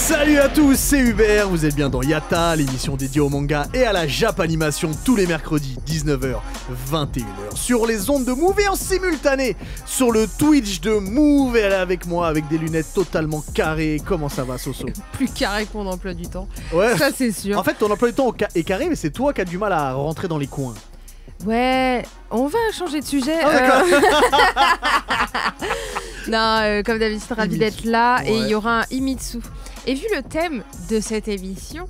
Salut à tous, c'est Hubert, vous êtes bien dans Yatta, l'émission dédiée au manga et à la Japanimation tous les mercredis 19h, 21h sur les ondes de Move et en simultané sur le Twitch de Move. Et elle est avec moi avec des lunettes totalement carrées. Comment ça va, Soso? Plus carré que mon emploi du temps. Ouais. Ça c'est sûr. En fait, ton emploi du temps est carré, mais c'est toi qui as du mal à rentrer dans les coins. Ouais, on va changer de sujet. Non, comme d'habitude, ravi d'être là. Ouais. Et il y aura un Himitsu. Et vu le thème de cette émission,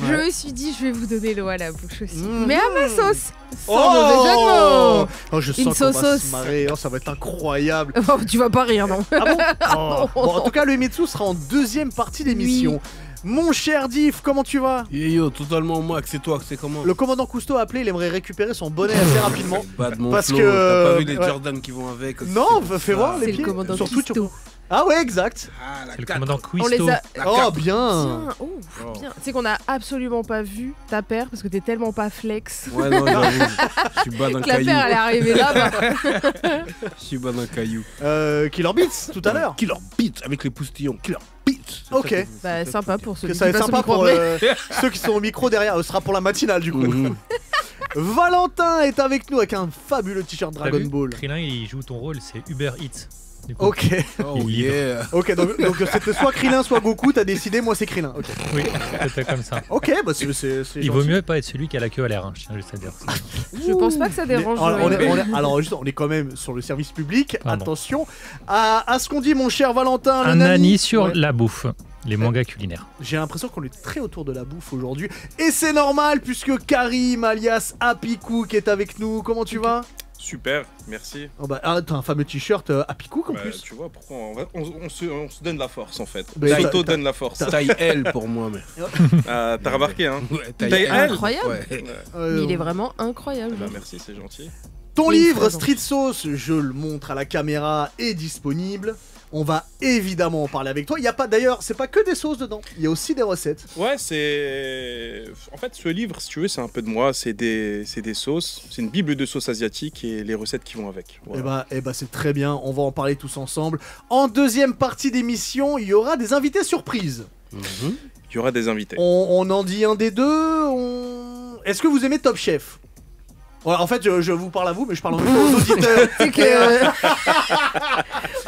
je me suis dit, je vais vous donner l'eau à la bouche aussi. Mais à ma sauce, sans mauvais jeu de mots. Oh, je Une sens qu'on va sauce. se marrer, oh, ça va être incroyable. Oh, tu vas pas rire, non? Ah bon, oh. Bon, en tout cas, le Himitsu sera en deuxième partie d'émission. Oui. Mon cher Diff, comment tu vas? Yo, totalement max, c'est toi, c'est comment? Le commandant Cousteau a appelé, il aimerait récupérer son bonnet assez rapidement. Pas de mon Parce flow, que- t'as pas vu les ouais. Jordan qui vont avec? Non, fais voir les C'est le pieds. commandant Sur Twitch, Cousteau. Ah ouais, exact. Ah, la C'est le quatre. commandant On les Quisto. a... Oh, bien. Tiens, oh, Oh. bien. C'est qu'on a absolument pas vu ta paire parce que t'es tellement pas flex. Ouais, non, j'avoue, je suis bas d'un Que la caillou. paire elle est arrivée là. Je suis bas d'un caillou. Killer Beats, tout à l'heure. Killer Beats avec les poustillons. Killer Beats. C'est Ok. ça que- Bah, sympa pour ceux Que qui ça va être passent au sympa micro pour après. ceux qui sont au micro derrière. Ce sera pour la matinale, du coup. Mhm. Valentin est avec nous avec un fabuleux t-shirt T'as Dragon vu Ball. Krillin, il joue ton rôle, c'est Uber Eats. Du coup. Ok. Oh Il livre. yeah. Ok, donc c'était soit Krillin, soit Goku. T'as décidé, moi c'est Krillin. Ok. Oui, c'était comme ça. Ok, bah c'est Il vaut mieux pas être celui qui a la queue à l'air, hein, je tiens juste à dire. Je pense pas que ça dérange. Alors, juste, on est quand même sur le service public. Pardon. Attention à ce qu'on dit, mon cher Valentin. le Un nani. nani sur Ouais. la bouffe, les mangas culinaires. J'ai l'impression qu'on est très autour de la bouffe aujourd'hui. Et c'est normal puisque Karim alias Happy Cook est avec nous. Comment tu vas? Super, merci. Oh bah, t'as un fameux t-shirt Happy Cook en Bah, plus. tu vois, pourquoi on se donne la force en fait. Bah, On t'as- s'auto-donne la force. Taille L pour moi, mais. T'as remarqué, hein? Ouais, Taille L. Incroyable. Ouais. Ouais. Mais il est vraiment incroyable. Bah, merci, c'est gentil. Ton Oui, livre très Street Sauce, je le montre à la caméra, est disponible. On va évidemment en parler avec toi. Il y a pas d'ailleurs, c'est pas que des sauces dedans. Il y a aussi des recettes. Ouais, c'est. En fait, ce livre, si tu veux, c'est un peu de moi. C'est des sauces. C'est une bible de sauces asiatiques et les recettes qui vont avec. Voilà. Et bah c'est très bien. On va en parler tous ensemble. En deuxième partie d'émission, il y aura des invités surprises. Mhm. Il y aura des invités. On en dit un des deux. Est-ce que vous aimez Top Chef? Voilà, en fait, je vous parle à vous, mais je parle en même temps aux auditeurs. C'est que.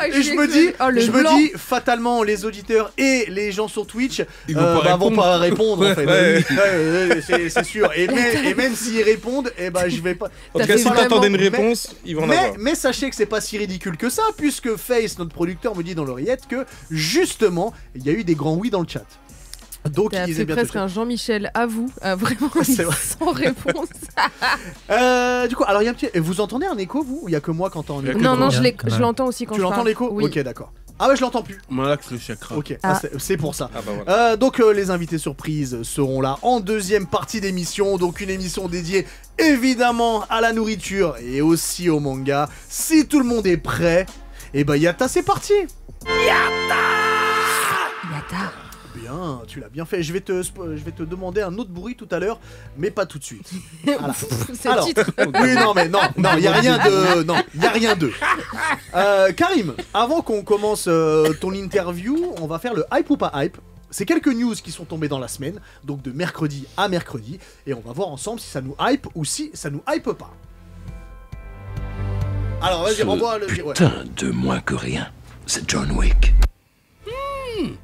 Et je me dis, Oh, le je blanc. me dis, fatalement, les auditeurs et les gens sur Twitch Ils vont pas vont répondre. pas répondre en fait. Ouais. C'est sûr. Et même s'ils répondent, eh ben je vais pas. En T'as tout cas, fait si vraiment- t'attendais une réponse, ils vont en avoir. Mais sachez que c'est pas si ridicule que ça, puisque Face, notre producteur, me dit dans l'oreillette que justement, il y a eu des grands oui dans le chat. Donc T'as ils fait aiment bien presque tout ça. un Jean-Michel à vous, vraiment C'est vrai. sans réponse. Du coup, alors il y a un petit. Vous entendez un écho vous ou il y a que moi qui entends un Il y a écho? que Non, toi. non, Bien, quand je même. l'entends aussi quand Tu je l'entends parle. l'écho? Oui. Ok, d'accord. Ah ouais, je l'entends plus. Malax le chakra. Ok, Ah. c'est pour ça. Ah bah voilà. Donc les invités surprises seront là en deuxième partie d'émission, donc une émission dédiée évidemment à la nourriture et aussi au manga. Si tout le monde est prêt, et bah Yatta, c'est parti. Yata. Bien, tu l'as bien fait. Je vais te demander un autre bruit tout à l'heure, mais pas tout de suite. Voilà. C'est le Alors, titre. oui, non, mais non, il y a rien de, non, il y a rien de. Karim, avant qu'on commence ton interview, on va faire le hype ou pas hype. C'est quelques news qui sont tombées dans la semaine, donc de mercredi à mercredi, et on va voir ensemble si ça nous hype ou si ça nous hype pas. Alors, vas-y, renvoie le. Ouais. Putain de moins que rien, c'est John Wick.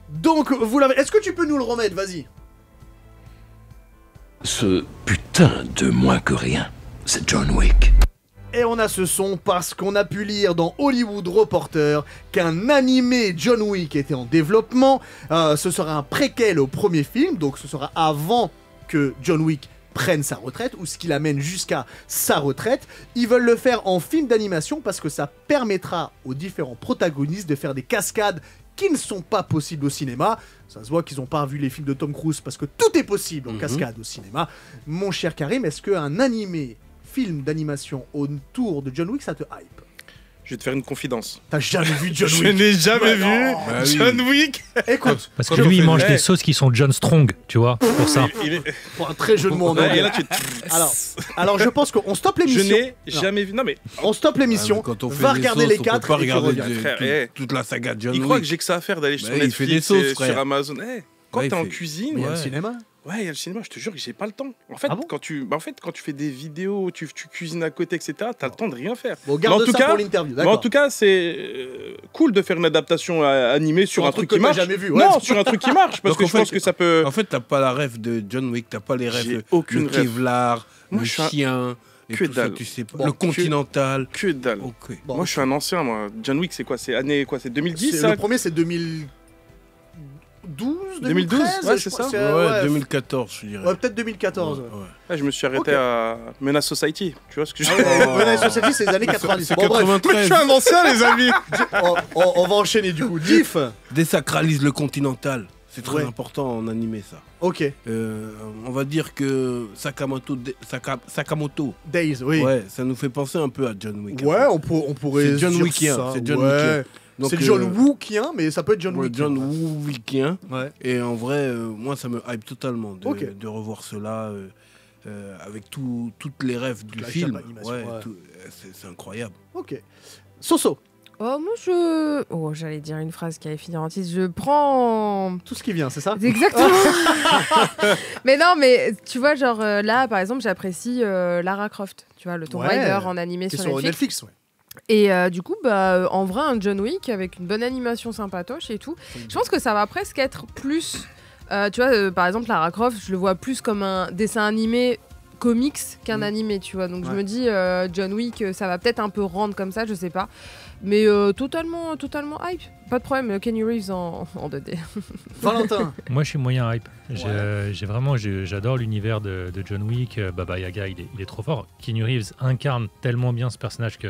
Donc, vous l'avez. Est-ce que tu peux nous le remettre, vas-y. Ce putain de moins que rien, c'est John Wick. Et on a ce son parce qu'on a pu lire dans Hollywood Reporter qu'un animé John Wick était en développement. Ce sera un préquel au premier film, donc ce sera avant que John Wick prenne sa retraite, ou ce qui l'amène jusqu'à sa retraite. Ils veulent le faire en film d'animation parce que ça permettra aux différents protagonistes de faire des cascades qui ne sont pas possibles au cinéma. Ça se voit qu'ils n'ont pas vu les films de Tom Cruise parce que tout est possible en cascade au cinéma. Mon cher Karim, est-ce qu'un animé film d'animation autour de John Wick, ça te hype? Je vais te faire une confidence. T'as jamais vu John Je Wick? n'ai jamais vu Bah oui. John Wick. Écoute, Parce que lui, il mange des sauces qui sont John Strong, tu vois, pour ça. Il est... pour un très jeu de mots en Ouais, anglais. et là, tu... Alors je pense qu'on stoppe Je l'émission. n'ai jamais vu. Non mais On stoppe l'émission, Quand on fait va des regarder sauces, les on peut 4 pas et tu regarder reviens. Frère, toute la saga John il Wick. croit que j'ai que ça à faire d'aller sur Bah, il fait Netflix des sauces, et frère. sur Amazon. quand Ouais, t'es il en fait- cuisine, Mais il y a Ouais. le cinéma. ouais, il y a le cinéma, je te jure que j'ai pas le temps. En fait, Ah bon quand tu fais des vidéos, tu cuisines à côté, etc., t'as le temps de rien faire. Bon, Mais garde en tout ça cas- pour l'interview. Mais en D'accord. tout cas, c'est cool de faire une adaptation animée sur un truc que qui t'as marche. jamais vu. Ouais. Non, sur un truc qui marche, parce Donc, que en je pense fait- que ça peut. En fait, t'as pas la rêve de John Wick, t'as pas les rêves J'ai de aucune le rêve. Kevlar, Moi, le je suis un- chien, et que tout ça, dalle. tu sais pas. Bon, Le que- Continental. Que dalle. Ok. Bon, Moi, je suis un ancien, moi. John Wick, c'est quoi? C'est année quoi? C'est 2010, ça? Le premier, c'est 2012, 2012, 2013, ouais, je c'est crois ça. que Ouais, 2014, je dirais. Ouais, peut-être 2014. Ouais, ouais. Ouais, je me suis arrêté Ok. à Menace Society. Tu vois ce que je Ah veux dire? ouais, Menace Society, c'est les années 90. C'est Bon, bref, 93. ancien, les amis. on va enchaîner du coup. Diff. Désacralise le Continental. C'est très Ouais. important en animé, ça. Ok. On va dire que Sakamoto, Days, oui. ouais, ça nous fait penser un peu à John Wick. Ouais, on pourrait. C'est John dire Wickien, ça, c'est John ouais. Wickien. Donc, C'est John Wookien, mais ça peut être John ouais, Wickien. John Wickien. Ouais. Et en vrai, moi, ça me hype totalement Ok. de revoir cela avec toutes les rêves du La film. Japanimation, Ouais, ouais. c'est incroyable. Ok. Soso, Oh, moi je. Oh, j'allais dire une phrase qui allait finir en titre. Je prends. tout ce qui vient, c'est ça? Exactement. Mais non, mais tu vois, genre là, par exemple, j'apprécie Lara Croft. Tu vois, le Tomb Ouais. Raider en animé Qui sur sont Netflix. Netflix, ouais. Et du coup, bah, en vrai, un John Wick avec une bonne animation sympatoche et tout. Je pense que ça va presque être plus. Tu vois, par exemple, Lara Croft, je le vois plus comme un dessin animé comics qu'un animé, tu vois. Donc je Ouais. me dis, John Wick, ça va peut-être un peu rendre comme ça, je sais pas. Mais totalement hype. Pas de problème, Kenny Reeves en 2D. Valentin. Moi, je suis moyen hype. J'adore l'univers de John Wick. Baba Yaga, il est trop fort. Keanu Reeves incarne tellement bien ce personnage que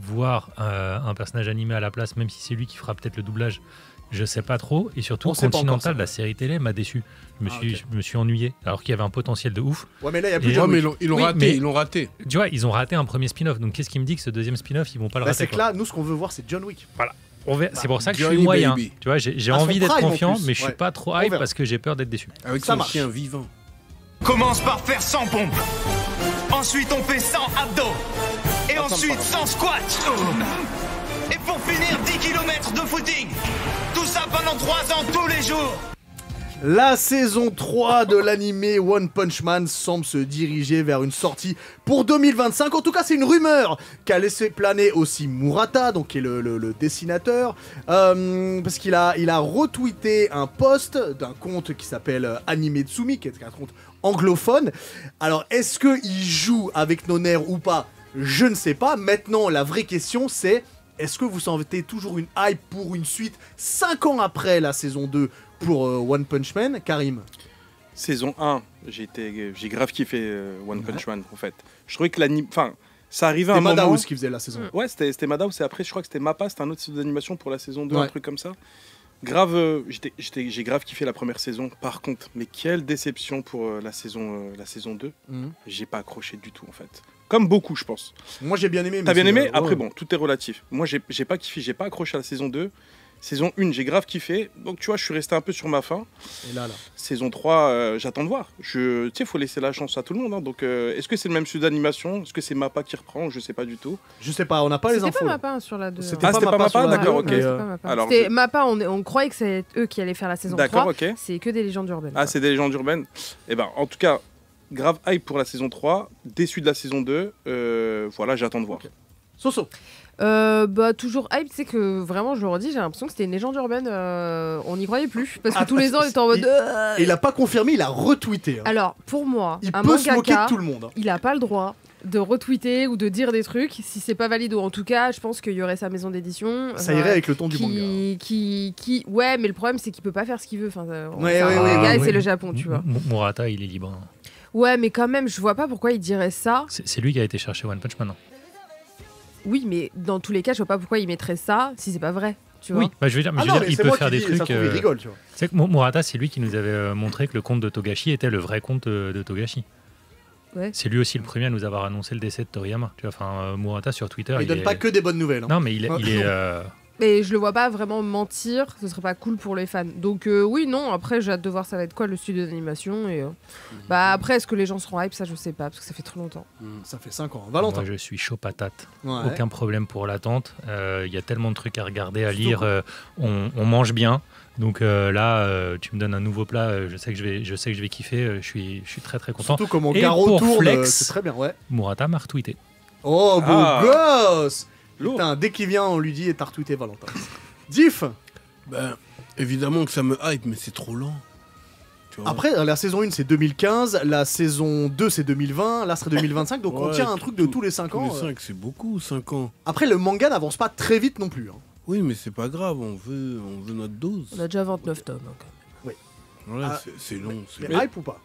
voir un personnage animé à la place, même si c'est lui qui fera peut-être le doublage, je sais pas trop. Et surtout, On sait pas encore Continental, ça. la série télé, m'a déçu. Ok. Je me suis ennuyé, alors qu'il y avait un potentiel de ouf. Ouais, mais là, il y a plus Et- John Ouais, mais Wick. ils l'ont Oui, raté, mais- ils l'ont raté. Tu vois, ils ont raté un premier spin-off. Donc, qu'est-ce qui me dit que ce deuxième spin-off, ils vont pas le Bah, rater, c'est que quoi. là, nous, ce qu'on veut voir, c'est John Wick. C'est pour ça que je suis Johnny moyen. Baby. Tu vois, j'ai À son envie d'être prime, en confiant, plus. mais je suis Ouais. pas trop On hype verra. parce que j'ai peur d'être déçu. Avec Ça son marche. chien vivant. Commence par faire 100 pompes. Ensuite, on fait 100 abdos. Et ensuite, 100 squats. Et pour finir, 10 km de footing. Tout ça pendant 3 ans, tous les jours. La saison 3 de l'animé One Punch Man semble se diriger vers une sortie pour 2025. En tout cas, c'est une rumeur qu'a laissé planer aussi Murata, donc qui est le dessinateur, parce qu'il a retweeté un post d'un compte qui s'appelle Animetsumi, qui est un compte anglophone. Alors, est-ce qu'il joue avec nos nerfs ou pas? Je ne sais pas. Maintenant, la vraie question, c'est: est-ce que vous sentez toujours une hype pour une suite 5 ans après la saison 2 pour One Punch Man? Karim? Saison 1, j'ai grave kiffé One Punch Man, en fait. Je trouvais que l'anime. Enfin, ça arrivait à C'est un moment. Madhouse qui faisait la saison. Ouais, c'était Madhouse, et après, je crois que c'était Mappa, c'était un autre style d'animation pour la saison 2, Ouais. un truc comme ça. Grave, j'ai grave kiffé la première saison. Par contre, mais quelle déception pour la saison 2. Mhm. J'ai pas accroché du tout, en fait. Comme beaucoup, je pense. Moi j'ai bien aimé. T'as bien aimé? Après, ouais. bon, tout est relatif. Moi, j'ai pas kiffé, j'ai pas accroché à la saison 2. Saison 1, j'ai grave kiffé. Donc, tu vois, je suis resté un peu sur ma faim. Et là. Saison 3, j'attends de voir. Tu sais, faut laisser la chance à tout le monde. Hein. Donc, est-ce que c'est le même studio d'animation? Est-ce que c'est Mappa qui reprend? Je sais pas du tout. Je sais pas, on n'a pas les C'était infos. pas là. Mappa sur la 2. C'était Ah, c'était pas Mappa sur Mappa? la D'accord, deux, ok. mais, C'était pas Mappa. alors, C'était je- Mappa, on croyait que c'est eux qui allaient faire la saison 3. D'accord, ok. C'est que des légendes urbaines. Ah, c'est des légendes urbaines. Eh ben, en tout cas, grave hype pour la saison 3. Déçu de la saison 2. Voilà, j'attends de voir. Ok. Soso. Bah toujours hype, tu sais que vraiment je le redis, j'ai l'impression que c'était une légende urbaine, on n'y croyait plus parce que Ah, tous les ans il était en mode Et il a pas confirmé, il a retweeté. hein. Alors pour moi, Il un peut se moquer mangaka, de tout le monde. hein. il a pas le droit de retweeter ou de dire des trucs si c'est pas valide, ou en tout cas je pense qu'il y aurait sa maison d'édition Ça irait avec le ton du manga. ouais, mais le problème c'est qu'il peut pas faire ce qu'il veut, enfin Ouais, c'est un ouais, manga ouais, et ouais. c'est le Japon, tu vois. Murata, il est libre. Ouais, mais quand même je vois pas pourquoi il dirait ça. C'est lui qui a été chercher One Punch Man. Non Oui, mais dans tous les cas je vois pas pourquoi il mettrait ça si c'est pas vrai, tu vois. Oui, bah, je veux dire, Ah je veux non, dire, mais il c'est peut moi faire qui des dis, ça trucs. se trouve, il rigole, tu vois. Tu sais que Murata, c'est lui qui nous avait montré que le conte de Togashi était le vrai conte de Togashi. Ouais. C'est lui aussi le premier à nous avoir annoncé le décès de Toriyama. Tu vois, enfin, Murata sur Twitter. Il donne est- pas que des bonnes nouvelles. hein. Non, mais il est. Mais je le vois pas vraiment mentir, ce serait pas cool pour les fans. Donc oui, non, après j'ai hâte de voir ça va être quoi le studio d'animation. Et bah après, est-ce que les gens seront hype, ça je sais pas, parce que ça fait trop longtemps. Ça fait 5 ans. Valentin. Moi je suis chaud patate, Ouais. aucun problème pour l'attente. Il y a tellement de trucs à regarder, à lire, on mange bien. Donc là, tu me donnes un nouveau plat, je sais que je vais kiffer, je suis très très content. Surtout comme on Et Garo pour tourne, flex, c'est très bien, ouais. Murata m'a retweeté. Oh, beau gosse. Lourd. Putain, dès qu'il vient, on lui dit et t'as retweeté Valentin. Diff. Ben, évidemment que ça me hype, mais c'est trop lent. Tu vois. Après, la saison 1 c'est 2015, la saison 2 c'est 2020, là ce serait 2025, donc on Ouais, tient un truc de tous les 5 tous ans. les 5, c'est beaucoup, 5 ans. Après, le manga n'avance pas très vite non plus. Hein. Oui, mais c'est pas grave, on veut notre dose. On a déjà 29 tomes. Hein, quand même. Voilà, Ah, c'est long. C'est Mais hype ou pas?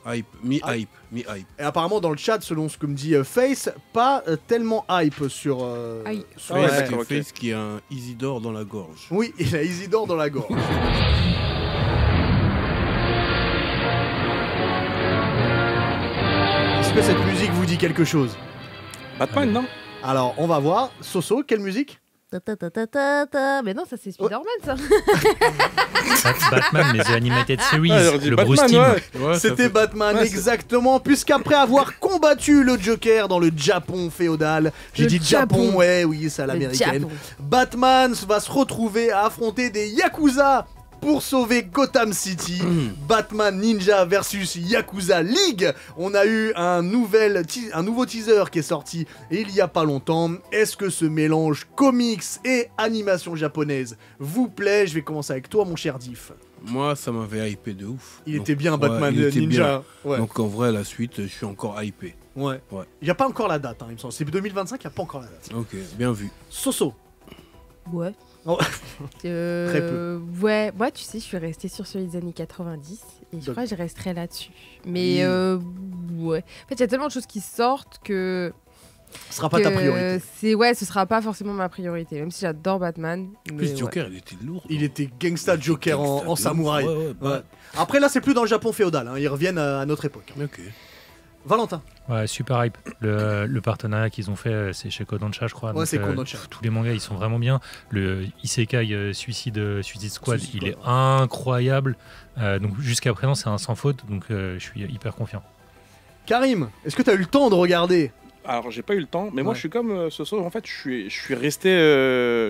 hype, mi-hype, mi-hype. Et apparemment dans le chat, selon ce que me dit Face, pas tellement hype sur... Aïe. sur Ouais, la- Face, d'accord, ok. Face qui a un Isidore dans la gorge. Oui, il a Isidore dans la gorge. Est-ce que cette musique vous dit quelque chose? Batman, non? Alors, on va voir. Soso, quelle musique? Ta ta ta ta ta ta. Mais non, ça c'est Spider-Man ça. Batman, mais The Animated Series, Ah, j'aurais dit le Batman, Bruce Team. ouais. Ouais, ça C'était fait- Batman, Ouais, c'est- exactement, puisqu'après avoir combattu le Joker dans le Japon féodal, j'ai Le dit Japon, Japon. ouais, oui, c'est à Le l'américaine, Japon. Batman va se retrouver à affronter des Yakuza pour sauver Gotham City. Batman Ninja versus Yakuza League. On a eu un nouveau teaser qui est sorti il y a pas longtemps. Est-ce que ce mélange comics et animation japonaise vous plaît? Je vais commencer avec toi, mon cher Diff. Moi, ça m'avait hypé de ouf. Il Donc, était bien, ouais, Batman il était Ninja. bien. Ouais. Donc en vrai, la suite, je suis encore hypé. Ouais. Ouais. Il n'y a pas encore la date, hein, il me semble. C'est 2025, il n'y a pas encore la date. Ok, bien vu. Soso. Ouais. Oh. Très peu. Ouais, moi tu sais, je suis restée sur celui des années 90 et je Donc- crois que je resterai là-dessus. Mais Oui. ouais. En fait, il y a tellement de choses qui sortent que. Ce sera pas ta priorité. Ce sera pas forcément ma priorité, même si j'adore Batman. En mais plus, ouais. Joker, il était lourd. Il non était gangsta Joker Gangsta en de samouraï. ouf. Ouais, ouais, bah, Ouais. Après, là, c'est plus dans le Japon féodal. Hein. Ils reviennent à notre époque. Ok. Valentin. Ouais, super hype. Le partenariat qu'ils ont fait, c'est chez Kodansha, je crois. Ouais, Donc, c'est Kodansha. Tous les mangas, ils sont vraiment bien. Le Isekai Suicide Squad, Suicide il Squad, est incroyable. Donc jusqu'à présent, c'est un sans faute. Donc je suis hyper confiant. Karim, est-ce que tu as eu le temps de regarder? Alors, j'ai pas eu le temps, mais moi, Ouais. je suis comme ce soir. En fait, je suis resté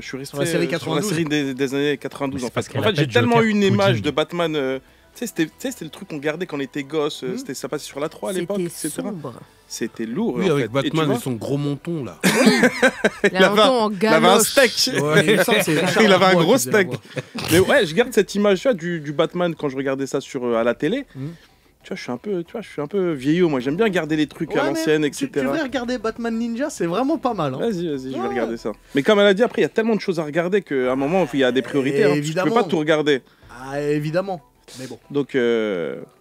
Sur la série sur 92. la série des années 92. Mais En c'est parce fait, qu'elle j'ai appelle tellement Joker eu une image Pudding. de Batman. Tu sais, c'était le truc qu'on gardait quand on était gosse. Ça passait sur la 3 à l'époque, C'était etc. sombre. C'était lourd. Oui, en avec fait. Batman tu et, vois, son gros menton, là. Il a un avait un- ton en il avait un galoche. steak. Ouais, il me semble que c'est Richard Il avait un Darbois gros qui faisait la steak. voix. Mais ouais, je garde cette image là du Batman quand je regardais ça à la télé. Mhm. Tu vois, je suis un peu vieillot. Moi, j'aime bien garder les trucs Ouais, à mais l'ancienne, tu etc. devrais regarder Batman Ninja, c'est vraiment pas mal. Hein. Vas-y, je vais Ouais. regarder ça. Mais comme elle a dit, après, il y a tellement de choses à regarder qu'à un moment, il y a des priorités. Hein, parce que tu Évidemment. peux pas tout regarder. Ah, évidemment. Mais bon. Donc,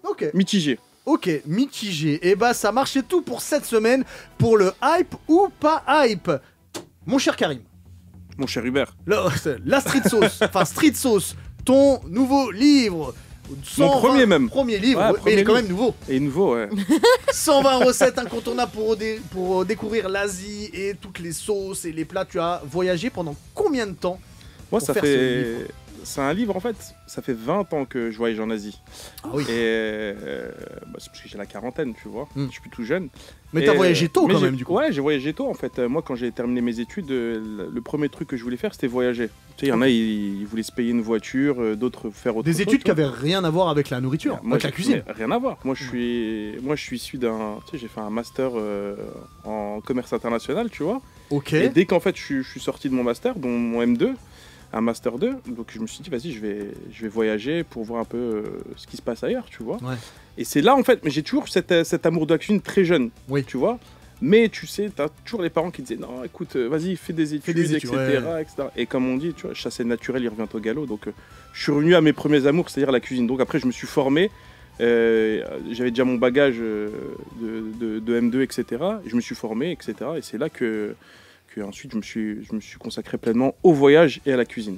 Ok. mitigé. Ok, mitigé. Et bah, ça marchait tout pour cette semaine. Pour le hype ou pas hype. Mon cher Karim. Mon cher Hubert. La Street Sauce. Enfin, Street Sauce. Ton nouveau livre. 120 premier même. Premier livre, Ouais, ouais, mais premier il est quand livre. même nouveau. Et nouveau, ouais. 120 recettes incontournables pour découvrir l'Asie et toutes les sauces et les plats. Tu as voyagé pendant combien de temps? Moi, Pour ça faire ce fait. livre. C'est un livre, en fait, ça fait 20 ans que je voyage en Asie. Ah oui. Et c'est parce que j'ai la quarantaine, tu vois. Hmm. Je suis plus tout jeune. Mais Et, t'as voyagé tôt mais quand j'ai- même du coup. Ouais, j'ai voyagé tôt en fait. Moi, quand j'ai terminé mes études, le premier truc que je voulais faire, c'était voyager. Tu sais, il y en a, ils voulaient se payer une voiture, d'autres faire autre Des chose. études tu qui vois. avaient rien à voir avec la nourriture, Moi, avec la j'ai- cuisine. mais rien à voir. Moi, je suis issu d'un. Tu sais, j'ai fait un master en commerce international, tu vois. Ok. Et dès qu'en fait, je suis sorti de mon master, dont mon M2, un master 2, donc je me suis dit, vas-y, je vais voyager pour voir un peu ce qui se passe ailleurs, tu vois. Ouais. Et c'est là, en fait, mais j'ai toujours cet amour de la cuisine très jeune, Oui. tu vois. Mais tu sais, t'as toujours les parents qui disaient, non, écoute, vas-y, fais des études, des études, etc., etc. Et comme on dit, tu vois, chasser le naturel, il revient au galop. Donc, je suis revenu à mes premiers amours, c'est-à-dire la cuisine. Donc après, je me suis formé. J'avais déjà mon bagage de M2, etc. Et je me suis formé, etc. Et c'est là que ensuite je me suis consacré pleinement au voyage et à la cuisine.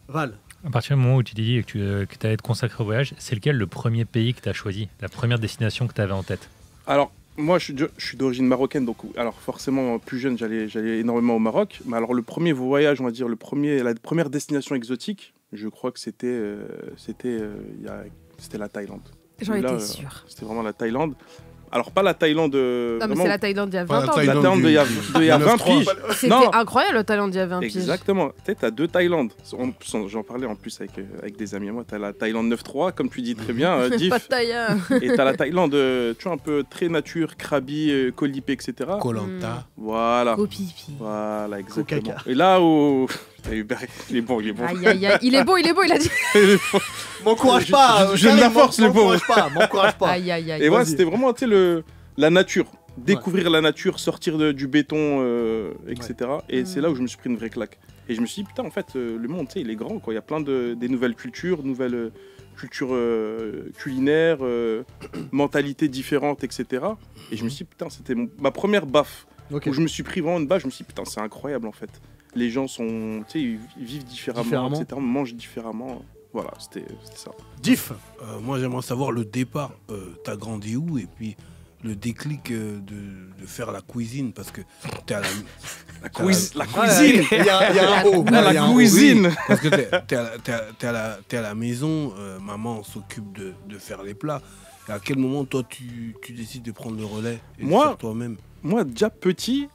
Val. À partir du moment où tu t'es dit que tu allais te consacrer au voyage, c'est lequel le premier pays que tu as choisi? La première destination que tu avais en tête? Alors, Moi, je suis d'origine marocaine, donc alors forcément, plus jeune, j'allais énormément au Maroc. Mais alors, le premier voyage, on va dire, la première destination exotique, je crois que c'était la Thaïlande. J'en Là, étais sûre. C'était vraiment la Thaïlande. Alors, pas la Thaïlande. Non, mais vraiment, c'est la Thaïlande d'il y a Pas 20 la ans. Thaïlande. la Thaïlande d'il y a 20 piges. C'était Non. incroyable la Thaïlande d'il y a 20 piges. Exactement. Tu sais, t'as deux Thaïlandes. J'en parlais en plus avec des amis à moi. T'as la Thaïlande 9-3, comme tu dis très bien, Diff. Pas de Thaïa. Et t'as la Thaïlande, tu vois, un peu très nature, krabi, colipé, etc. Koh-Lanta. Voilà. Copipi. Voilà, exactement. Coca. Et là où... Il est bon. Aïe, aïe, aïe. Il est beau, il a dit. M'encourage pas. Je de la force, le pauvre. M'encourage pas. Aïe, aïe, aïe. Et ouais, Vas-y. c'était vraiment, tu sais, la nature. Découvrir la nature, sortir du béton, etc. Et c'est là où je me suis pris une vraie claque. Et je me suis dit, putain, en fait, le monde, tu sais, il est grand, quoi. Il y a plein des nouvelles cultures, cultures culinaires, mentalités différentes, etc. Et je me suis dit, putain, c'était ma première baffe. Ok. Où je me suis pris vraiment une baffe, je me suis dit, putain, c'est incroyable, en fait. Les gens sont, tu sais, ils vivent différemment, etc. Mangent différemment. Voilà, c'était ça. Diff. Moi, j'aimerais savoir le départ. T'as grandi où? Et puis, le déclic de faire la cuisine, parce que t'es à La cuisine. Il y a un haut. La Il y a un haut. cuisine. Parce que t'es à la maison, maman s'occupe de faire les plats. Et à quel moment, toi, tu décides de prendre le relais et de Moi, faire toi-même? Moi, déjà petit,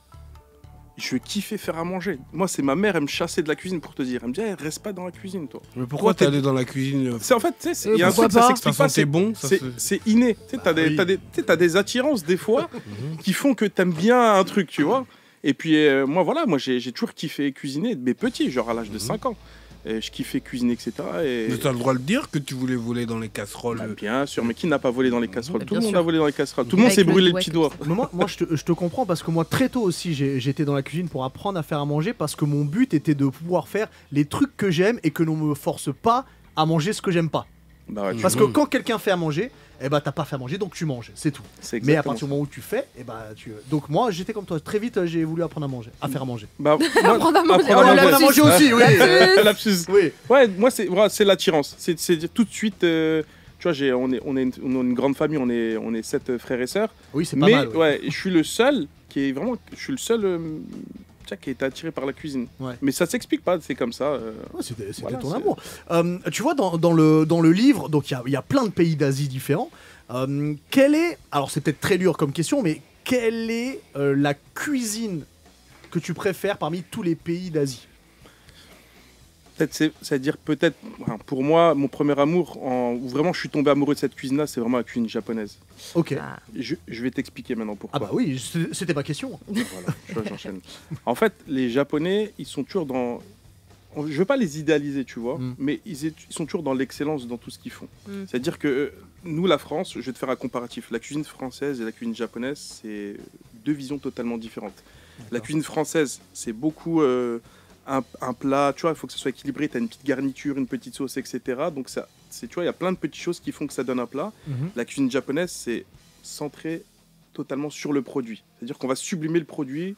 je kiffais faire à manger. Moi, c'est ma mère, elle me chassait de la cuisine pour te dire. Elle me disait, reste pas dans la cuisine, toi. Mais pourquoi Toi, t'es allé dans la cuisine? C'est en fait, tu sais, il y a un pourquoi truc, ça pas s'explique Ça pas. sentait bon, ça C'est inné. Tu sais, t'as des attirances des fois qui font que t'aimes bien un truc, tu vois. Et puis, moi, j'ai toujours kiffé cuisiner, mais petit, genre à l'âge de 5 ans. Et je kiffais cuisiner, etc. Et... Mais t'as le droit de dire que tu voulais voler dans les casseroles. Bah, bien sûr, mais qui n'a pas volé dans les casseroles? Bah, Tout le bien monde sûr. a volé dans les casseroles. Tout le monde s'est Avec le brûlé le doigt petit comme doigt. ça. Mais moi je te comprends parce que moi très tôt aussi j'étais dans la cuisine pour apprendre à faire à manger parce que mon but était de pouvoir faire les trucs que j'aime et que l'on me force pas à manger ce que j'aime pas. Bah ouais, Parce que quand quelqu'un fait à manger, eh ben t'as pas fait à manger donc tu manges, c'est tout. c'est Mais à exactement partir du moment où tu fais, eh ben donc moi j'étais comme toi, très vite j'ai voulu apprendre à manger, à faire à manger. Bah, Apprendre à manger. apprendre à Oh, Apprendre à manger. manger aussi, oui. Lapsus. Oui. Ouais, moi c'est l'attirance. C'est dire tout de suite. Tu vois, on est une grande famille. On est 7 frères et sœurs. Oui, c'est pas Mais mal. oui. ouais, je suis le seul qui est vraiment. Je suis le seul tu vois, qui a été attiré par la cuisine. Ouais. Mais ça s'explique pas. C'est comme ça. Ouais, c'était Voilà, ton c'est- amour. Tu vois, dans le livre, donc il y a plein de pays d'Asie différents. Quelle est, alors c'est peut-être très dur comme question, mais quelle est la cuisine que tu préfères parmi tous les pays d'Asie? C'est-à-dire peut-être. Enfin, pour moi, mon premier amour, où vraiment je suis tombé amoureux de cette cuisine-là, c'est vraiment la cuisine japonaise. Ok. Ah. Je vais t'expliquer maintenant pourquoi. Ah bah oui, c'était ma question. Voilà, tu vois, j'enchaîne. En fait, les Japonais, ils sont toujours dans. Je veux pas les idéaliser, tu vois, mais ils sont toujours dans l'excellence dans tout ce qu'ils font. Mm. C'est-à-dire que nous, la France, je vais te faire un comparatif. La cuisine française et la cuisine japonaise, c'est deux visions totalement différentes. La cuisine française, c'est beaucoup un plat, tu vois, il faut que ce soit équilibré. Tu as une petite garniture, une petite sauce, etc. Donc, tu vois, il y a plein de petites choses qui font que ça donne un plat. La cuisine japonaise, c'est centré totalement sur le produit. C'est-à-dire qu'on va sublimer le produit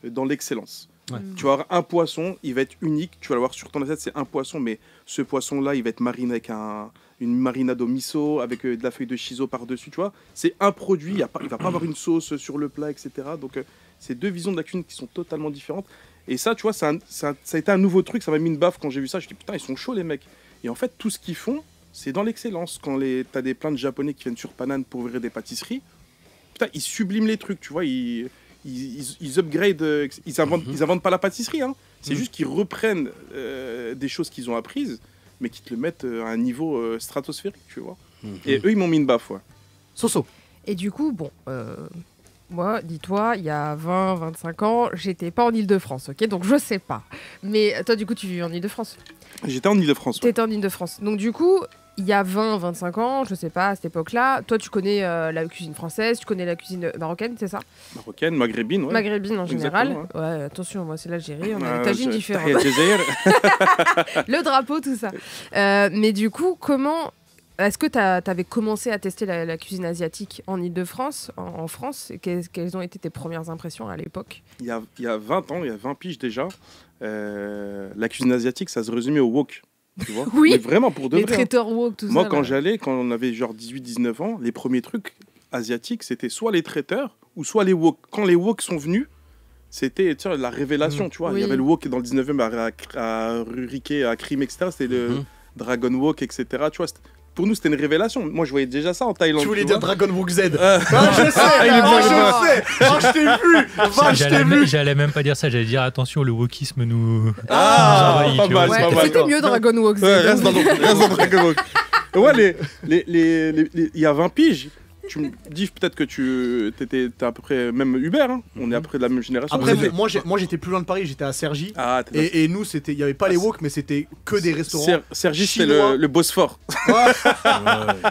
dans l'excellence. Ouais. Tu vas avoir un poisson, il va être unique. Tu vas l'avoir sur ton assiette, c'est un poisson, mais ce poisson-là, il va être mariné avec une marinade au miso, avec de la feuille de shiso par-dessus. Tu vois, c'est un produit. Il va pas avoir une sauce sur le plat, etc. Donc, c'est deux visions de la cuisine qui sont totalement différentes. Et ça, tu vois, ça a été un nouveau truc. Ça m'a mis une baffe quand j'ai vu ça. Je me dis, putain, ils sont chauds, les mecs. Et en fait, tout ce qu'ils font, c'est dans l'excellence. Quand t'as des plein de Japonais qui viennent sur Paname pour ouvrir des pâtisseries, putain, ils subliment les trucs, tu vois. Ils upgrade, ils inventent pas la pâtisserie, hein. C'est juste qu'ils reprennent des choses qu'ils ont apprises, mais qui te le mettent à un niveau stratosphérique, tu vois. Et eux, ils m'ont mis une baffe, ouais. Soso. Et du coup, bon, moi, dis-toi, il y a 20-25 ans, j'étais pas en Ile-de-France, ok? Donc je sais pas. Mais toi, du coup, tu vis en Ile-de-France. J'étais en Ile-de-France. Ouais. T'étais en Ile-de-France. Donc du coup, il y a 20-25 ans, je sais pas, à cette époque-là, toi, tu connais la cuisine française, tu connais la cuisine marocaine, c'est ça? Marocaine, maghrébine, ouais. Maghrébine en général. Exactement, Ouais, attention, moi, c'est l'Algérie, on a des tagines différentes. Jazair. Le drapeau, tout ça. Mais du coup, comment... Est-ce que t'avais commencé à tester la cuisine asiatique en Ile-de-France, en France? Et quelles ont été tes premières impressions à l'époque? Il y a 20 ans, il y a 20 piges déjà, la cuisine asiatique, ça se résumait au wok. Tu vois. Oui. Mais vraiment, pour de Les vrai. traiteurs wok, tout Moi, ça. quand là. j'allais, quand on avait genre 18-19 ans, les premiers trucs, asiatiques, c'était soit les traiteurs ou soit les wok. Quand les wok sont venus, c'était la révélation, tu vois. Oui. Il y avait le wok dans le 19e à Riquet, à Crime, etc. C'était le Dragon Wok, etc. Tu vois, pour nous, c'était une révélation. Moi, je voyais déjà ça en Thaïlande. Tu voulais dire vois. Dragon Wok Z. Il est je sais. Je t'ai vu. J'allais même pas dire ça, j'allais dire attention, le wokisme nous Ah, envahit, pas tu vois. mal, Ouais, pas mal. c'était mieux Dragon Walk. Ouais, reste dans Dragon Wok. Ouais, il y a 20 piges. Tu me dis peut-être que t'es à peu près même Uber, hein. On est à peu près de la même génération. Après, Mais- moi j'étais plus loin de Paris, j'étais à Cergy. Ah, t'es Et nous, il n'y avait pas les wok, mais c'était que des restaurants. Sergi, c'était chinois. le Bosphore.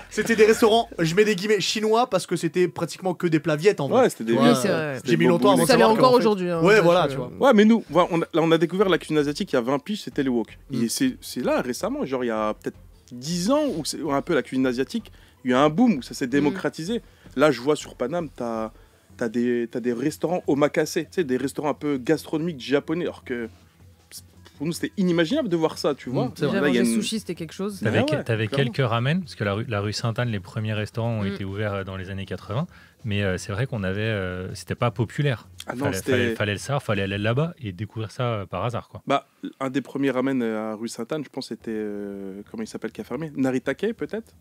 C'était des restaurants, je mets des guillemets, chinois parce que c'était pratiquement que des plats viettes en vrai. Ouais, c'était des. Ouais, Oui, c'est vrai. J'ai mis longtemps avant de Ça l'est savoir encore qu'en fait- aujourd'hui. hein. Ouais, Ça, voilà, je- tu vois. Ouais, mais nous, voilà, on a découvert la cuisine asiatique il y a 20 piges, c'était les wok. Et c'est là, récemment, genre il y a peut-être 10 ans, où c'est un peu la cuisine asiatique, il y a eu un boom où ça s'est démocratisé. Là, je vois sur Paname, t'as des restaurants omakase, tu sais, des restaurants un peu gastronomiques japonais, alors que pour nous, c'était inimaginable de voir ça, tu vois. c'est vrai. Déjà Là, il y a manger une- sushi, c'était quelque chose. Ouais, T'avais clairement. quelques ramen, parce que la rue Sainte-Anne, les premiers restaurants ont été ouverts dans les années 80, mais c'est vrai qu'on avait, c'était pas populaire. Ah non, c'était- Fallait le savoir, fallait aller là-bas et découvrir ça par hasard, quoi. Bah, un des premiers ramen à rue Sainte-Anne, je pense, c'était. Comment il s'appelle qui a fermé Naritake, peut-être.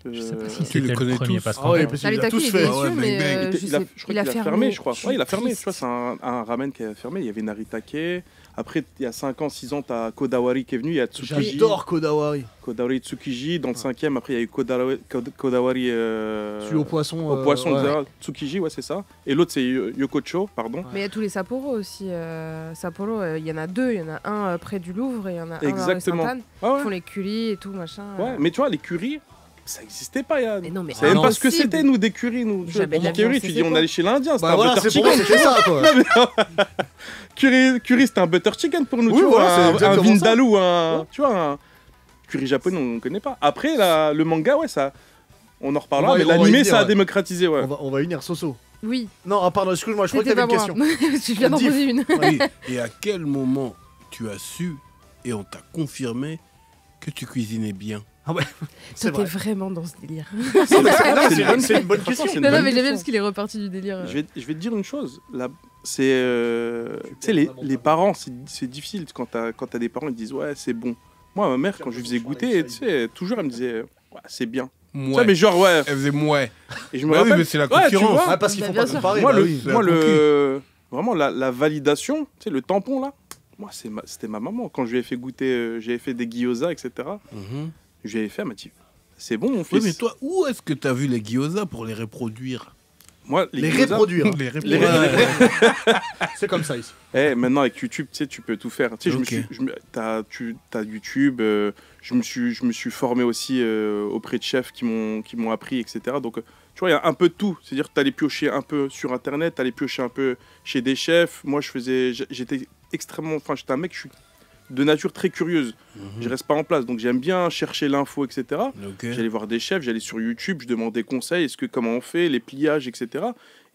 Je sais pas si Tu c'était les le connais premier, tous. parce Ah qu'en ouais, fait, parce qu'il a Naritaki, tous il est fait. Ah ouais, dessus, bang, mais bang. je Je sais- crois il a qu'il fermé, je crois. Je suis Ouais, il a fermé. triste. Tu vois, c'est un ramen qui a fermé. Il y avait Naritake. Après, il y a 5 ans, 6 ans, t'as Kodawari qui est venu. Il y a Tsukiji. J'adore Kodawari. Kodawari Tsukiji. Dans le 5e, après, il y a eu Kodawari. Celui au poisson. Au poisson, ouais. etc. Tsukiji, ouais, c'est ça. Et l'autre, c'est Yokocho, pardon. Mais il y a tous les Sapporo aussi. Sapporo, il y en a deux. Il y en a un près du Louvre et il y en a un à rue Exactement. Sainte-Anne. Ah Ils ouais. font les currys et tout, machin. Ouais, mais tu vois, les currys, ça n'existait pas. Mais non, mais C'est même pas ce que impossible. c'était, nous, des currys. Nous. Tu vois, Jamais pour de la curry, viande, tu c'est dis, on quoi allait chez l'Indien. C'était Bah un voilà, butter c'est pour moi, chicken. c'était ça quoi. Curry, c'était un butter chicken pour nous, Oui, tu vois, voilà, c'est un exactement vindaloo, tu vois, un curry japonais, on ne connaît pas. Après, le manga, ouais, ça, on en reparlera, mais On va y l'animé, venir, ça a ouais. démocratisé, ouais. On va unir Soso. Oui, Non, ah, pardon, excuse-moi, je crois que c'était t'avais pas une moi. question. Je viens d'en Diff. poser une. Oui. Et à quel moment tu as su et on t'a confirmé que tu cuisinais bien? C'est Toi, t'es vrai. vraiment dans ce délire. C'est une bonne question. C'est une Non, non, bonne mais j'aime bien question. parce qu'il est reparti du délire. Je vais te dire une chose, là, c'est, tu sais, les parents, c'est difficile quand t'as des parents, ils te disent, ouais, c'est bon. Moi, ma mère, quand je lui faisais goûter, tu sais, toujours, elle me disait, ouais, c'est bien. Tu vois, mais genre, ouais. Elle faisait mouais. Et je me Bah oui, rappelle, mais c'est la ouais, tu concurrence. vois, Ah, parce qu'il Bah, faut bien pas sûr. comparer. moi, bah oui. vraiment, la validation, tu sais, le tampon, là, moi, c'était ma maman. Quand je lui ai fait goûter, j'avais fait des gyoza, etc., je lui avais fait, elle m'a dit, c'est bon, mon Oui, fils. mais toi, où est-ce que tu as vu les gyoza pour les reproduire? Moi, Les gyoza- reproduire. Les Les- C'est comme ça ici. Maintenant, avec YouTube, tu sais, tu peux tout faire. Tu sais, Ok. t'as YouTube, je me suis formé aussi auprès de chefs qui m'ont appris, etc. Donc, tu vois, il y a un peu de tout. C'est-à-dire que tu allais piocher un peu sur Internet, tu allais piocher un peu chez des chefs. Moi, j'étais j'étais un mec, je suis de nature très curieuse. Je reste pas en place, donc j'aime bien chercher l'info, etc. Ok. J'allais voir des chefs, j'allais sur YouTube, je demandais conseils, comment on fait, les pliages, etc.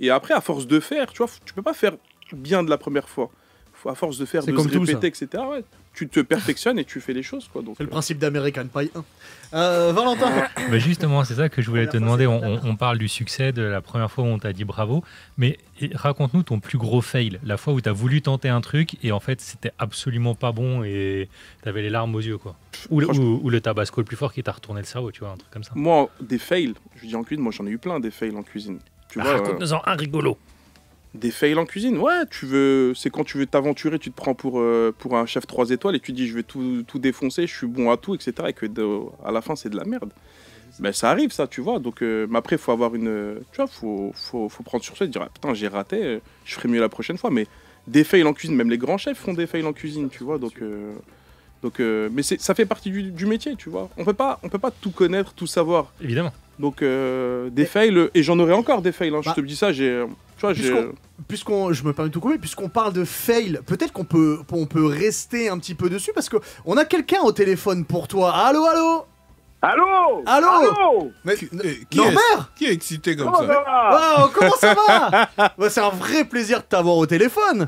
Et après, à force de faire, tu vois, tu peux pas faire bien de la première fois. À force de faire, C'est de comme se tout, ça. répéter, etc. Ouais, tu te perfectionnes et tu fais les choses, quoi. Donc, C'est le principe d'American Pie 1. Valentin. Bah justement, c'est ça que je voulais te demander. On parle du succès de la première fois où on t'a dit bravo, mais raconte-nous ton plus gros fail, la fois où tu as voulu tenter un truc et en fait c'était absolument pas bon et t'avais les larmes aux yeux, quoi. Ou le tabasco le plus fort qui t'a retourné le cerveau, tu vois, un truc comme ça. moi, des fails, je dis en cuisine, moi j'en ai eu plein des fails en cuisine. Tu vois, Raconte-nous-en un rigolo. des fails en cuisine, ouais, c'est quand tu veux t'aventurer, tu te prends pour un chef 3 étoiles et tu dis je vais tout défoncer, je suis bon à tout, etc. Et que à la fin c'est de la merde. Mais ça arrive ça, tu vois. Donc, mais après, il faut avoir une. Tu vois, faut prendre sur soi et dire ah, putain, j'ai raté, je ferai mieux la prochaine fois. Mais des fails en cuisine, même les grands chefs font des fails en cuisine, tu vois. Donc, mais ça fait partie du métier, tu vois. On peut pas tout connaître, tout savoir. Évidemment. Donc, des fails, et j'en aurai encore des fails, hein, je te dis ça, tu vois, Je me permets de tout couper, puisqu'on parle de fail, peut-être qu'on peut rester un petit peu dessus, parce qu'on a quelqu'un au téléphone pour toi. Allô, allô. Allô. Mais, Qui Norbert. Qui est excité comme Comment ça? ça va? Wow, comment ça va? Ouais, c'est un vrai plaisir de t'avoir au téléphone.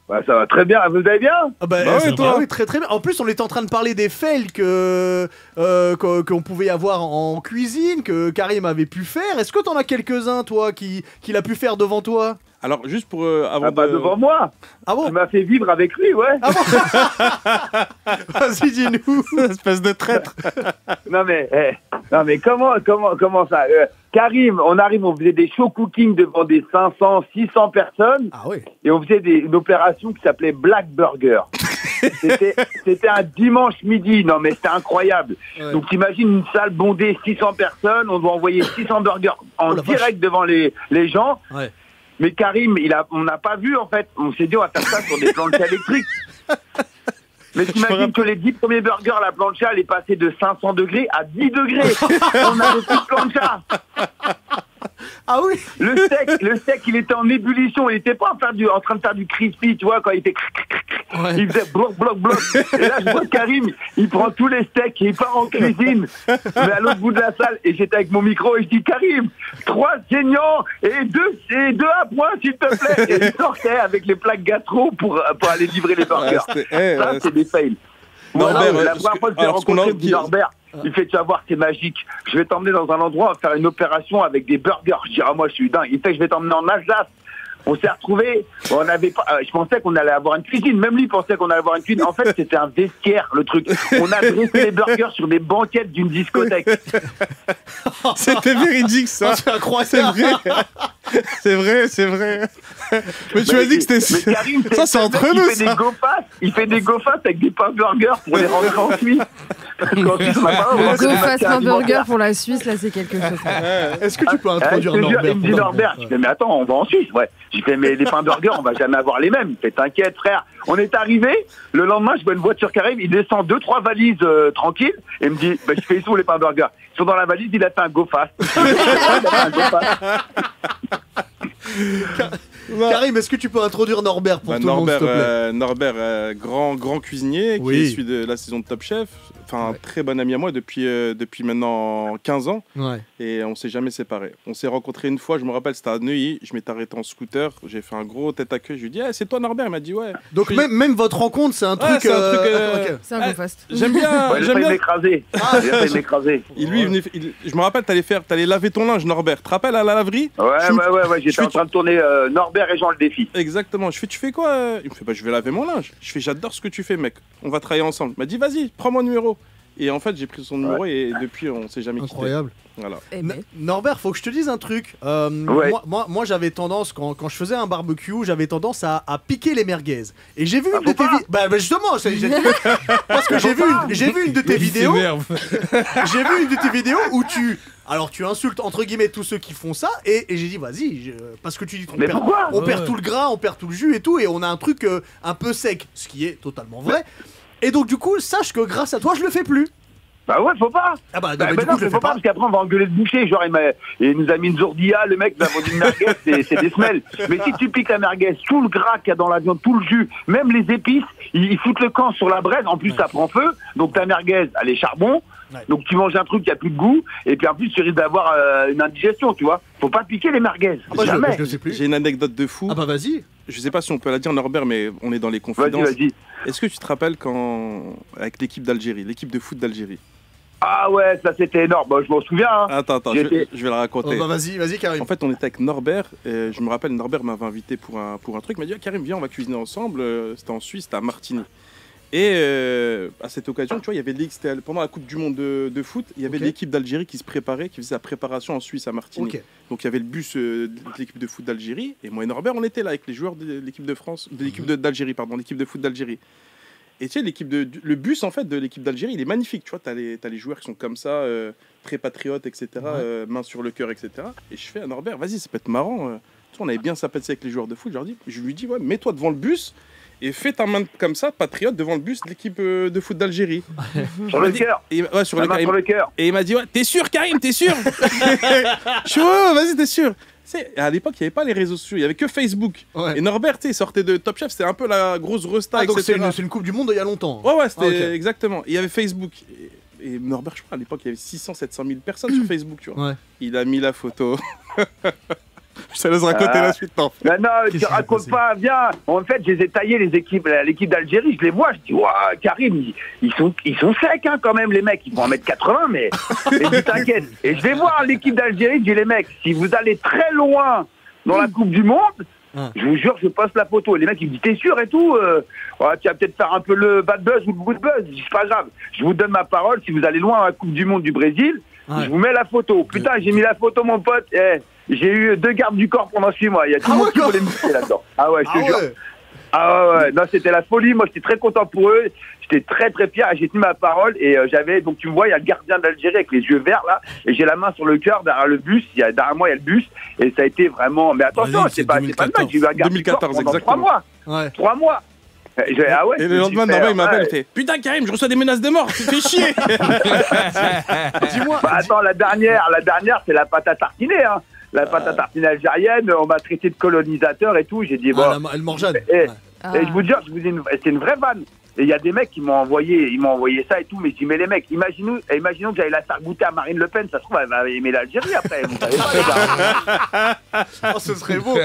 Bah, ça va très bien, vous allez bien? Ah bah, Bah ouais, toi. oui, très très bien. En plus, on était en train de parler des fails qu'on pouvait avoir en cuisine, que Karim avait pu faire. Est-ce que t'en as quelques-uns, toi, qu'il a pu faire devant toi? Alors, juste pour avant Ah bah devant moi. Ah bon? Tu m'as fait vivre avec lui, ouais. Ah bon? Vas-y, dis-nous. Espèce de traître. Non mais comment ça Karim, on faisait des show cooking devant des 500, 600 personnes. Ah ouais. Et on faisait une opération qui s'appelait Black Burger. C'était un dimanche midi. Non mais c'était incroyable. Ouais. Donc t'imagines une salle bondée, 600 personnes, on doit envoyer 600 burgers en Oh la direct devant les gens. Ouais. Mais Karim, on n'a pas vu en fait. On s'est dit on va faire ça sur des planches électriques. Mais t'imagines que les 10 premiers burgers, la plancha, elle est passée de 500 degrés à 10 degrés. On n'avait plus de plancha. Ah oui. Le steak, il était en ébullition. Il n'était pas en train de faire du crispy, tu vois, quand il était... Ouais. Il faisait bloc. Et là, je vois Karim, il prend tous les steaks et il part en cuisine. Mais à l'autre bout de la salle, et j'étais avec mon micro et je dis, Karim, 3 saignants et 2 à point, s'il te plaît. Et il sortait avec les plaques gastro pour aller livrer les burgers. Ça, c'est des fails. Norbert, Voilà, la première fois que j'ai rencontré Norbert, il fait, tu vas voir, c'est magique. Je vais t'emmener dans un endroit, on va faire une opération avec des burgers. Je dis, ah, moi, je suis dingue. Il fait, je vais t'emmener en Alsace. On s'est retrouvés, on avait pas, je pensais qu'on allait avoir une cuisine, même lui pensait qu'on allait avoir une cuisine. En fait, c'était un vestiaire, le truc. On a dressé les burgers sur des banquettes d'une discothèque. C'était véridique, ça. C'est incroyable. C'est vrai. Mais tu m'as dit que c'était... Mais Karim, Ça, c'est entre nous, ça. Il fait des go-fast avec des pains burgers pour les rentrer en Suisse. Go fast un burger pour la Suisse, là, c'est quelque chose. Est-ce que tu peux introduire je te jure, Norbert? il me dit Norbert, je fais mais attends, on va en Suisse, ouais. J'ai fait mais les pains burgers, on va jamais avoir les mêmes. Il fait t'inquiète frère. On est arrivé, le lendemain, je vois une voiture qui arrive, il descend 2-3 valises tranquilles et il me dit bah, je fais ils sont les pains burgers. Ils sont dans la valise, il a fait un go fast. Karim, est-ce que tu peux introduire Norbert pour tout le monde, s'il te plaît? Norbert, grand cuisinier Oui. qui est issu de la saison de Top Chef. Enfin, un très bon ami à moi depuis maintenant 15 ans. Ouais. Et on s'est jamais séparés. On s'est rencontrés une fois, je me rappelle, c'était à Neuilly. Je m'étais arrêté en scooter, j'ai fait un gros tête à queue. Je lui ai dit, c'est toi Norbert? Il m'a dit, ouais. Donc même votre rencontre, c'est un Ouais, truc... c'est un truc, ok. C'est un go fast. J'aime bien. Ouais, il a failli m'écraser. Il a failli m'écraser. Et lui, je me rappelle, t'allais laver ton linge, Norbert. Tu te rappelles à la laverie? Ouais, j'étais en train de tourner Norbert et Jean le défi. Exactement. Je fais, tu fais quoi? Il me fait, bah, je vais laver mon linge. Je fais, j'adore ce que tu fais, mec. On va travailler ensemble. Il m'a dit, vas-y, prends mon numéro. Et en fait, j'ai pris son numéro et depuis, on s'est jamais quitté. Incroyable. Voilà. Norbert, faut que je te dise un truc. Ouais. Moi j'avais tendance, quand je faisais un barbecue, j'avais tendance à piquer les merguez. Et j'ai vu une de tes vidéos. Bah, justement, parce que j'ai vu une de tes vidéos. J'ai vu une de tes vidéos où tu insultes entre guillemets tous ceux qui font ça et j'ai dit vas-y, parce que tu dis on perd tout le gras, on perd tout le jus et tout, et on a un truc un peu sec, ce qui est totalement vrai. Et donc du coup, sache que grâce à toi, je le fais plus. Bah ouais, faut pas. Ah bah, Non, je le fais faut pas parce qu'après on va engueuler le boucher. Genre il nous a mis une zourdia, le mec nous a vendu une merguez, c'est des semelles. Mais si tu piques la merguez, tout le gras qu'il y a dans la viande, tout le jus, même les épices, ils foutent le camp sur la braise. En plus ça prend feu, donc ta merguez elle est charbon. Ouais. Donc tu manges un truc qui a plus de goût et puis en plus tu risques d'avoir une indigestion, tu vois. Faut pas piquer les merguez. Ah bah, jamais. je le sais plus. J'ai une anecdote de fou. Ah bah vas-y. Je sais pas si on peut la dire, Norbert, mais on est dans les confidences. Vas-y. Est-ce que tu te rappelles avec l'équipe d'Algérie, l'équipe de foot d'Algérie? Ah ouais, ça c'était énorme. Bah, je m'en souviens. Hein. Attends, je vais la raconter. Oh bah vas-y Karim. En fait, on était avec Norbert. Et je me rappelle, Norbert m'avait invité pour un truc. Il m'a dit, Karim, viens, on va cuisiner ensemble. C'était en Suisse, c'était à Martigny. Et à cette occasion, tu vois, il y avait pendant la Coupe du Monde de foot, il y avait l'équipe d'Algérie qui se préparait, qui faisait sa préparation en Suisse à Martigny. Donc il y avait le bus de l'équipe de foot d'Algérie. Et moi et Norbert, on était là avec les joueurs de l'équipe de France, de l'équipe d'Algérie, pardon, l'équipe de foot d'Algérie. Et tu sais, le bus en fait de l'équipe d'Algérie, il est magnifique. Tu vois, t'as les joueurs qui sont comme ça, très patriotes, etc. Main sur le cœur, etc. Et je fais à Norbert, vas-y, ça peut être marrant. Tu vois, on avait bien sympathisé avec les joueurs de foot. Je lui dis, ouais, mets-toi devant le bus. Et fais ta main comme ça, patriote, devant le bus de l'équipe de foot d'Algérie. Sur le cœur. Ouais, sur le cœur. Et il m'a dit, ouais, t'es sûr, Karim, t'es sûr? Je suis ouais, vas-y, t'es sûr. À l'époque, il n'y avait pas les réseaux sociaux, il n'y avait que Facebook. Ouais. Et Norbert, il sortait de Top Chef, c'était un peu la grosse resta, donc etc. c'est une Coupe du Monde il y a longtemps. Ouais, c'était exactement. Il y avait Facebook. Et Norbert, je crois, à l'époque, il y avait 600-700 000 personnes sur Facebook, tu vois. Ouais. Il a mis la photo. Je te laisse raconter la suite, non. Non, tu racontes pas, viens. En fait, je les ai taillés, l'équipe d'Algérie, je les vois, je dis, ouah, Karim, ils sont secs, hein, quand même, les mecs. Ils vont en mettre 80, mais dis, t'inquiète. Et je vais voir l'équipe d'Algérie, je dis, les mecs, si vous allez très loin dans la Coupe du Monde, je vous jure, je poste la photo. Et les mecs, ils me disent, t'es sûr et tout tu vas peut-être faire un peu le bad buzz ou le good buzz. Je dis, c'est pas grave. Je vous donne ma parole, si vous allez loin à la Coupe du Monde du Brésil, je vous mets la photo. Putain, j'ai mis la photo, mon pote. J'ai eu 2 gardes du corps pendant 6 mois. Il y a tout le monde qui voulait me tuer là-dedans. Ah ouais, je te jure. Ouais. Non, c'était la folie. Moi, j'étais très content pour eux. J'étais très, très fier. J'ai tenu ma parole. Et j'avais... Donc, tu me vois, il y a le gardien d'Algérie avec les yeux verts, là. Et j'ai la main sur le cœur derrière le bus. Derrière moi, il y a le bus. Et ça a été vraiment... Mais attention, c'est pas le match. J'ai eu un garde du corps pendant 3 mois. 3 mois. Et le lendemain, Norbert, il m'appelle, il fait putain, Karim, je reçois des menaces de mort, tu fais chier. Dis-moi. Attends, la dernière, c'est la pâte à tartiner, hein. La pâte à tartiner algérienne, on m'a traité de colonisateur et tout. J'ai dit, bon. Elle mangeade. Et je vous dis, c'est une vraie vanne. Et il y a des mecs qui m'ont envoyé ça et tout, mais je dis, mais les mecs, imaginons que j'allais la faire goûter à Marine Le Pen, ça se trouve, elle va aimer l'Algérie après. Vous savez pas, les gars. Ce serait beau.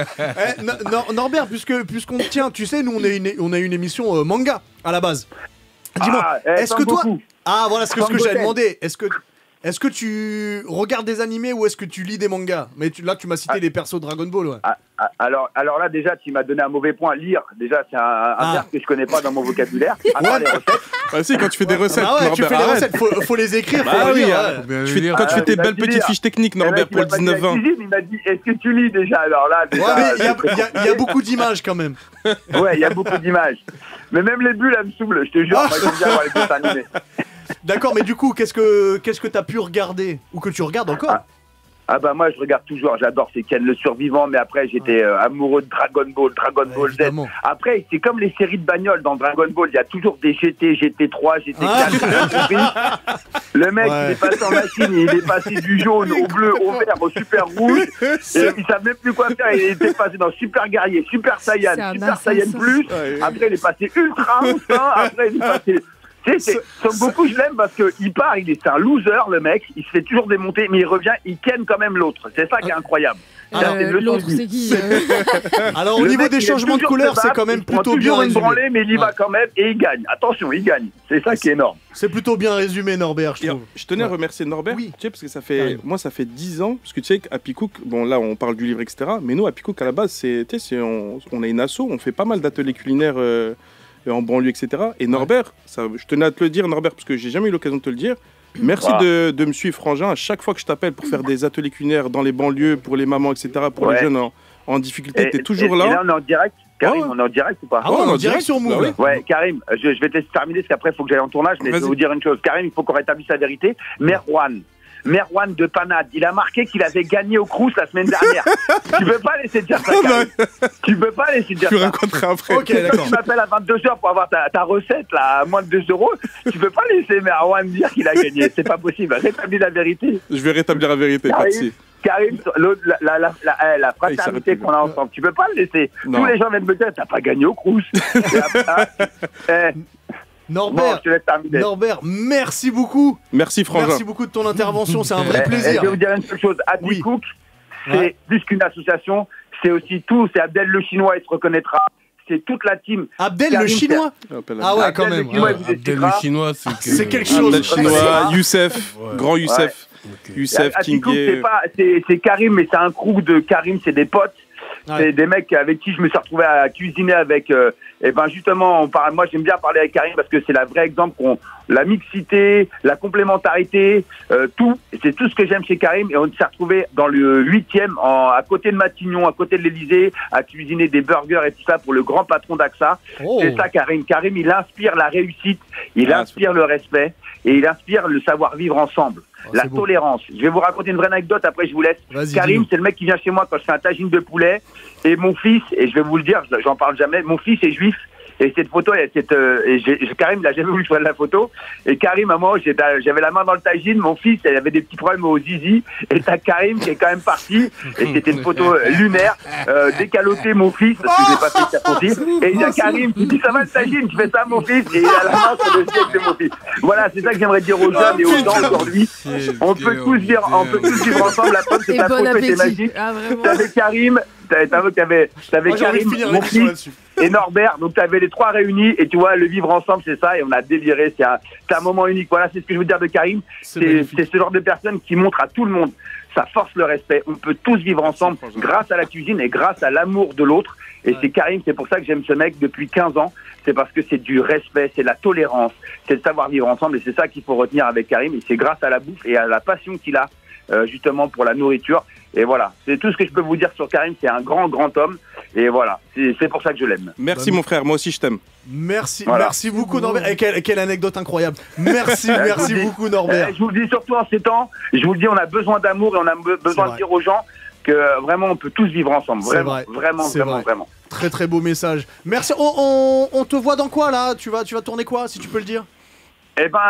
Norbert, puisqu'on tient, tu sais, nous, on a une émission manga à la base. Dis-moi, est-ce que toi. Ah, voilà ce que j'avais demandé. Est-ce que tu regardes des animés ou est-ce que tu lis des mangas? Mais là, tu m'as cité les persos Dragon Ball, ouais. Alors là, déjà, tu m'as donné un mauvais point. Lire, déjà, c'est un verbe que je connais pas dans mon vocabulaire. Les recettes. Si, quand tu fais des recettes, tu fais des recettes, faut les écrire. Quand tu fais tes belles petites fiches techniques, Norbert, pour le 19-20. Il m'a dit, est-ce que tu lis déjà? Alors là, il y a beaucoup d'images quand même. Ouais, il y a beaucoup d'images. Mais même les bulles, elles me saoulent, je te jure. Moi, j'aime bien voir les dessins animés. D'accord, mais du coup, qu'est-ce que t'as pu regarder? Ou que tu regardes encore? Moi je regarde toujours, j'adore, c'est Ken le survivant, mais après j'étais amoureux de Dragon Ball Z. Après c'est comme les séries de bagnoles dans Dragon Ball, il y a toujours des GT, GT3, GT4, le mec il est passé en machine, il est passé du jaune au bleu, au vert, au super rouge, et il savait même plus quoi faire, il était passé dans Super Guerrier, Super Saiyan, Super Saiyan Plus, après il est passé Ultra Instinct, après il est passé... Tu sais, Son Goku, je l'aime parce qu'il part, c'est un loser, le mec, il se fait toujours démonter, mais il revient, il ken quand même l'autre. C'est ça qui est incroyable. L'autre, c'est qui Alors, au niveau des changements de couleur, c'est quand même plutôt bien résumé. Branlé, mais il y va quand même et il gagne. Attention, il gagne. C'est ça qui est énorme. C'est plutôt bien résumé, Norbert, je trouve. Je tenais à remercier Norbert, tu sais, parce que ça fait 10 ans, parce que tu sais qu'à Picook, bon là on parle du livre, etc. Mais nous, à Picook, à la base, on a une asso, on fait pas mal d'ateliers culinaires en banlieue, etc. Et Norbert, je tenais à te le dire, Norbert, parce que j'ai jamais eu l'occasion de te le dire. Merci de me suivre, Frangin. À chaque fois que je t'appelle pour faire des ateliers culinaires dans les banlieues, pour les mamans, etc., pour les jeunes en difficulté, t'es toujours là. Et là, on est en direct. Karim, on est en direct ou pas? On est en direct sur Move. Ouais, Karim, je vais te laisser terminer parce qu'après, il faut que j'aille en tournage. Mais je vais vous dire une chose. Karim, il faut qu'on rétablisse la vérité. Merwan de Panade, il a marqué qu'il avait gagné au Crous la semaine dernière. Tu peux pas laisser dire ça, Karim. Tu peux pas laisser dire ça. Je raconterai après. Ok, d'accord. Tu m'appelles à 22h pour avoir ta recette là, à moins de 2 €. Tu peux pas laisser Merwan dire qu'il a gagné. C'est pas possible. Rétablis la vérité. Je vais rétablir la vérité, merci. Karim, la fraternité qu'on a ensemble, tu peux pas le laisser. Non. Tous les gens viennent me dire, t'as pas gagné au Crous. Norbert, merci beaucoup. Merci Frangin. Merci beaucoup de ton intervention, c'est un vrai plaisir. Je vais vous dire une seule chose, Happy Cook, c'est plus qu'une association, c'est aussi tout, c'est Abdel le Chinois, il se reconnaîtra. C'est toute la team. Abdel Karim, le Chinois. Ah ouais, quand même. Abdel le Chinois, c'est quelque chose. Abdel le Chinois, Youssef, grand Youssef. Youssef, King. C'est Karim, mais c'est un crew de Karim, c'est des potes. C'est des mecs avec qui je me suis retrouvé à cuisiner avec. Et ben justement, moi j'aime bien parler avec Karim parce que c'est la vraie exemple la mixité, la complémentarité, tout. C'est tout ce que j'aime chez Karim. Et on s'est retrouvé dans le 8e, à côté de Matignon, à côté de l'Elysée, à cuisiner des burgers et tout ça pour le grand patron d'AXA. C'est ça Karim. Karim, il inspire la réussite, il inspire le respect et il inspire le savoir-vivre ensemble. La tolérance. Je vais vous raconter une vraie anecdote, après je vous laisse. Karim, c'est le mec qui vient chez moi quand je fais un tagine de poulet. Et mon fils, et je vais vous le dire, j'en parle jamais, mon fils est juif. Et cette photo, Karim, il a jamais voulu que je prenne la photo. Et Karim, à moi, j'avais la main dans le tagine. Mon fils, il avait des petits problèmes au zizi. Et t'as Karim qui est quand même parti. Et c'était une photo lunaire. Décaloté, mon fils, parce que j'ai pas fait ça pour fils. Et il y a Karim qui dit, ça va le tagine, tu fais ça, mon fils. Et il a la main sur le siège de mon fils. Voilà, c'est ça que j'aimerais dire aux jeunes et aux gens aujourd'hui. On peut tous vivre ensemble. La preuve, c'est ta photo était magique. T'avais Karim, t'avais Karim, mon fils et Norbert, donc t'avais les trois réunis et tu vois, le vivre ensemble, c'est ça, et on a déliré, c'est un moment unique. Voilà, c'est ce que je veux dire de Karim, c'est ce genre de personne qui montre à tout le monde, ça force le respect, on peut tous vivre ensemble grâce à la cuisine et grâce à l'amour de l'autre, et c'est Karim, c'est pour ça que j'aime ce mec depuis 15 ans, c'est parce que c'est du respect, c'est de la tolérance, c'est de savoir vivre ensemble, et c'est ça qu'il faut retenir avec Karim, et c'est grâce à la bouffe et à la passion qu'il a, justement pour la nourriture. Et voilà, c'est tout ce que je peux vous dire sur Karim, c'est un grand homme, et voilà, c'est pour ça que je l'aime. Merci mon frère, moi aussi je t'aime. Merci beaucoup Norbert, et quelle anecdote incroyable. Merci beaucoup Norbert. Je vous le dis surtout en ces temps, je vous le dis, on a besoin d'amour et on a besoin de dire aux gens que vraiment on peut tous vivre ensemble, vraiment. Très beau message. Merci, on te voit dans quoi là? Tu vas tourner quoi, si tu peux le dire? Eh ben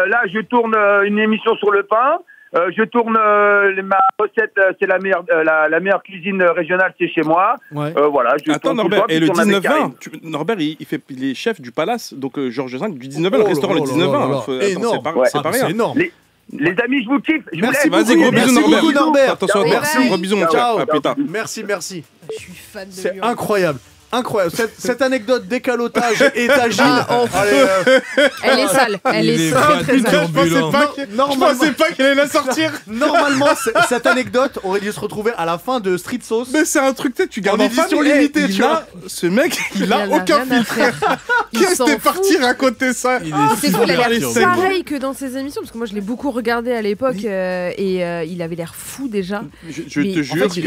là je tourne une émission sur le pain. Je tourne ma recette, c'est la meilleure cuisine régionale, c'est chez moi. Ouais. Voilà. Attends Norbert, et le 19-20, Norbert il est chef du Palace, donc Georges V du 19-20, le restaurant le 19-20. Énorme, c'est pas rien. C'est énorme. Les amis, je vous kiffe. Merci, vas-y, gros bisous Norbert. Attention, merci, gros bisous mon ciao. À plus tard. Merci. Je suis fan de lui. C'est incroyable. Cette anecdote décalotage étagine. Elle est sale. Elle est très sale. Je pensais pas qu'elle allait la sortir. Normalement, cette anecdote aurait dû se retrouver à la fin de Street Sauce. Mais c'est un truc, tu gardes en édition limitée, tu vois. Ce mec, il a aucun filtre. Qu'est-ce que t'es parti raconter ça? C'est fou, il a l'air pareil que dans ses émissions, parce que moi je l'ai beaucoup regardé à l'époque et il avait l'air fou déjà. Je te jure que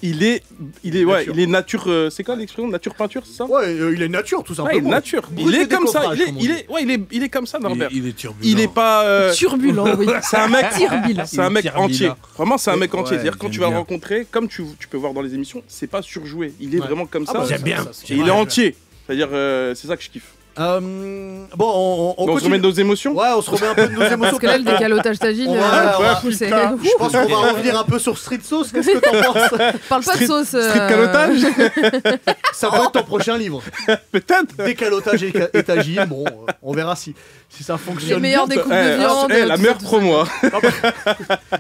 il est nature. C'est quoi l'expression? Nature peinture, c'est ça? Ouais, il est nature tout simplement. Ouais, nature. Il est comme ça. Il est comme ça, Norbert. Il est turbulent. Il est pas turbulent, oui. C'est un mec entier. Vraiment, c'est un mec entier. C'est-à-dire quand tu vas le rencontrer, comme tu peux voir dans les émissions, c'est pas surjoué. Il est vraiment comme ça. J'aime bien. Et il est entier. C'est-à-dire, c'est ça que je kiffe. Bon, on se remet de nos émotions. Ouais, on se remet un peu de nos émotions. Parce que là, le décalotage tagine, je pense qu'on va revenir un peu sur Street Sauce. Qu'est-ce que t'en penses? Parle pas de sauce. Street calotage. Ça va être ton prochain livre. Peut-être. Décalotage et tagine. Bon, on verra si ça fonctionne. Les meilleures découpes de viande. La meilleure promo.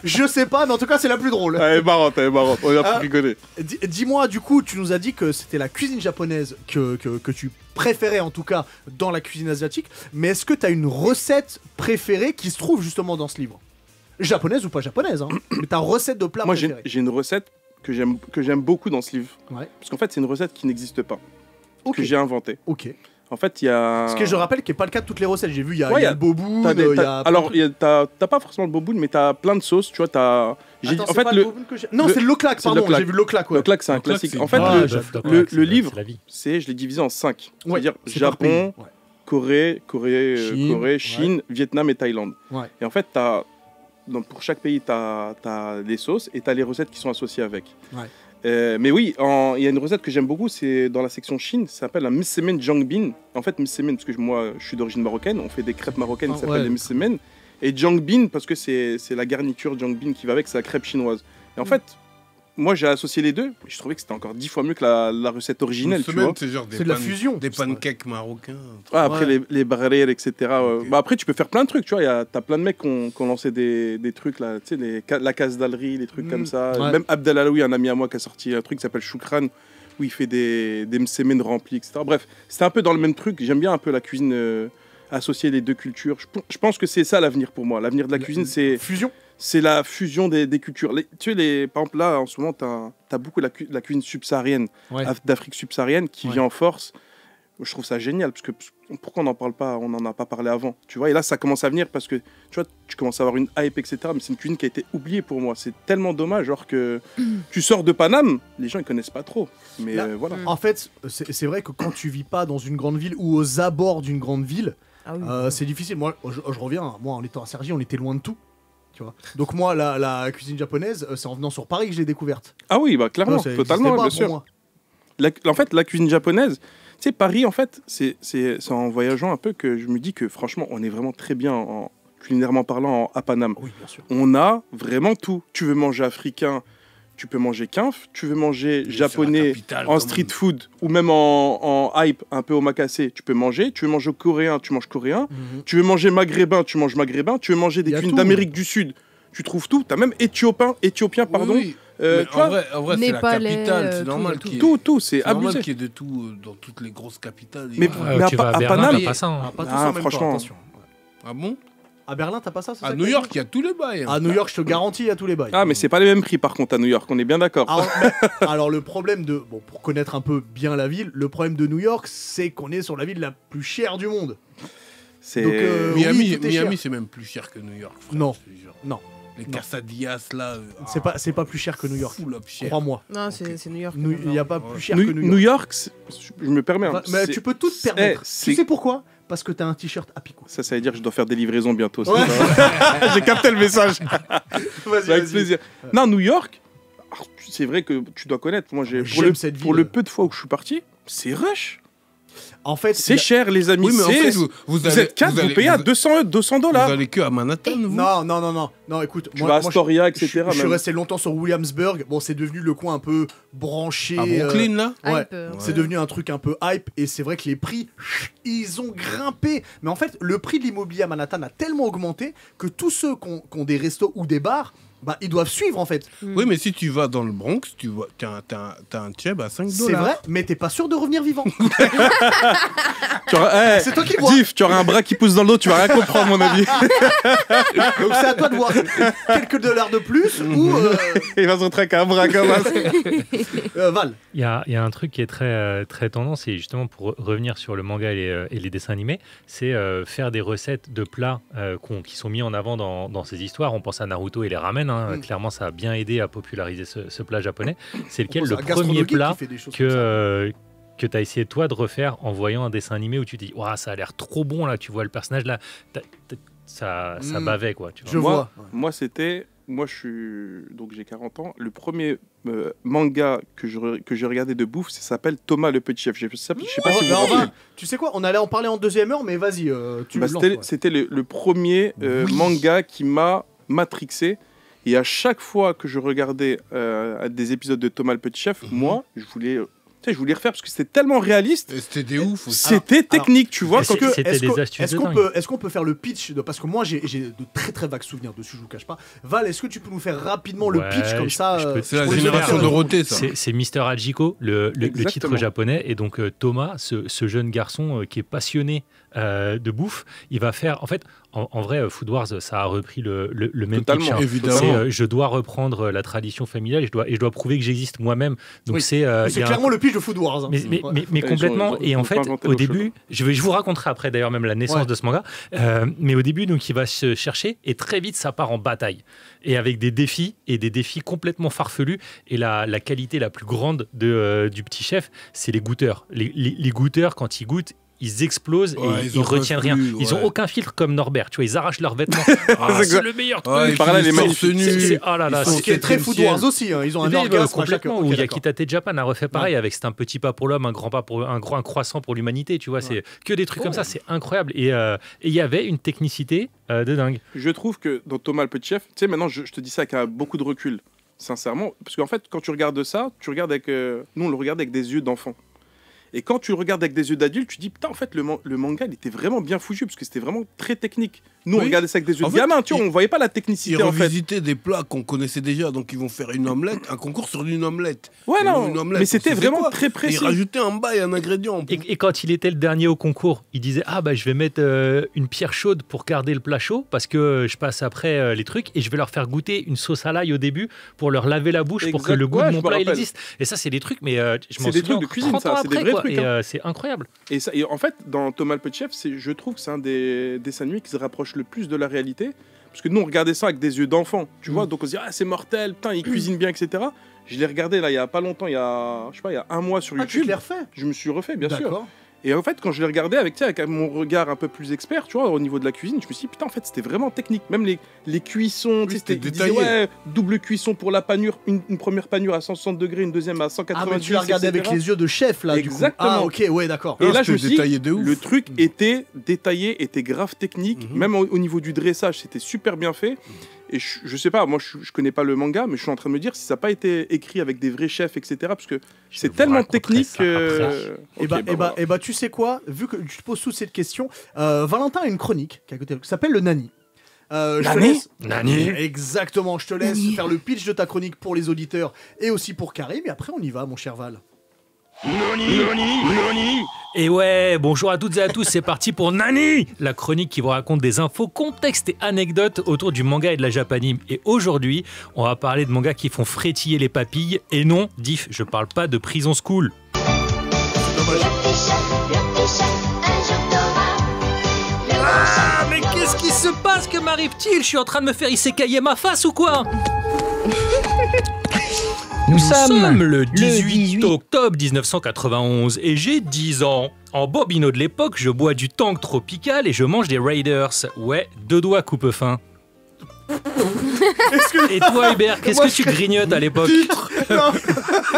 Je sais pas, mais en tout cas, c'est la plus drôle. Elle est marrante. On a rigolé. Dis-moi, du coup, tu nous as dit que c'était la cuisine japonaise que tu préférais, en tout cas, dans la cuisine asiatique. Mais est-ce que tu as une recette préférée qui se trouve justement dans ce livre? Japonaise ou pas japonaise, hein. Mais ta recette de plat préférée? Moi, j'ai une recette que j'aime beaucoup dans ce livre. Ouais. Parce qu'en fait, c'est une recette qui n'existe pas. Que j'ai inventée. Ok. En fait, il y a... Ce que je rappelle qui n'est pas le cas de toutes les recettes. J'ai vu, il y a le boboon, Alors, t'as pas forcément le boboon, mais t'as plein de sauces, tu vois, t'as... En fait, non, c'est le loclac, pardon, j'ai vu le loclac. Le loclac, c'est un classique. En fait, le livre, je l'ai divisé en 5. C'est-à-dire Japon, Corée, Chine, Vietnam et Thaïlande. Et en fait, pour chaque pays, t'as les sauces et t'as les recettes qui sont associées avec. Mais oui, il y a une recette que j'aime beaucoup, c'est dans la section Chine, ça s'appelle un msemen jangbin. En fait, msemen, parce que moi je suis d'origine marocaine, on fait des crêpes marocaines qui s'appellent les msemen. Et jangbin, parce que c'est la garniture jangbin qui va avec, c'est la crêpe chinoise. Et en fait, moi j'ai associé les deux, je trouvais que c'était encore 10 fois mieux que la recette originelle. Tu vois. C'est de la fusion. Des pancakes marocains. Après les barrières, etc. Okay. Après tu peux faire plein de trucs, tu vois, t'as plein de mecs qui ont lancé des trucs, là, tu sais, la case d'Alri, des trucs comme ça. Ouais. Même Abdel Alaoui, un ami à moi qui a sorti un truc qui s'appelle Choukran, où il fait des msemen remplis, etc. Bref, c'était un peu dans le même truc, j'aime bien un peu la cuisine... associer les deux cultures. Je pense que c'est ça l'avenir pour moi. L'avenir de la cuisine, c'est... Fusion. C'est la fusion des cultures. Tu sais, par exemple, là, en ce moment, t'as beaucoup la cuisine subsaharienne, d'Afrique subsaharienne, qui vient en force. Je trouve ça génial, parce que pourquoi on n'en parle pas? On n'en a pas parlé avant, tu vois. Et là, ça commence à venir, parce que, tu vois, tu commences à avoir une hype, etc. Mais c'est une cuisine qui a été oubliée pour moi. C'est tellement dommage, genre que tu sors de Paname, les gens, ils connaissent pas trop. Mais là, voilà. En fait, c'est vrai que quand tu vis pas dans une grande ville ou aux abords d'une grande ville, c'est difficile. Moi, je reviens. Moi, en étant à Cergy, on était loin de tout. Tu vois. Donc moi, la cuisine japonaise, c'est en venant sur Paris que j'ai découverte. Ah oui, bah clairement, totalement, bien sûr. En fait, la cuisine japonaise, sais, Paris, en fait, c'est en voyageant un peu que je me dis que franchement, on est vraiment très bien, culinairement parlant, à Paname. Oui, bien sûr. On a vraiment tout. Tu veux manger africain, tu peux manger quinf. Tu veux manger japonais en street food ou même en hype, un peu omakase, tu peux manger. Tu veux manger coréen, tu manges coréen. Tu veux manger maghrébin, tu manges maghrébin. Tu veux manger des cuisines d'Amérique du Sud, tu trouves tout. Tu as même éthiopien, pardon. Oui. En vrai, c'est la capitale, c'est normal qu'il y ait... Tout, c'est abusé. normal qu'il y ait de tout dans toutes les grosses capitales. Mais tu vas à Berlin, Paname, t'as pas ça. hein. Pas tout ça en même temps, franchement. attention. Ah bon? À Berlin, t'as pas ça, c'est À ça que New t'as York, dit il y a tous les bails. À New York, je te garantis, il y a tous les bails. Ah, mais c'est pas les mêmes prix par contre à New York, on est bien d'accord. Alors, le problème de... Bon, pour connaître un peu bien la ville, le problème de New York, c'est qu'on est sur la ville la plus chère du monde. C'est Donc, Miami, oui, tout est cher. Miami c'est même plus cher que New York. Frère, Non. je te jure. Non. Les quesadillas là. C'est pas plus cher que New York. Full up cher. Crois-moi. Non, c'est New York. Il n'y a pas plus cher New, que New York, je me permets. hein, Mais c'est- tu peux tout te permettre. Tu sais pourquoi? Parce que t'as un t-shirt Happy Cool. Ça veut dire que je dois faire des livraisons bientôt. c'est Ouais. ça J'ai capté le message. Vas-y, Avec vas-y. plaisir. Non, New York, c'est vrai que tu dois connaître. Moi, J'aime cette ville. pour le peu de fois où je suis parti, c'est rush. En fait, C'est cher, les amis. Oui, mais en c'est- fait, vous êtes 4, vous payez à $200. Vous allez que à Manhattan, vous? Non, écoute, Tu vas à Astoria, etc. Je suis même. resté longtemps sur Williamsburg. Bon, c'est devenu le coin un peu branché. À Brooklyn, là? Ouais, Hype, c'est devenu un truc un peu hype et c'est vrai que les prix, ils ont grimpé. Mais en fait, le prix de l'immobilier à Manhattan a tellement augmenté que tous ceux qui ont des restos ou des bars, bah, ils doivent suivre en fait. Oui, mais si tu vas dans le Bronx, tu vois, t'as un cheb à $5. C'est vrai, mais t'es pas sûr de revenir vivant. C'est toi qui vois. Diff, tu auras un bras qui pousse dans le dos, tu vas rien comprendre, à mon avis. Donc c'est à toi de voir quelques dollars de plus ou Il va se retrouver avec un bras comme ça. Val. Il y a un truc qui est très tendance, et justement pour revenir sur le manga et les dessins animés, c'est faire des recettes de plats qui sont mis en avant dans ces histoires. On pense à Naruto et les ramen, hein. Clairement ça a bien aidé à populariser ce plat japonais. C'est lequel le premier plat que tu as essayé toi de refaire en voyant un dessin animé où tu te dis ouah, ça a l'air trop bon là, tu vois le personnage là, ça bavait quoi. Tu vois. Moi, donc j'ai 40 ans. Le premier manga que j'ai regardé de bouffe, ça s'appelle Thomas le Petit Chef. Je sais pas si vous vous rappelez. Tu sais quoi, on allait en parler en deuxième heure, mais vas-y, tu le lances. C'était le premier manga qui m'a matrixé. Et à chaque fois que je regardais des épisodes de Thomas le Petit Chef, moi, je voulais refaire parce que c'était tellement réaliste. C'était des ouf aussi. C'était technique, tu vois. Est-ce qu'on peut faire le pitch parce que moi j'ai de très très vagues souvenirs dessus, je vous cache pas. Val, est-ce que tu peux nous faire rapidement le pitch comme ça C'est la génération Dorothée, ça. C'est Mister Hachiko, le titre japonais, et donc Thomas, ce jeune garçon qui est passionné de bouffe, il va faire, en fait, en vrai, Food Wars, ça a repris le même pitch. Hein. Évidemment. Je dois reprendre la tradition familiale et je dois prouver que j'existe moi-même. Donc oui. c'est clairement le pitch de Food Wars. Hein. Mais complètement. Et en fait, au début, je vous raconterai après d'ailleurs même la naissance de ce manga. Mais au début, donc il va se chercher et très vite ça part en bataille et avec des défis complètement farfelus. Et la qualité la plus grande du petit chef, c'est les goûteurs. Les goûteurs, quand ils goûtent, ils explosent et ils retiennent rien. Ils ont aucun filtre comme Norbert. Tu vois, ils arrachent leurs vêtements. C'est le meilleur truc. Par là, les magnifiques. Oh là là, c'est très Food Wars aussi. Hein. Ils ont un orgasme complètement. Où Yakitate Japan a refait pareil avec c'est un petit pas pour l'homme, un grand pas pour un croissant pour l'humanité. Tu vois, c'est que des trucs comme ça. C'est incroyable. Et il y avait une technicité de dingue. Je trouve que dans Thomas le Petit Chef, tu sais, maintenant je te dis ça avec beaucoup de recul, sincèrement, parce qu'en fait, quand tu regardes ça, tu regardes avec, nous on le regarde avec des yeux d'enfant. Et quand tu regardes avec des yeux d'adulte, tu dis putain, en fait, le manga, il était vraiment bien foutu parce que c'était vraiment très technique. Nous, on regardait ça avec des yeux de gamin, tu vois, on voyait pas la technicité. Ils revisitaient des plats qu'on connaissait déjà, donc ils vont faire une omelette, un concours sur une omelette. Ouais, non, mais c'était vraiment très précis. Et ils rajoutaient un bail, un ingrédient. Et quand il était le dernier au concours, il disait ah bah je vais mettre une pierre chaude pour garder le plat chaud parce que je passe après les trucs et je vais leur faire goûter une sauce à l'ail au début pour leur laver la bouche pour que le goût de mon plat il existe. Et ça c'est des trucs, mais je m'en souviens. C'est des trucs de cuisine, ça, c'est des vrais trucs. Et c'est incroyable. Et en fait, dans Thomas le Petit Chef, je trouve que c'est un des dessins animés qui se rapproche le plus de la réalité. Parce que nous, on regardait ça avec des yeux d'enfant, tu vois. Donc on se dit, ah, c'est mortel, putain, il cuisine bien, etc. Je l'ai regardé là, il y a pas longtemps, il y a un mois sur YouTube. Tu l'as refait? Je me suis refait, bien sûr. Et en fait, quand je l'ai regardé avec mon regard un peu plus expert, tu vois, au niveau de la cuisine, je me suis dit, putain, en fait, c'était vraiment technique. Même les cuissons, Oui, c'était détaillé. ouais, double cuisson pour la panure, une première panure à 160 degrés, une deuxième à 190. Ah, mais tu l'as regardé avec les yeux de chef, là, Exactement. Du coup. Ah, ok, ouais, d'accord. Et Ah, là, je me c'était suis détaillé dit, de ouf. le truc était détaillé, était grave technique. Même au niveau du dressage, c'était super bien fait. Et je sais pas, moi, je connais pas le manga, mais je suis en train de me dire si ça n'a pas été écrit avec des vrais chefs, etc. Parce que c'est vous tellement raconterai technique ça que... Et bah, tu sais quoi, vu que je te pose toutes cette question, Valentin a une chronique qui s'appelle le Nani. Je te laisse... Nani. Exactement, je te laisse faire le pitch de ta chronique pour les auditeurs et aussi pour Karim. Et après, on y va, mon cher Val. Et ouais, bonjour à toutes et à tous, c'est parti pour Nani, la chronique qui vous raconte des infos, contextes et anecdotes autour du manga et de la japanime. Et aujourd'hui, on va parler de mangas qui font frétiller les papilles. Et non, Diff, je parle pas de Prison School. Ah, mais qu'est-ce qui se passe? Que m'arrive-t-il? Je suis en train de me faire isécailler ma face ou quoi? Nous sommes le 18 octobre 1991 et j'ai 10 ans. En bobino de l'époque, je bois du Tank Tropical et je mange des Raiders. Ouais, 2 doigts coupe-fin. Et toi Hubert, qu'est-ce que tu grignotes à l'époque? Non,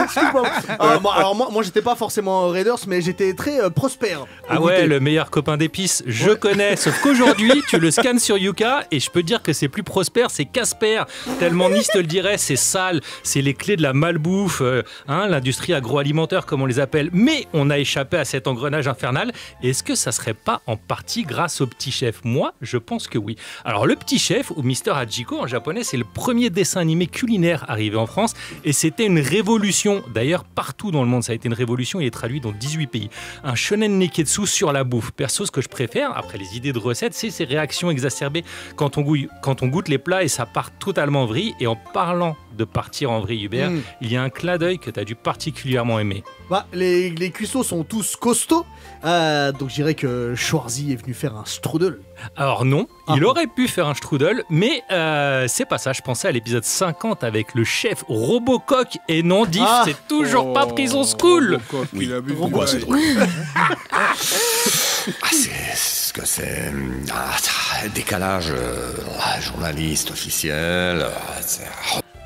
excuse-moi. Alors moi j'étais pas forcément Raiders, mais j'étais très prospère. Ah ouais, le meilleur copain d'épices, je connais. Sauf qu'aujourd'hui, tu le scannes sur Yuka et je peux te dire que c'est plus prospère, c'est Casper. Tellement Nice te le dirait, c'est sale, c'est les clés de la malbouffe, l'industrie agroalimentaire comme on les appelle. Mais on a échappé à cet engrenage infernal. Et est-ce que ça serait pas en partie grâce au Petit Chef? Moi, je pense que oui. Alors le Petit Chef, ou Mr. Hachiko en japonais, c'est le premier dessin animé culinaire arrivé en France et c'était une révolution. D'ailleurs, partout dans le monde, ça a été une révolution. Il est traduit dans 18 pays. Un shonen neketsu sur la bouffe. Perso, ce que je préfère, après les idées de recettes, c'est ces réactions exacerbées quand on goûte les plats et ça part totalement en vrille. Et en parlant de partir en vrille, Hubert, il y a un clin d'œil que tu as dû particulièrement aimer. Bah, les cuistots sont tous costauds, donc je dirais que Schwarzy est venu faire un strudel. Alors non, il aurait pu faire un strudel, mais c'est pas ça. Je pensais à l'épisode 50 avec le chef Robocock et non, Diff, c'est toujours pas Prison School. Oui, Pourquoi c'est drôle? C'est un décalage journaliste officiel.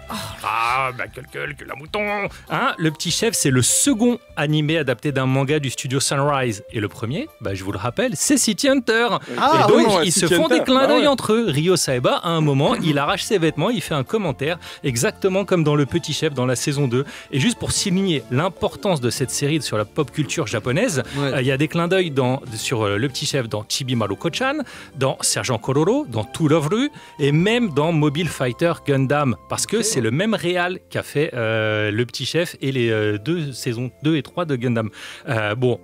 Ah, que la mouton. Hein, le Petit Chef, c'est le second animé adapté d'un manga du studio Sunrise. Et le premier, je vous le rappelle, c'est City Hunter. Et donc, ils se font des clins d'œil entre eux. Ryo Saeba, à un moment, il arrache ses vêtements, il fait un commentaire, exactement comme dans le Petit Chef dans la saison 2. Et juste pour souligner l'importance de cette série sur la pop culture japonaise, il y a des clins d'œil sur le Petit Chef dans Chibi Maruko-chan, dans Sergent Kororo, dans To Love Ru, et même dans Mobile Fighter Gundam. Parce que c'est le même réal qu'a fait le Petit Chef et les deux saisons 2 et 3 de Gundam. Bon,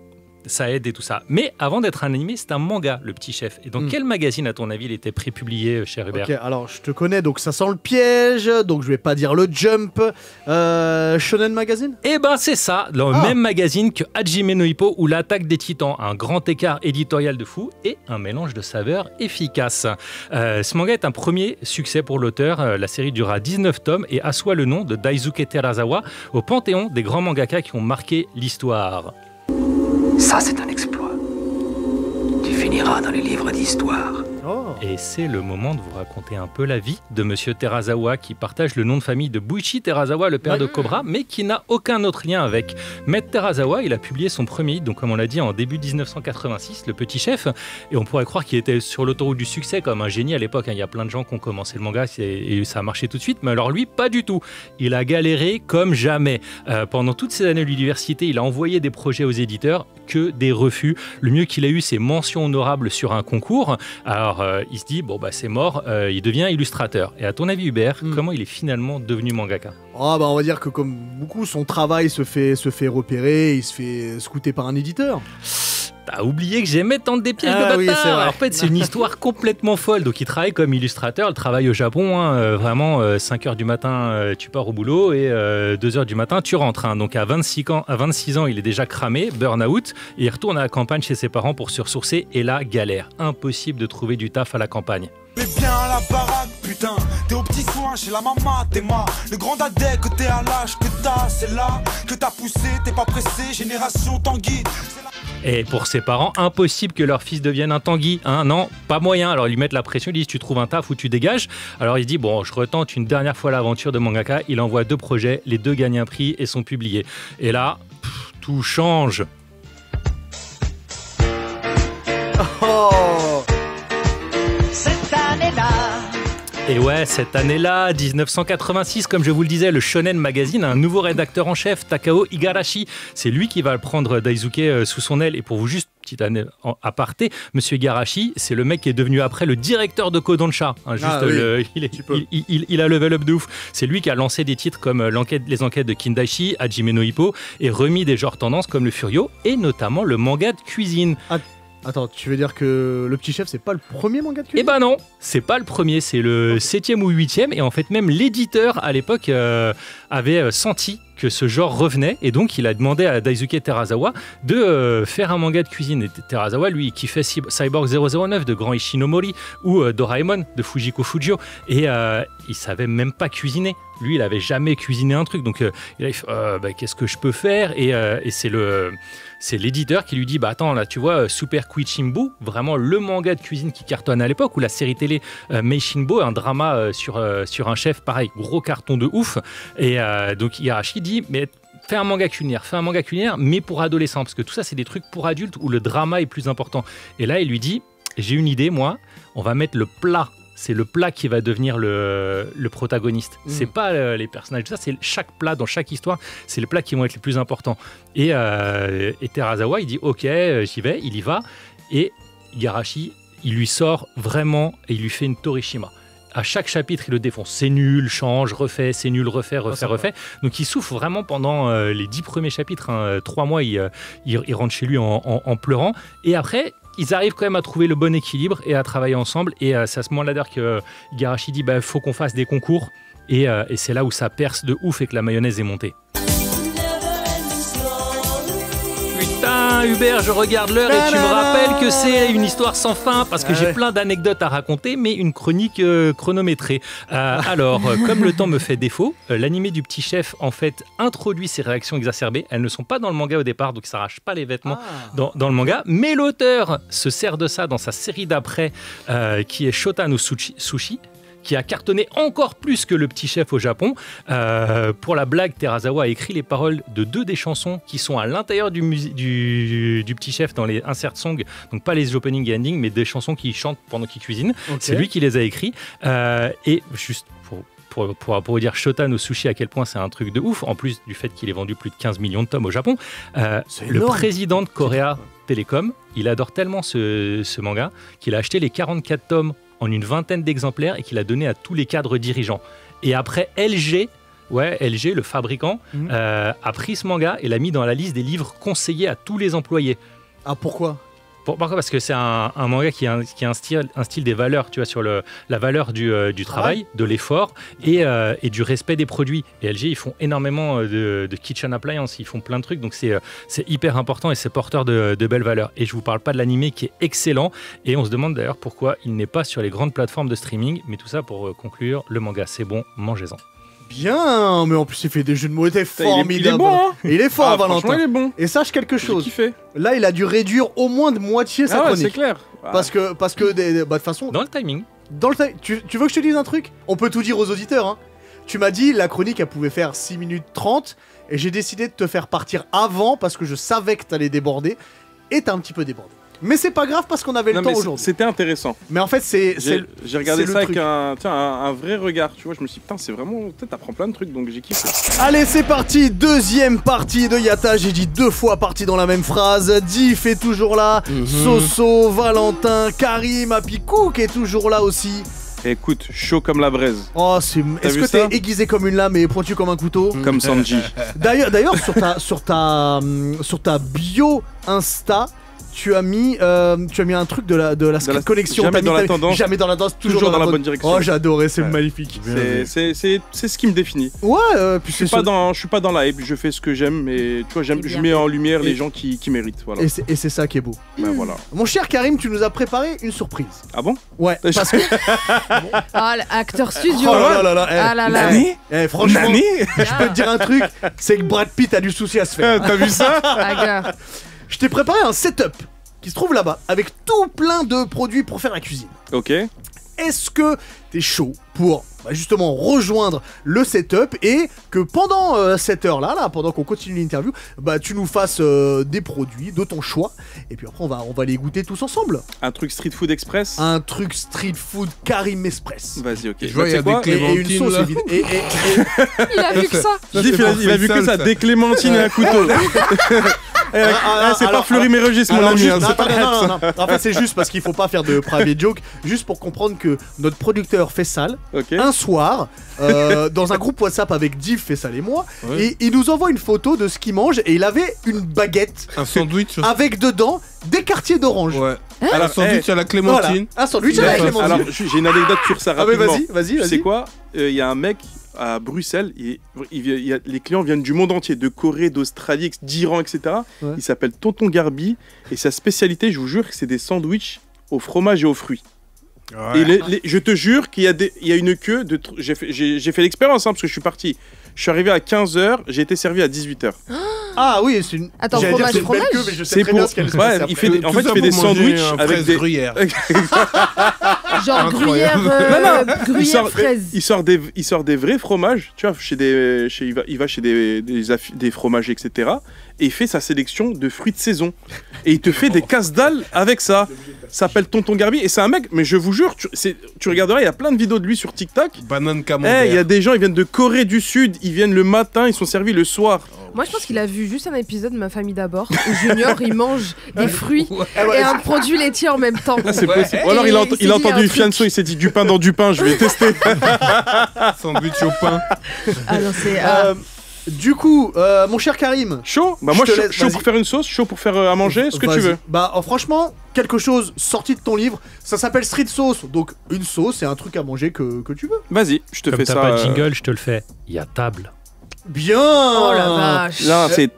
ça aide et tout ça. Mais avant d'être un animé, c'est un manga, le Petit Chef. Et dans quel magazine, à ton avis, il était prépublié, cher Hubert? Ok, alors je te connais, donc ça sent le piège, donc je vais pas dire le Jump. Shonen Magazine? Eh ben c'est ça, dans le même magazine que Hajime no Ippo ou l'Attaque des Titans. Un grand écart éditorial de fou et un mélange de saveurs efficace. Ce manga est un premier succès pour l'auteur. La série durera 19 tomes et assoit le nom de Daisuke Terasawa au panthéon des grands mangaka qui ont marqué l'histoire. Ça, c'est un exploit. Tu finiras dans les livres d'histoire. Et c'est le moment de vous raconter un peu la vie de Monsieur Terasawa qui partage le nom de famille de Buichi Terasawa, le père de Cobra, mais qui n'a aucun autre lien avec. Maître Terasawa, il a publié son premier hit, donc comme on l'a dit, en début 1986, Le Petit Chef, et on pourrait croire qu'il était sur l'autoroute du succès comme un génie à l'époque. Il y a plein de gens qui ont commencé le manga et ça a marché tout de suite, mais alors lui, pas du tout. Il a galéré comme jamais. Pendant toutes ces années à l'université, il a envoyé des projets aux éditeurs, que des refus. Le mieux qu'il a eu, c'est mention honorable sur un concours. Alors, il se dit, c'est mort, il devient illustrateur. Et à ton avis, Hubert, comment il est finalement devenu mangaka? On va dire que comme beaucoup, son travail se fait repérer, il se fait scouter par un éditeur. T'as oublié que j'aimais tendre des pièges de bâtard. Oui, c'est vrai. En fait, c'est une histoire complètement folle. Donc, il travaille comme illustrateur. Il travaille au Japon. Vraiment, 5h du matin, tu pars au boulot et 2h du matin, tu rentres. Donc, à 26 ans, il est déjà cramé, burn-out. Et il retourne à la campagne chez ses parents pour se ressourcer. Et là, galère. Impossible de trouver du taf à la campagne. Mais bien à la baraque, putain. T'es au petit soin chez la maman, t'es ma. Le grand dadais que t'es à l'âge que t'as, c'est là que t'as poussé, t'es pas pressé, génération Tanguy. Et pour ses parents, impossible que leur fils devienne un Tanguy, hein, non, pas moyen. Alors ils lui mettent la pression, ils disent tu trouves un taf ou tu dégages. Alors il se dit bon, je retente une dernière fois l'aventure de mangaka. Il envoie 2 projets, les 2 gagnent un prix et sont publiés. Et là, tout change. Oh. Cette année-là. Et ouais, cette année-là, 1986, comme je vous le disais, le Shonen Magazine a un nouveau rédacteur en chef, Takao Igarashi. C'est lui qui va prendre Daisuke sous son aile. Et pour vous juste, petite année en aparté, Monsieur Igarashi, c'est le mec qui est devenu après le directeur de Kodansha. Hein, il a level up de ouf. C'est lui qui a lancé des titres comme les enquêtes de Kindaichi, Hajime no Ippo, et remis des genres tendances comme le Furio, et notamment le manga de cuisine. Attends, tu veux dire que Le Petit Chef, c'est pas le premier manga de cuisine ? Eh ben non, c'est pas le premier, c'est le 7e ou 8e. Et en fait, même l'éditeur, à l'époque, avait senti que ce genre revenait. Et donc, il a demandé à Daisuke Terazawa de faire un manga de cuisine. Et Terazawa, lui, qui fait Cyborg 009 de Grand Ishinomori ou Doraemon de Fujiko Fujio. Et il savait même pas cuisiner. Lui, il avait jamais cuisiné un truc. Donc, il a dit, qu'est-ce que je peux faire ? Et c'est l'éditeur qui lui dit, bah attends, là, tu vois, Super Kuichimbo, vraiment le manga de cuisine qui cartonne à l'époque, ou la série télé Meishinbo, un drama sur un chef, pareil, gros carton de ouf. Et donc, Igarashi dit, mais fais un manga culinaire, mais pour adolescents, parce que tout ça, c'est des trucs pour adultes où le drama est plus important. Et là, il lui dit, j'ai une idée, moi, on va mettre le plat. C'est le plat qui va devenir le protagoniste. C'est pas les personnages. Ça, c'est chaque plat dans chaque histoire. C'est les plats qui vont être les plus importants. Et Terazawa, il dit OK, j'y vais. Il y va. Et Igarashi, il lui sort vraiment et il lui fait une Torishima. À chaque chapitre, il le défonce. C'est nul, change, refait, c'est nul, refait. Donc il souffre vraiment pendant les 10 premiers chapitres. 3 mois, il rentre chez lui en pleurant. Et après, ils arrivent quand même à trouver le bon équilibre et à travailler ensemble. Et c'est à ce moment-là d'ailleurs que Igarashi dit faut qu'on fasse des concours. Et c'est là où ça perce de ouf et que la mayonnaise est montée. Putain, Hubert, je regarde l'heure et tu me rappelles que c'est une histoire sans fin parce que j'ai plein d'anecdotes à raconter, mais une chronique chronométrée. Alors, comme le temps me fait défaut, l'animé du Petit Chef, en fait, introduit ces réactions exacerbées. Elles ne sont pas dans le manga au départ, donc ça s'arrache pas les vêtements dans le manga. Mais l'auteur se sert de ça dans sa série d'après, qui est Shota no Sushi, qui a cartonné encore plus que Le Petit Chef au Japon. Pour la blague, Terazawa a écrit les paroles de 2 des chansons qui sont à l'intérieur du Petit Chef dans les insert songs, donc pas les opening et ending, mais des chansons qu'il chante pendant qu'il cuisine. Okay. C'est lui qui les a écrits. Et juste pour vous dire Shota no Sushi à quel point c'est un truc de ouf, en plus du fait qu'il ait vendu plus de 15 millions de tomes au Japon, le président de Korea Telecom, il adore tellement ce manga qu'il a acheté les 44 tomes en une 20aine d'exemplaires et qu'il a donné à tous les cadres dirigeants. Et après, LG, le fabricant, a pris ce manga et l'a mis dans la liste des livres conseillés à tous les employés. Ah, pourquoi ? Pourquoi ? Parce que c'est un manga qui a un style des valeurs, tu vois, sur la valeur du travail, de l'effort et du respect des produits. Et LG, ils font énormément de kitchen appliances, ils font plein de trucs, donc c'est hyper important et c'est porteur de belles valeurs. Et je vous parle pas de l'animé qui est excellent, et on se demande d'ailleurs pourquoi il n'est pas sur les grandes plateformes de streaming, mais tout ça pour conclure, le manga c'est bon, mangez-en. Bien, mais en plus il fait des jeux de mots, il était formidable. Il est bon, hein. Il est fort, Valentin. Il est bon. Et sache quelque chose. J'ai kiffé. Là, il a dû réduire au moins de moitié sa chronique. C'est clair. Parce que de toute façon. Dans le timing. Tu veux que je te dise un truc ? On peut tout dire aux auditeurs. Hein. Tu m'as dit la chronique elle pouvait faire 6 minutes 30 et j'ai décidé de te faire partir avant parce que je savais que t'allais déborder et t'as un petit peu débordé. Mais c'est pas grave parce qu'on avait le temps aujourd'hui. C'était intéressant. Mais en fait, j'ai regardé ça avec un vrai regard, tu vois. Je me suis dit, putain, c'est vraiment. T'apprends plein de trucs, donc j'ai kiffé. Allez, c'est parti. Deuxième partie de Yatta. J'ai dit 2 fois partie dans la même phrase. Diff est toujours là. Soso, Valentin, Karim, Apicou qui est toujours là aussi. Écoute, chaud comme la braise. Oh, est-ce que t'es aiguisé comme une lame et pointu comme un couteau ? Comme Sanji. D'ailleurs, sur ta bio Insta. tu as mis un truc de la Street Collection. Jamais dans la tendance. Jamais dans la tendance, toujours dans la bonne direction. Oh, j'ai adoré, c'est magnifique. C'est ce qui me définit. Ouais, puis je suis pas dans la hype, je fais ce que j'aime, mais tu vois, je mets en lumière les gens qui méritent. Voilà. Et c'est ça qui est beau. Ben voilà. Mon cher Karim, tu nous as préparé une surprise. Ah bon? Ouais, parce que. Ah, l'acteur studio. Oh là là là, ah là là. Franchement, je peux te dire un truc, c'est que Brad Pitt a du souci à se faire. T'as vu ça? Je t'ai préparé un setup qui se trouve là-bas avec tout plein de produits pour faire la cuisine. Ok. Est-ce que t'es chaud pour justement rejoindre le setup et que pendant cette heure-là, pendant qu'on continue l'interview, tu nous fasses des produits de ton choix et puis après on va les goûter tous ensemble. Un truc street food express. Un truc street food Karim Express. Vas-y, ok. Je vois, il y a des clémentines. Et une sauce évidemment. Il a vu que ça. Il a vu que ça, des clémentines et un couteau. C'est pas Fleury Mérogis, mon ami. Non. En fait, c'est juste parce qu'il faut pas faire de private joke, juste pour comprendre que notre producteur Fessal, un soir, dans un groupe WhatsApp avec Div, Fessal et moi, et il nous envoie une photo de ce qu'il mange et il avait une baguette, un sandwich avec dedans des quartiers d'orange. Ouais. Alors, un sandwich à la clémentine. Voilà, un sandwich à la clémentine. Alors, j'ai une anecdote sur ça rapidement. Vas-y. Tu sais quoi? Il y a un mec à Bruxelles, les clients viennent du monde entier, de Corée, d'Australie, d'Iran, etc. Ouais. Il s'appelle Tonton Garbi et sa spécialité, je vous jure, que c'est des sandwichs au fromage et aux fruits. Ouais. Et je te jure qu'il y a une queue de. J'ai fait l'expérience parce que je suis parti. Je suis arrivé à 15h, j'ai été servi à 18h. Ah oui, c'est une. Attends, fromage, queue, mais je sais très bien ce qu'elle ouais, il fait des sandwichs avec des gruyères. Genre gruyère, fraise. Il sort des vrais fromages, tu vois, il va chez des fromagers, etc. Et il fait sa sélection de fruits de saison. Et il te fait des casse-dalles avec ça. Ça s'appelle Tonton Garbi. Et c'est un mec, mais je vous jure, tu regarderas, il y a plein de vidéos de lui sur TikTok. Banane camembert. Il y a des gens, ils viennent de Corée du Sud, ils viennent le matin, ils sont servis le soir. Moi, je pense qu'il a vu juste un épisode de Ma famille d'abord où Junior il mange des fruits et un produit laitier en même temps. C'est possible. Ou alors il a entendu Fianso, il s'est dit du pain dans du pain, je vais tester. Sandwich au pain. Ah non, c'est. Du coup, mon cher Karim. Chaud? Bah moi, chaud pour faire une sauce, chaud pour faire à manger, ce que tu veux. Franchement, quelque chose sorti de ton livre, ça s'appelle Street Sauce. Donc, une sauce, c'est un truc à manger que tu veux. Vas-y, je te fais ça. Comme t'as pas de jingle, je te le fais. Il y a table. Bien. Oh la vache. Là, c'est.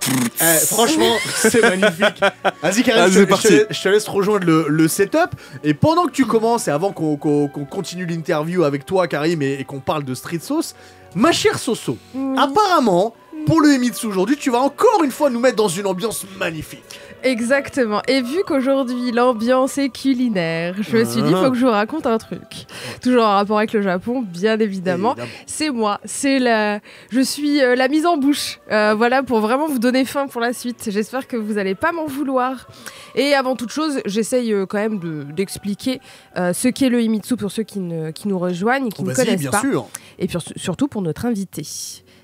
Franchement, c'est magnifique. Vas-y, Karim, je te laisse rejoindre le setup. Et pendant que tu commences, et avant qu'on continue l'interview avec toi, Karim, et qu'on parle de Street Sauce, ma chère Soso, apparemment, pour le Himitsu aujourd'hui, tu vas encore une fois nous mettre dans une ambiance magnifique. Exactement. Et vu qu'aujourd'hui, l'ambiance est culinaire, je me suis dit, il faut que je vous raconte un truc. Toujours en rapport avec le Japon, bien évidemment. C'est moi. Je suis la mise en bouche. Voilà, pour vraiment vous donner faim pour la suite. J'espère que vous n'allez pas m'en vouloir. Et avant toute chose, j'essaye quand même d'expliquer ce qu'est le Himitsu pour ceux qui nous rejoignent et qui ne connaissent pas. Sûr. Et puis, surtout pour notre invité.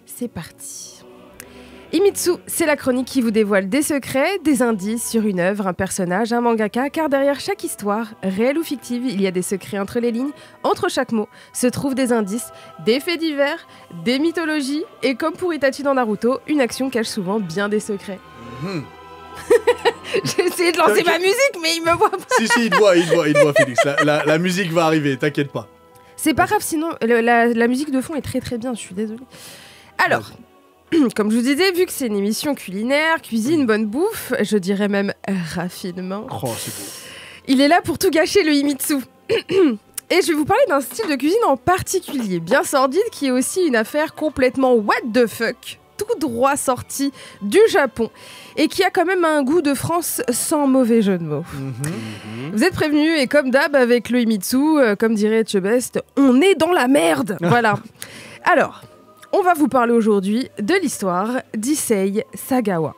C'est parti. Himitsu, c'est la chronique qui vous dévoile des secrets, des indices sur une œuvre, un personnage, un mangaka, car derrière chaque histoire, réelle ou fictive, il y a des secrets entre les lignes. Entre chaque mot se trouvent des indices, des faits divers, des mythologies, et comme pour Itachi dans Naruto, une action cache souvent bien des secrets. J'ai essayé de lancer ma musique, mais il me voit pas. Si, il te voit, Félix. La musique va arriver, t'inquiète pas. C'est pas grave, sinon la musique de fond est très très bien, je suis désolée. Alors... Comme je vous disais, vu que c'est une émission culinaire, cuisine, bonne bouffe, je dirais même raffinement, c'est beau. Il est là pour tout gâcher, le Himitsu. Et je vais vous parler d'un style de cuisine en particulier, bien sordide, qui est aussi une affaire complètement what the fuck, tout droit sorti du Japon, et qui a quand même un goût de France sans mauvais jeu de mots. Vous êtes prévenus, et comme d'hab avec le Himitsu, comme dirait Chebest, on est dans la merde. Voilà. Alors... On va vous parler aujourd'hui de l'histoire d'Issei Sagawa.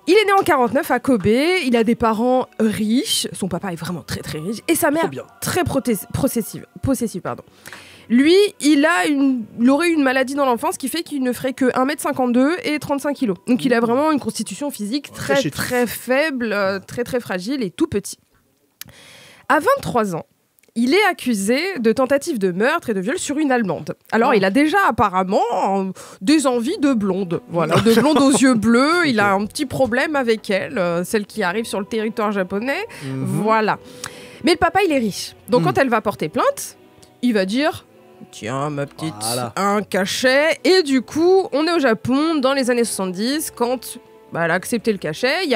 Il est né en 49 à Kobe, il a des parents riches, son papa est vraiment très très riche, et sa mère très possessive. Lui, il aurait une maladie dans l'enfance qui fait qu'il ne ferait que 1m52 et 35 kg. Donc il a vraiment une constitution physique très très faible, très très fragile et tout petit. À 23 ans, il est accusé de tentative de meurtre et de viol sur une Allemande. Alors, il a déjà apparemment des envies de blonde. Voilà, de blonde aux yeux bleus. Il a un petit problème avec elle, celle qui arrive sur le territoire japonais. Voilà. Mais le papa, il est riche. Donc, quand elle va porter plainte, il va dire... Tiens, ma petite, un cachet. Et du coup, on est au Japon dans les années 70. Quand elle a accepté le cachet, il n'y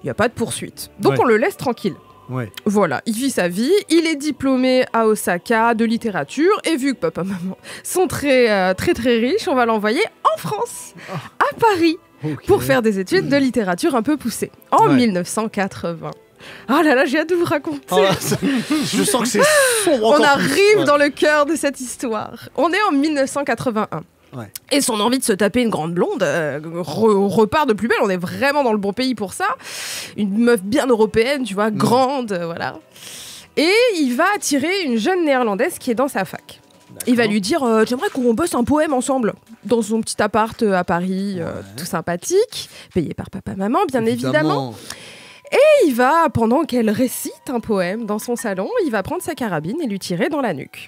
a pas de poursuite. Donc, on le laisse tranquille. Ouais. Voilà, il vit sa vie. Il est diplômé à Osaka de littérature. Et vu que papa et maman sont très, très, très riches, on va l'envoyer en France, à Paris, pour faire des études de littérature un peu poussées. En 1980. Oh là là, j'ai hâte de vous raconter. Je sens que c'est sombre encore On arrive plus. dans le cœur de cette histoire. On est en 1981. Et son envie de se taper une grande blonde repart de plus belle. On est vraiment dans le bon pays pour ça. Une meuf bien européenne, tu vois, grande, voilà. Et il va attirer une jeune néerlandaise qui est dans sa fac. Il va lui dire j'aimerais qu'on bosse un poème ensemble dans son petit appart à Paris, tout sympathique, payé par papa-maman, bien évidemment. Et il va, pendant qu'elle récite un poème dans son salon, il va prendre sa carabine et lui tirer dans la nuque.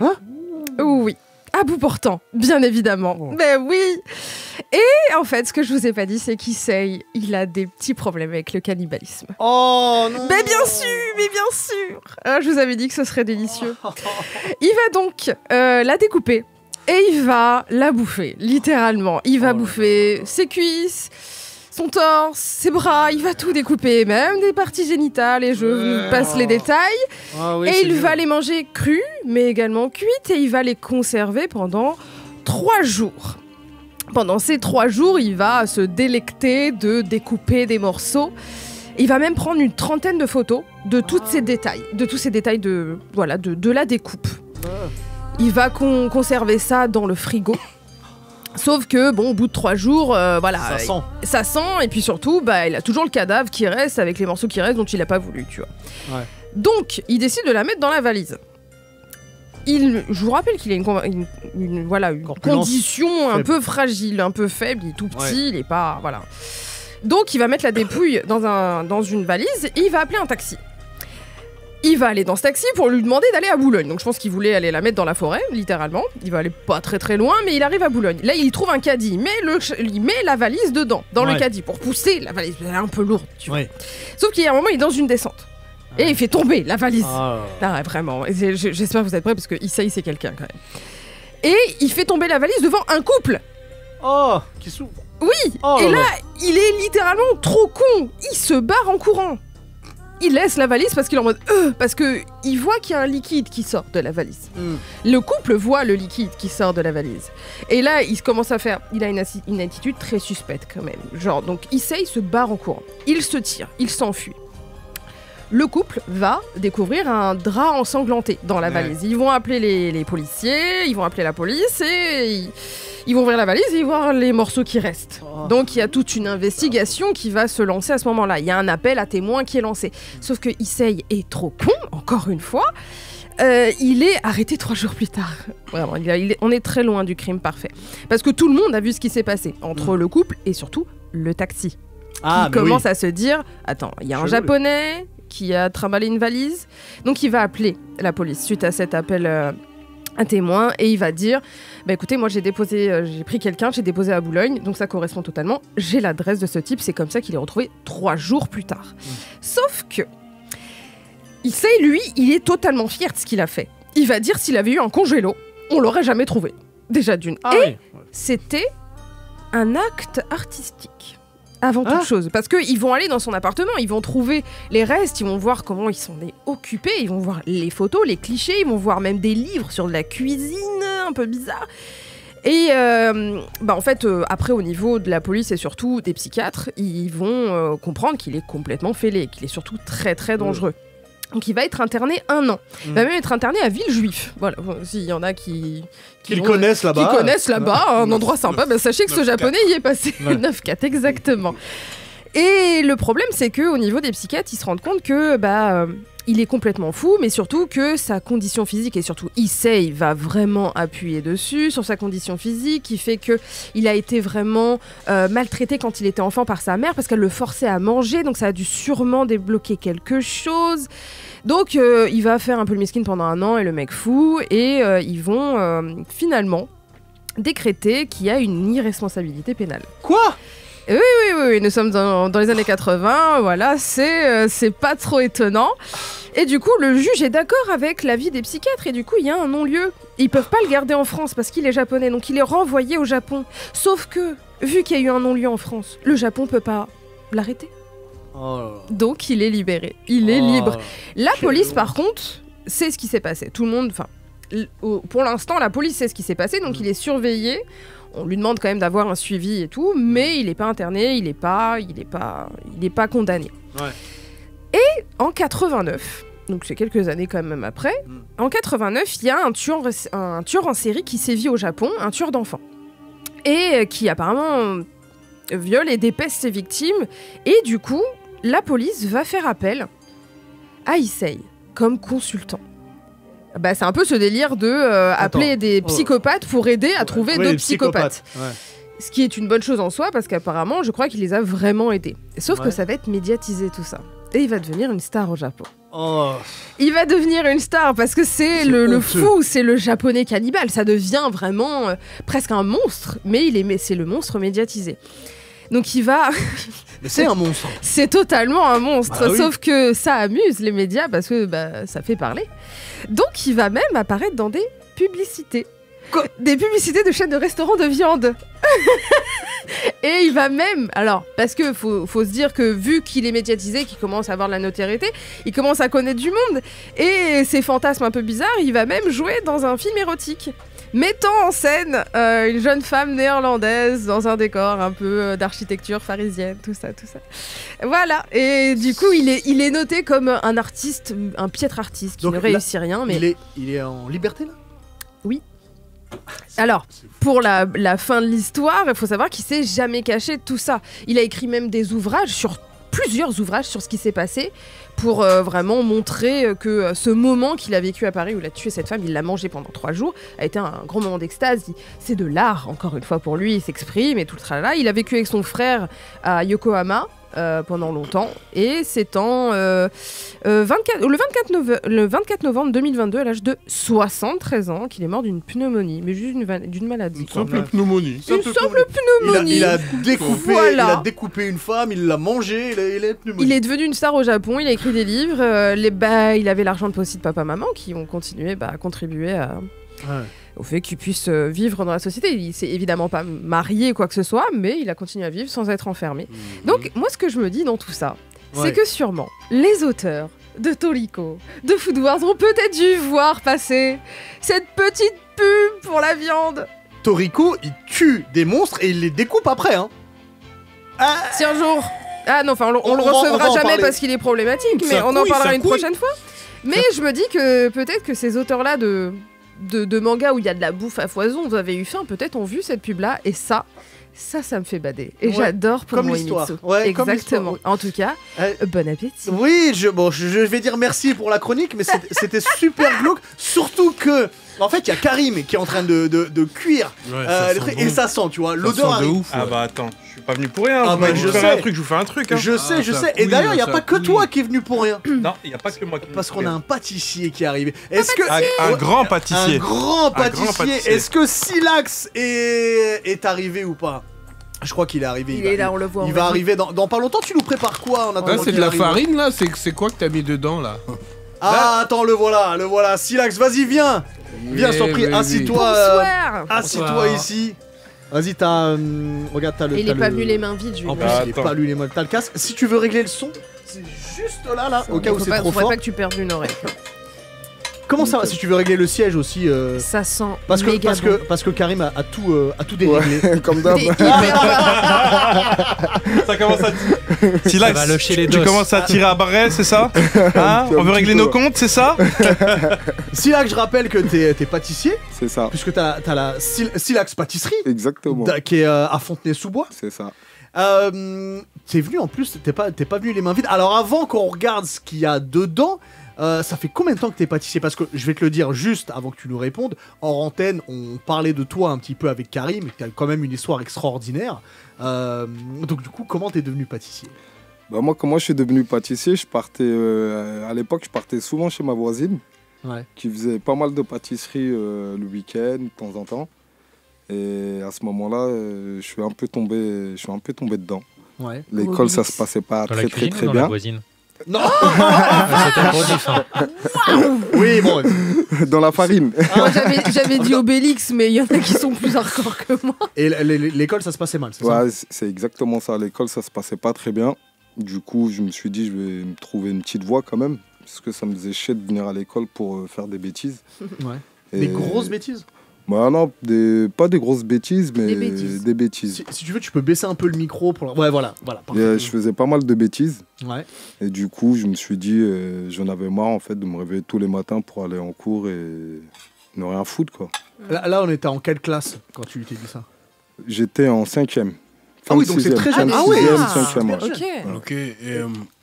Oui, à bout portant, bien évidemment. Mais oui. Et en fait, ce que je vous ai pas dit, c'est qu'Issei, il a des petits problèmes avec le cannibalisme. Oh non. Mais bien sûr. Je vous avais dit que ce serait délicieux. Il va donc la découper et il va la bouffer, littéralement. Il va bouffer ses cuisses, son torse, ses bras, il va tout découper, même des parties génitales, et je vous passe les détails. Et il va les manger crus, mais également cuites, et il va les conserver pendant 3 jours. Pendant ces 3 jours, il va se délecter de découper des morceaux. Il va même prendre une 30aine de photos de tous ces détails, de la découpe. Il va conserver ça dans le frigo. Sauf que, au bout de 3 jours, ça sent, et puis surtout, il a toujours le cadavre qui reste avec les morceaux qui restent dont il n'a pas voulu, tu vois. Donc, il décide de la mettre dans la valise. Je vous rappelle qu'il a une condition un peu fragile, un peu faible, il est tout petit, il est pas... Voilà. Donc, il va mettre la dépouille dans une valise et il va appeler un taxi. Il va aller dans ce taxi pour lui demander d'aller à Boulogne. Donc je pense qu'il voulait aller la mettre dans la forêt, littéralement. Il va aller pas très très loin, mais il arrive à Boulogne. Là, il trouve un caddie. Il met la valise dedans, dans le caddie, pour pousser la valise. Elle est un peu lourde, tu vois. Sauf qu'il y a un moment, il est dans une descente. Et il fait tomber la valise. Vraiment. J'espère que vous êtes prêts, parce que Issei, c'est quelqu'un, quand même. Et il fait tomber la valise devant un couple. Qui s'ouvre. Oui. Et là, il est littéralement trop con. Il se barre en courant. Il laisse la valise parce qu'il est en mode parce que il voit qu'il y a un liquide qui sort de la valise. Le couple voit le liquide qui sort de la valise. Et là, il commence à faire... Il a une attitude très suspecte quand même. Genre, donc Issei se barre en courant. Il se tire, il s'enfuit. Le couple va découvrir un drap ensanglanté dans la valise. Ils vont appeler les policiers, ils vont appeler la police et ils vont ouvrir la valise et ils vont voir les morceaux qui restent. Donc il y a toute une investigation qui va se lancer à ce moment-là. Il y a un appel à témoins qui est lancé. Sauf que Issei est trop con, encore une fois. Il est arrêté 3 jours plus tard. Vraiment, on est très loin du crime parfait. Parce que tout le monde a vu ce qui s'est passé entre le couple et surtout le taxi. Qui commence à se dire, attends, il y a un japonais qui a trimballé une valise. Donc il va appeler la police suite à cet appel un témoin et il va dire écoutez, moi j'ai pris quelqu'un, j'ai déposé à Boulogne, donc ça correspond totalement, j'ai l'adresse de ce type, c'est comme ça qu'il est retrouvé 3 jours plus tard. Sauf que Issei, lui, il est totalement fier de ce qu'il a fait. Il va dire s'il avait eu un congélo, on l'aurait jamais trouvé, déjà d'une. C'était un acte artistique. Avant toute chose, parce qu'ils vont aller dans son appartement, ils vont trouver les restes, ils vont voir comment ils s'en est occupés, ils vont voir les photos, les clichés, ils vont voir même des livres sur de la cuisine, un peu bizarre. Et en fait, après au niveau de la police et surtout des psychiatres, ils vont comprendre qu'il est complètement fêlé, qu'il est surtout très très dangereux. Donc il va être interné 1 an. Il va même être interné à Villejuif. Voilà, s'il y en a qui le connaissent là-bas. Qui connaissent là-bas, un endroit sympa, sachez que ce japonais y est passé. 9-4, exactement. Et le problème, c'est qu'au niveau des psychiatres, ils se rendent compte que il est complètement fou, mais surtout que sa condition physique, et surtout Issei va vraiment appuyer dessus, sur sa condition physique, qui fait qu'il a été vraiment maltraité quand il était enfant par sa mère, parce qu'elle le forçait à manger, donc ça a dû sûrement débloquer quelque chose. Donc il va faire un peu le miskin pendant 1 an, et le mec fou, et ils vont finalement décréter qu'il y a une irresponsabilité pénale. Quoi ? Oui, nous sommes dans les années 80, voilà, c'est pas trop étonnant. Et du coup, le juge est d'accord avec l'avis des psychiatres, et du coup, il y a un non-lieu. Ils peuvent pas le garder en France parce qu'il est japonais, donc il est renvoyé au Japon. Sauf que, vu qu'il y a eu un non-lieu en France, le Japon peut pas l'arrêter. Donc il est libéré, il est libre. La police, par contre, sait ce qui s'est passé. Tout le monde, pour l'instant, la police sait ce qui s'est passé, donc il est surveillé. On lui demande quand même d'avoir un suivi et tout, mais il n'est pas interné, il n'est pas condamné. Ouais. Et en 89, donc c'est quelques années quand même après, en 89, il y a un tueur en série qui sévit au Japon, un tueur d'enfants, et qui apparemment viole et dépèce ses victimes, et du coup, la police va faire appel à Issei comme consultant. Bah, c'est un peu ce délire de appeler des psychopathes pour aider à trouver d'autres psychopathes. Ouais. Ce qui est une bonne chose en soi, parce qu'apparemment, je crois qu'il les a vraiment aidés. Sauf que ça va être médiatisé tout ça. Et il va devenir une star au Japon. Il va devenir une star parce que c'est le fou, c'est le japonais cannibale. Ça devient vraiment presque un monstre, mais c'est le monstre médiatisé. Donc il va... Mais c'est un monstre. C'est totalement un monstre, Bah oui. sauf que ça amuse les médias parce que ça fait parler. Donc il va même apparaître dans des publicités. Des publicités de chaînes de restaurants de viande. Et il va même... Alors, parce que faut se dire que vu qu'il est médiatisé, qu'il commence à avoir de la notoriété, il commence à connaître du monde. Et ses fantasmes un peu bizarres, il va même jouer dans un film érotique. Mettant en scène une jeune femme néerlandaise dans un décor un peu d'architecture parisienne, tout ça. Voilà, et du coup il est noté comme un artiste, un piètre artiste qui ne réussit rien. Mais il est en liberté là ? Oui. Alors, pour la fin de l'histoire, il faut savoir qu'il s'est jamais caché de tout ça. Il a écrit même plusieurs ouvrages sur ce qui s'est passé pour vraiment montrer que ce moment qu'il a vécu à Paris où il a tué cette femme, il l'a mangée pendant 3 jours, a été un grand moment d'extase. C'est de l'art, encore une fois pour lui, il s'exprime et tout le tralala. Il a vécu avec son frère à Yokohama pendant longtemps, et c'est le 24 novembre 2022, à l'âge de 73 ans, qu'il est mort d'une pneumonie, mais juste d'une maladie. Une simple pneumonie. Il a découpé une femme, il l'a mangée, il est pneumonie. Il est devenu une star au Japon, il a écrit des livres, il avait l'argent de poste de papa-maman qui ont continué à contribuer au fait qu'il puisse vivre dans la société. Il s'est évidemment pas marié ou quoi que ce soit, mais il a continué à vivre sans être enfermé. Donc moi ce que je me dis dans tout ça, c'est que sûrement les auteurs de Toriko, de Food Wars ont peut-être dû voir passer cette petite pub pour la viande. Toriko, il tue des monstres et il les découpe après, hein. Si un jour... Ah non, enfin on le recevra jamais parce qu'il est problématique, mais on en parlera une prochaine fois. Mais je me dis que peut-être que ces auteurs-là de manga où il y a de la bouffe à foison, vous avez eu faim, peut-être ont vu cette pub-là, et ça me fait bader. Et j'adore pour comme l'histoire. Ouais, exactement. En tout cas, bon appétit. Oui, je vais dire merci pour la chronique, mais c'était super glauque, surtout que... En fait, il y a Karim qui est en train de cuire les trucs, et ça sent, tu vois, l'odeur arrive. Ouf, Ah bah attends, je suis pas venu pour rien. Je sais. Je vous fais un truc. Hein. Je sais. Et d'ailleurs, il n'y a pas que toi qui est venu pour rien. Non, il n'y a pas que moi qui. Parce qu'on a un pâtissier qui est arrivé. Un grand pâtissier. Un grand pâtissier. Est-ce que Silax est arrivé ou pas? Je crois qu'il est arrivé. Il est là, on le voit. Il va arriver dans pas longtemps. Tu nous prépares quoi en attendant? Là, c'est de la farine, là. C'est quoi que t'as mis dedans, là? Ah, attends, le voilà. Silax, vas-y, viens. Viens, s'en prie, assis-toi. Assis-toi ici. Vas-y, regarde, t'as le. Il est pas venu les mains vides, En plus, il est pas lu les mains. T'as le casque. Si tu veux régler le son, c'est juste là, au cas où c'est trop fort. Faudrait pas que tu perdes une oreille. Comment ça va? Si tu veux régler le siège aussi. Ça sent. Parce que Karim a tout déréglé. Comme d'hab. Ça commence à. Silax, tu commences à tirer à barret, c'est ça? Hein? On veut régler nos comptes, c'est ça? Silax, je rappelle que t'es pâtissier. C'est ça. Puisque t'as la Silax pâtisserie. Exactement. Qui est à Fontenay-sous-Bois. C'est ça. T'es venu en plus, t'es pas venu les mains vides. Alors avant qu'on regarde ce qu'il y a dedans, Ça fait combien de temps que t'es pâtissier? Parce que je vais te le dire juste avant que tu nous répondes. En antenne, on parlait de toi un petit peu avec Karim, qui a quand même une histoire extraordinaire. Donc du coup, comment t'es devenu pâtissier? Bah moi, comment je suis devenu pâtissier, je partais à l'époque, je partais souvent chez ma voisine, qui faisait pas mal de pâtisserie le week-end, de temps en temps. Et à ce moment-là, je suis un peu tombé dedans. Ouais. L'école, ça se passait pas Dans très la très cuisine très ou dans bien. la voisine? Non. C'était un gros diff, hein. Oui, bon. Dans la farine. Moi, j'avais dit Obélix, mais il y en a qui sont plus hardcore que moi. Et l'école, ça se passait mal, c'est ça? Ouais, c'est exactement ça. À l'école, ça se passait pas très bien. Du coup, je me suis dit, je vais me trouver une petite voie quand même, parce que ça me faisait chier de venir à l'école pour faire des bêtises. Ouais. Et... Des grosses bêtises? Bah non, pas des grosses bêtises, mais des bêtises. Si tu veux, tu peux baisser un peu le micro pour... Ouais, voilà. Et, je faisais pas mal de bêtises. Ouais. Et du coup, je me suis dit, j'en avais marre en fait de me réveiller tous les matins pour aller en cours et ne rien foutre, quoi. Là, on était en quelle classe quand tu t'es dit ça? J'étais en 5e. Ah oui, donc c'est très jeune. Ah oui, 5e, ouais. Ok. Ok, et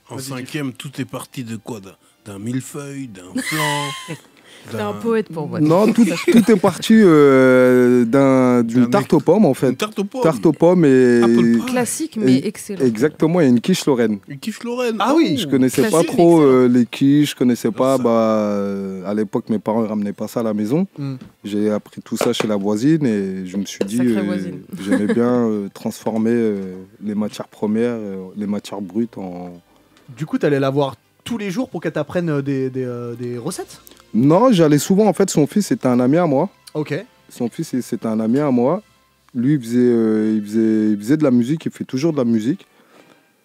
en 5e, tout est parti de quoi? D'un millefeuille, d'un flan. T'es un poète pour moi. Non, tout est parti d'une tarte aux pommes en fait. Une tarte aux pommes. Tarte aux pommes et... Classique mais excellent. Exactement, et une quiche Lorraine. Une quiche Lorraine. Ah oui. Je connaissais pas Classique, trop les quiches, je connaissais pas. À l'époque, mes parents ne ramenaient pas ça à la maison. J'ai appris tout ça chez la voisine et je me suis dit j'aimais bien transformer les matières premières, les matières brutes en... Du coup, t'allais la voir tous les jours pour qu'elle t'apprenne des recettes? Non, j'allais souvent. En fait, son fils était un ami à moi. Ok. Son fils, c'était un ami à moi. Lui, il faisait de la musique, il fait toujours de la musique.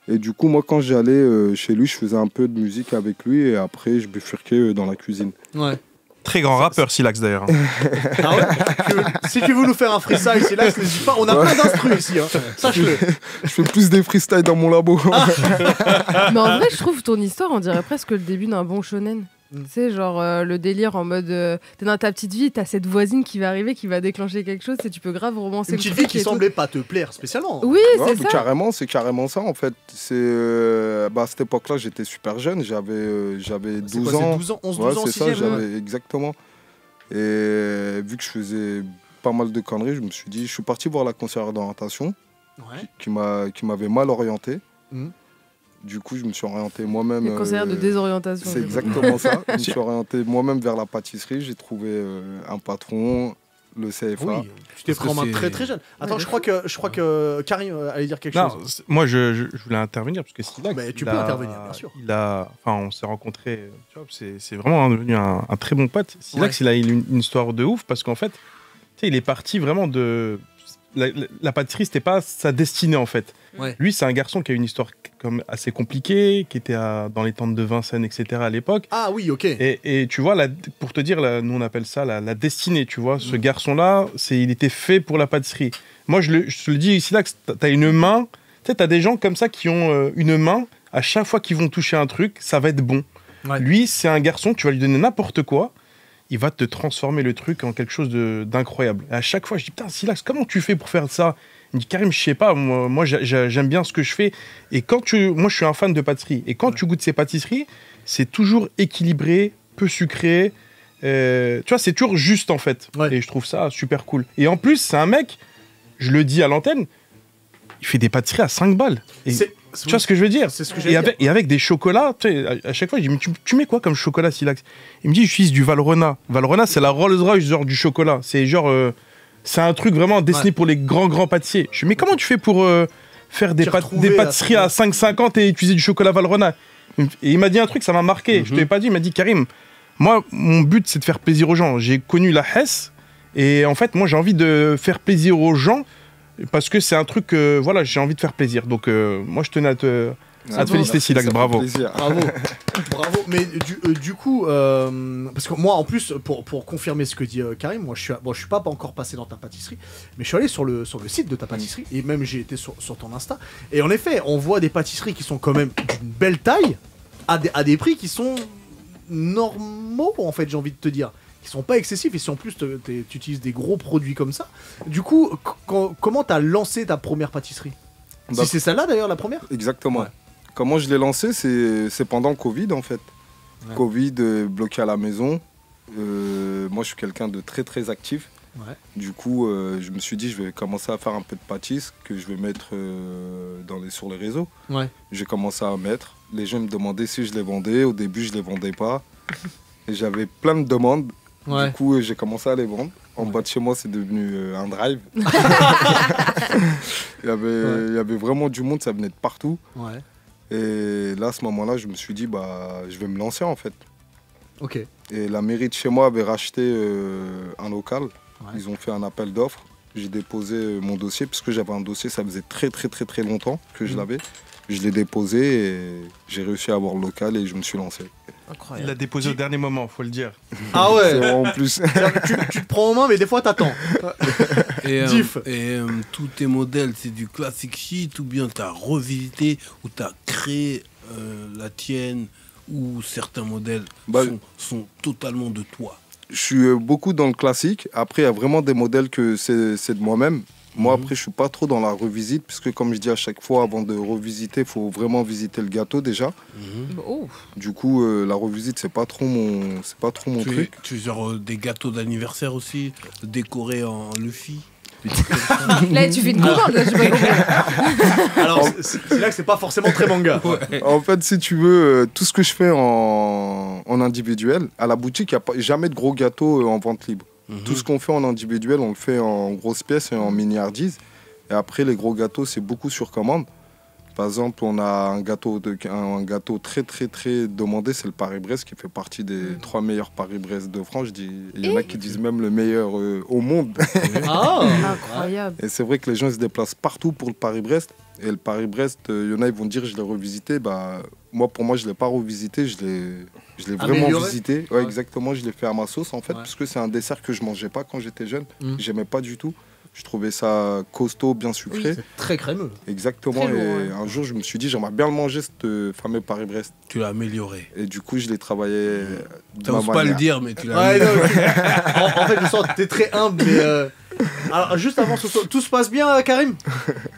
Et du coup, moi, quand j'allais chez lui, je faisais un peu de musique avec lui et après, je bifurquais dans la cuisine. Ouais. Très grand rappeur, Silax d'ailleurs. Ah ouais. Si tu veux nous faire un freestyle, Silax, n'hésite pas. On a plein d'instrus ici, hein. Sache-le. Je fais plus des freestyles dans mon labo. Mais en vrai, je trouve ton histoire, on dirait presque le début d'un bon shonen. Tu sais, genre le délire en mode t'es dans ta petite vie, t'as cette voisine qui va arriver, qui va déclencher quelque chose et tu peux grave romancer une petite vie qui semblait pas te plaire spécialement. Oui, ouais, c'est ça. Carrément, c'est carrément ça en fait. À cette époque-là, j'étais super jeune, j'avais 12 ans. 12 ans, 11, ouais, 12 ans, c'est ça, 6e, j'avais exactement. Et vu que je faisais pas mal de conneries, je me suis dit, je suis parti voir la conseillère d'orientation qui m'avait mal orienté. Du coup, je me suis orienté moi-même. Les conseillères de désorientation. C'est exactement ça. Je me suis orienté moi-même vers la pâtisserie. J'ai trouvé un patron, le CFA. Oui, tu t'es pris en main très très jeune. Attends, je crois que Karim allait dire quelque chose. Moi, je voulais intervenir parce que Silax. Mais tu peux intervenir, bien sûr. On s'est rencontrés. C'est vraiment devenu un très bon pote. Silax, il a une histoire de ouf parce qu'en fait, il est parti vraiment de. La pâtisserie, c'était pas sa destinée en fait. Ouais. Lui, c'est un garçon qui a une histoire comme assez compliquée, qui était dans les tentes de Vincennes, etc. à l'époque. Ah oui, ok. Et tu vois, pour te dire, nous on appelle ça la destinée, tu vois. Ce garçon-là, il était fait pour la pâtisserie. Moi, je te le dis ici, là, que t'as une main. Tu sais, t'as des gens comme ça qui ont une main. À chaque fois qu'ils vont toucher un truc, ça va être bon. Ouais. Lui, c'est un garçon, tu vas lui donner n'importe quoi. Il va te transformer le truc en quelque chose d'incroyable. Et à chaque fois, je dis, putain, Silax, comment tu fais pour faire ça? Il me dit, Karim, je sais pas, moi j'aime bien ce que je fais. Et moi, je suis un fan de pâtisserie. Et quand tu goûtes ces pâtisseries, c'est toujours équilibré, peu sucré. Tu vois, c'est toujours juste, en fait. Ouais. Et je trouve ça super cool. Et en plus, c'est un mec, je le dis à l'antenne, il fait des pâtisseries à 5 balles. Et tu vois ce que je veux dire? C'est ce que et avec des chocolats, tu sais, à chaque fois, je dis, mais tu mets quoi comme chocolat, Silax? Il me dit, j'utilise du Valrhona. Valrhona, c'est la Rolls-Royce genre du chocolat. C'est genre... c'est un truc vraiment destiné pour les grands pâtissiers. Je dis, mais comment tu fais pour faire des pâtisseries à 5,50 et utiliser du chocolat Valrhona? Et il m'a dit un truc, ça m'a marqué. Je ne t'ai pas dit, il m'a dit, Karim, moi, mon but, c'est de faire plaisir aux gens. J'ai connu la Hesse et en fait, moi, j'ai envie de faire plaisir aux gens parce que c'est un truc, voilà, j'ai envie de faire plaisir. Donc, moi, je tenais à te féliciter, Silax, bravo. Bravo. Mais du coup, parce que moi, en plus, pour confirmer ce que dit Karim, moi, je suis pas encore passé dans ta pâtisserie, mais je suis allé sur le site de ta pâtisserie et même j'ai été sur ton Insta. Et en effet, on voit des pâtisseries qui sont quand même d'une belle taille, à des prix qui sont normaux, en fait, j'ai envie de te dire. Qui sont pas excessifs, et si en plus tu utilises des gros produits comme ça. Du coup, comment t'as lancé ta première pâtisserie? Si c'est celle-là d'ailleurs la première? Exactement. Ouais. Comment je l'ai lancé, c'est pendant le Covid en fait. Ouais. Covid, bloqué à la maison. Moi, je suis quelqu'un de très très actif. Ouais. Du coup, je me suis dit, je vais commencer à faire un peu de pâtisse que je vais mettre sur les réseaux. Ouais. J'ai commencé à mettre. Les gens me demandaient si je les vendais. Au début, je les vendais pas. Et j'avais plein de demandes. Ouais. Du coup, j'ai commencé à les vendre. En bas de chez moi, c'est devenu un drive. il y avait vraiment du monde, ça venait de partout. Ouais. Et là, à ce moment-là, je me suis dit, je vais me lancer en fait. Ok. Et la mairie de chez moi avait racheté un local. Ouais. Ils ont fait un appel d'offres. J'ai déposé mon dossier, puisque j'avais un dossier, ça faisait très très très très longtemps que je l'avais. Je l'ai déposé et j'ai réussi à avoir le local et je me suis lancé. Incroyable. Il l'a déposé au dernier moment, faut le dire. Ah ouais. C'est vraiment plus. tu te prends en main, mais des fois t'attends. Et tous tes modèles, c'est du classic shit ou bien t'as revisité ou t'as créé la tienne ou certains modèles sont totalement de toi? Je suis beaucoup dans le classique. Après, il y a vraiment des modèles que c'est de moi-même. Moi, après, je suis pas trop dans la revisite, puisque comme je dis à chaque fois, avant de revisiter, il faut vraiment visiter le gâteau déjà. Oh. Du coup, la revisite, c'est pas trop mon truc. Tu genre des gâteaux d'anniversaire aussi, décorés en Luffy. Là, tu fais une commande, là, je sais pas. Alors, c'est là que c'est pas forcément très manga. Ouais. En fait, si tu veux, tout ce que je fais en individuel, à la boutique, il n'y a jamais de gros gâteaux en vente libre. Tout ce qu'on fait en individuel, on le fait en grosses pièces et en mini-hardies. Et après, les gros gâteaux, c'est beaucoup sur commande. Par exemple, on a un gâteau très très très demandé, c'est le Paris-Brest, qui fait partie des 3 meilleurs Paris-Brest de France. Il y en a qui disent même le meilleur au monde. Oh, incroyable. Et c'est vrai que les gens se déplacent partout pour le Paris-Brest. Et le Paris-Brest, il y en a, ils vont dire je l'ai revisité. Pour moi, je ne l'ai pas revisité, je l'ai vraiment visité. Ouais, exactement, je l'ai fait à ma sauce en fait, parce que c'est un dessert que je ne mangeais pas quand j'étais jeune. J'aimais pas du tout. Je trouvais ça costaud, bien sucré. Oui, c'est très crémeux. Exactement. Très et un jour, je me suis dit, j'aimerais bien le manger, ce fameux Paris-Brest. Tu l'as amélioré. Et du coup, je l'ai travaillé. T'oses pas le dire, mais tu l'as amélioré. En fait, je sens que t'es très humble, mais. Alors, juste avant ce soir, tout se passe bien, Karim?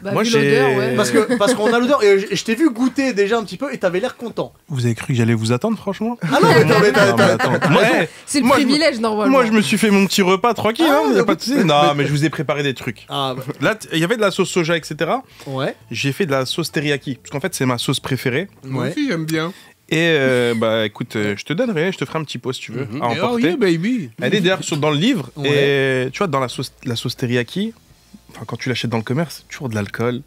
Moi, j'ai l'odeur, ouais. Parce qu'on a l'odeur, et je t'ai vu goûter déjà un petit peu, et t'avais l'air content. Vous avez cru que j'allais vous attendre, franchement? Ah non, mais c'est le privilège, normalement. Moi, je me suis fait mon petit repas tranquille, y a pas de souci. Non, mais je vous ai préparé des trucs. Là, il y avait de la sauce soja, etc. Ouais. J'ai fait de la sauce teriyaki, parce qu'en fait, c'est ma sauce préférée. Moi aussi, j'aime bien. Et écoute, je te donnerai, je te ferai un petit pot si tu veux à emporter. Oh yeah, baby. Elle est d'ailleurs dans le livre. Et tu vois, dans la sauce teriyaki, quand tu l'achètes dans le commerce, c'est toujours de l'alcool,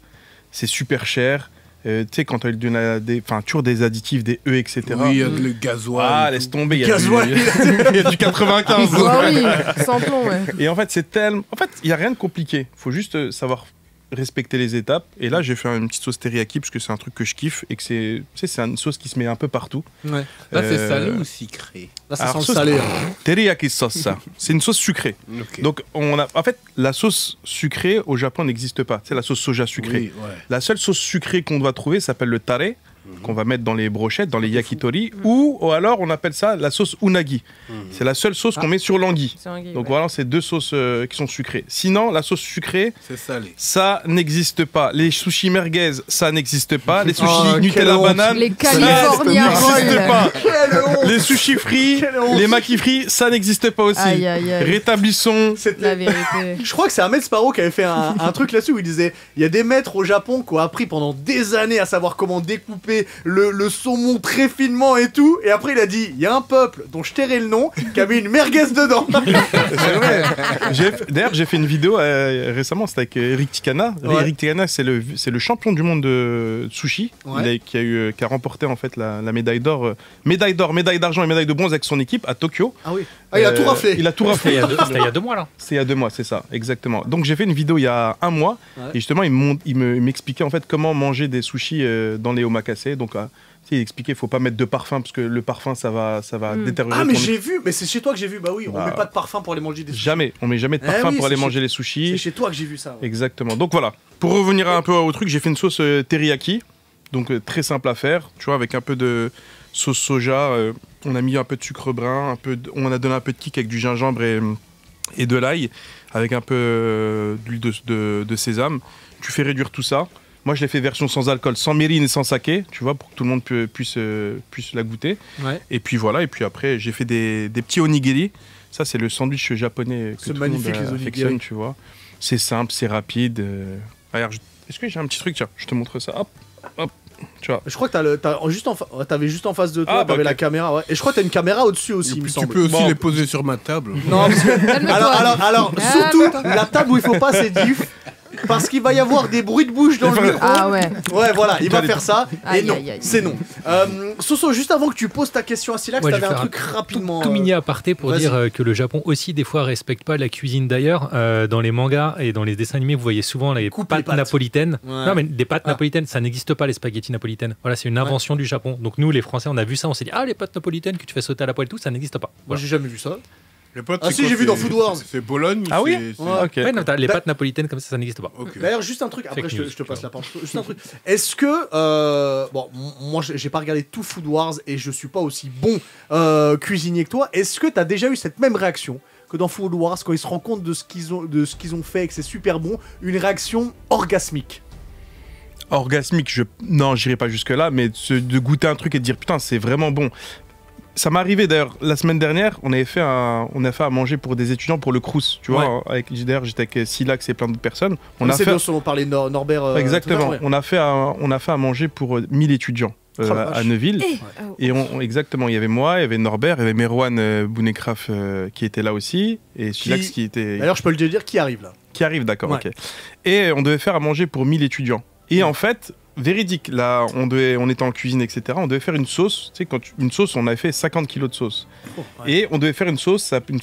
c'est super cher. Tu sais, quand elle donne toujours des additifs, des E, etc. Oui, il y a le gasoil. Ah, laisse tomber, il y a du 95. Ah oui, sans plomb, ouais. Et en fait, il n'y a rien de compliqué. Il faut juste savoir respecter les étapes. Et là, j'ai fait une petite sauce teriyaki parce que c'est un truc que je kiffe et que c'est une sauce qui se met un peu partout. Ouais. Là, c'est salé ou sucré? Là, ça sent le salé. Teriyaki sauce, ça. C'est une sauce sucrée. Okay. Donc, en fait, la sauce sucrée au Japon n'existe pas. C'est la sauce soja sucrée. Oui, ouais. La seule sauce sucrée qu'on doit trouver s'appelle le tare, qu'on va mettre dans les brochettes, dans les yakitori, ou alors on appelle ça la sauce unagi. C'est la seule sauce qu'on met sur l'anguille. Donc voilà, c'est deux sauces qui sont sucrées. Sinon, la sauce sucrée, c'est salé. Ça n'existe pas. Les sushis merguez, ça n'existe pas. Les sushis Nutella banane, les California ça n'existe pas. Les sushis frits, les makis frits, ça n'existe pas aussi. Aïe, aïe, aïe. Rétablissons la vérité. Je crois que c'est Ahmed Sparrow qui avait fait un truc là-dessus où il disait il y a des maîtres au Japon qui ont appris pendant des années à savoir comment découper le saumon très finement et tout, et après il a dit il y a un peuple dont je tairai le nom qui avait une merguez dedans. C'est vrai. D'ailleurs j'ai fait une vidéo récemment, c'était avec Eric Tikana. Eric Tikana, c'est le champion du monde de sushi, qui a remporté en fait la médaille d'or, médaille d'argent et médaille de bronze avec son équipe à Tokyo. Ah oui. Il a tout raflé. Il a tout raflé. C'était il y a 2 mois là. C'est il y a 2 mois, c'est ça, exactement. Donc j'ai fait une vidéo il y a 1 mois et justement il m'expliquait en fait comment manger des sushis dans les omakase. Donc il expliquait qu'il faut pas mettre de parfum parce que le parfum ça va détériorer. Ah mais j'ai vu, mais c'est chez toi que j'ai vu. Bah oui, on met pas de parfum pour aller manger des sushis. Jamais, on met jamais de parfum pour aller manger les sushis. C'est chez toi que j'ai vu ça. Ouais. Exactement. Donc voilà. Pour revenir un peu au truc, j'ai fait une sauce teriyaki, donc très simple à faire. Tu vois, avec un peu de sauce soja, on a mis un peu de sucre brun, on a donné un peu de kick avec du gingembre et de l'ail, avec un peu d'huile de sésame. Tu fais réduire tout ça. Moi, je l'ai fait version sans alcool, sans mérine et sans saké, tu vois, pour que tout le monde puisse la goûter. Ouais. Et puis voilà, et puis après, j'ai fait des petits onigiri. Ça, c'est le sandwich japonais que tout le monde affectionne, tu vois. C'est simple, c'est rapide. Regarde, est-ce que j'ai un petit truc? Tiens, je te montre ça. Hop, hop. Tu vois. Je crois que t'avais juste en face de toi, t'avais la caméra. Ouais. Et je crois que t'as une caméra au-dessus aussi, il me semble. Tu peux aussi les poser sur ma table. Non, parce que... alors surtout, la table où il faut pas, c'est Diff. Parce qu'il va y avoir des bruits de bouche dans le micro. Ah ouais. Ouais, voilà, il va faire ça. Et non, c'est non. Soso, juste avant que tu poses ta question à Silax, t'avais un truc rapidement. Tout mini aparté pour dire que le Japon aussi, des fois, respecte pas la cuisine d'ailleurs. Dans les mangas et dans les dessins animés, vous voyez souvent les pâtes napolitaines. Ouais. Non, mais des pâtes napolitaines, ça n'existe pas, les spaghettis napolitaines. Voilà, c'est une invention du Japon. Donc nous, les Français, on a vu ça, on s'est dit, les pâtes napolitaines que tu fais sauter à la poêle et tout, ça n'existe pas. Moi, j'ai jamais vu ça. Les pâtes, si, j'ai vu dans Food Wars. C'est Bologne. Ah oui. Ouais, non, les pâtes napolitaines comme ça n'existe pas. Okay. D'ailleurs, juste un truc. Après, je te passe la parole. Juste un truc. Est-ce que moi, j'ai pas regardé tout Food Wars et je suis pas aussi bon cuisinier que toi. Est-ce que t'as déjà eu cette même réaction que dans Food Wars quand ils se rendent compte de ce qu'ils ont fait et que c'est super bon, une réaction orgasmique? Orgasmique, non, j'irai pas jusque là, mais de goûter un truc et de dire putain, c'est vraiment bon. Ça m'est arrivé d'ailleurs la semaine dernière, on a fait à manger pour des étudiants pour le Crous, tu vois, d'ailleurs j'étais avec Silax et plein d'autres personnes. On parlait Norbert. Exactement, on a fait à manger pour 1000 étudiants à Neuville. Exactement, il y avait moi, il y avait Norbert, il y avait Merwan Bounekraf qui était là aussi, et Silax qui était... D'ailleurs je peux le dire, qui arrive là. Qui arrive, d'accord, ok. Et on devait faire à manger pour 1000 étudiants. Et en fait... Véridique, là, on était en cuisine, etc. On devait faire une sauce. Tu sais, une sauce, on avait fait 50 kilos de sauce. Et on devait faire une sauce s'appelle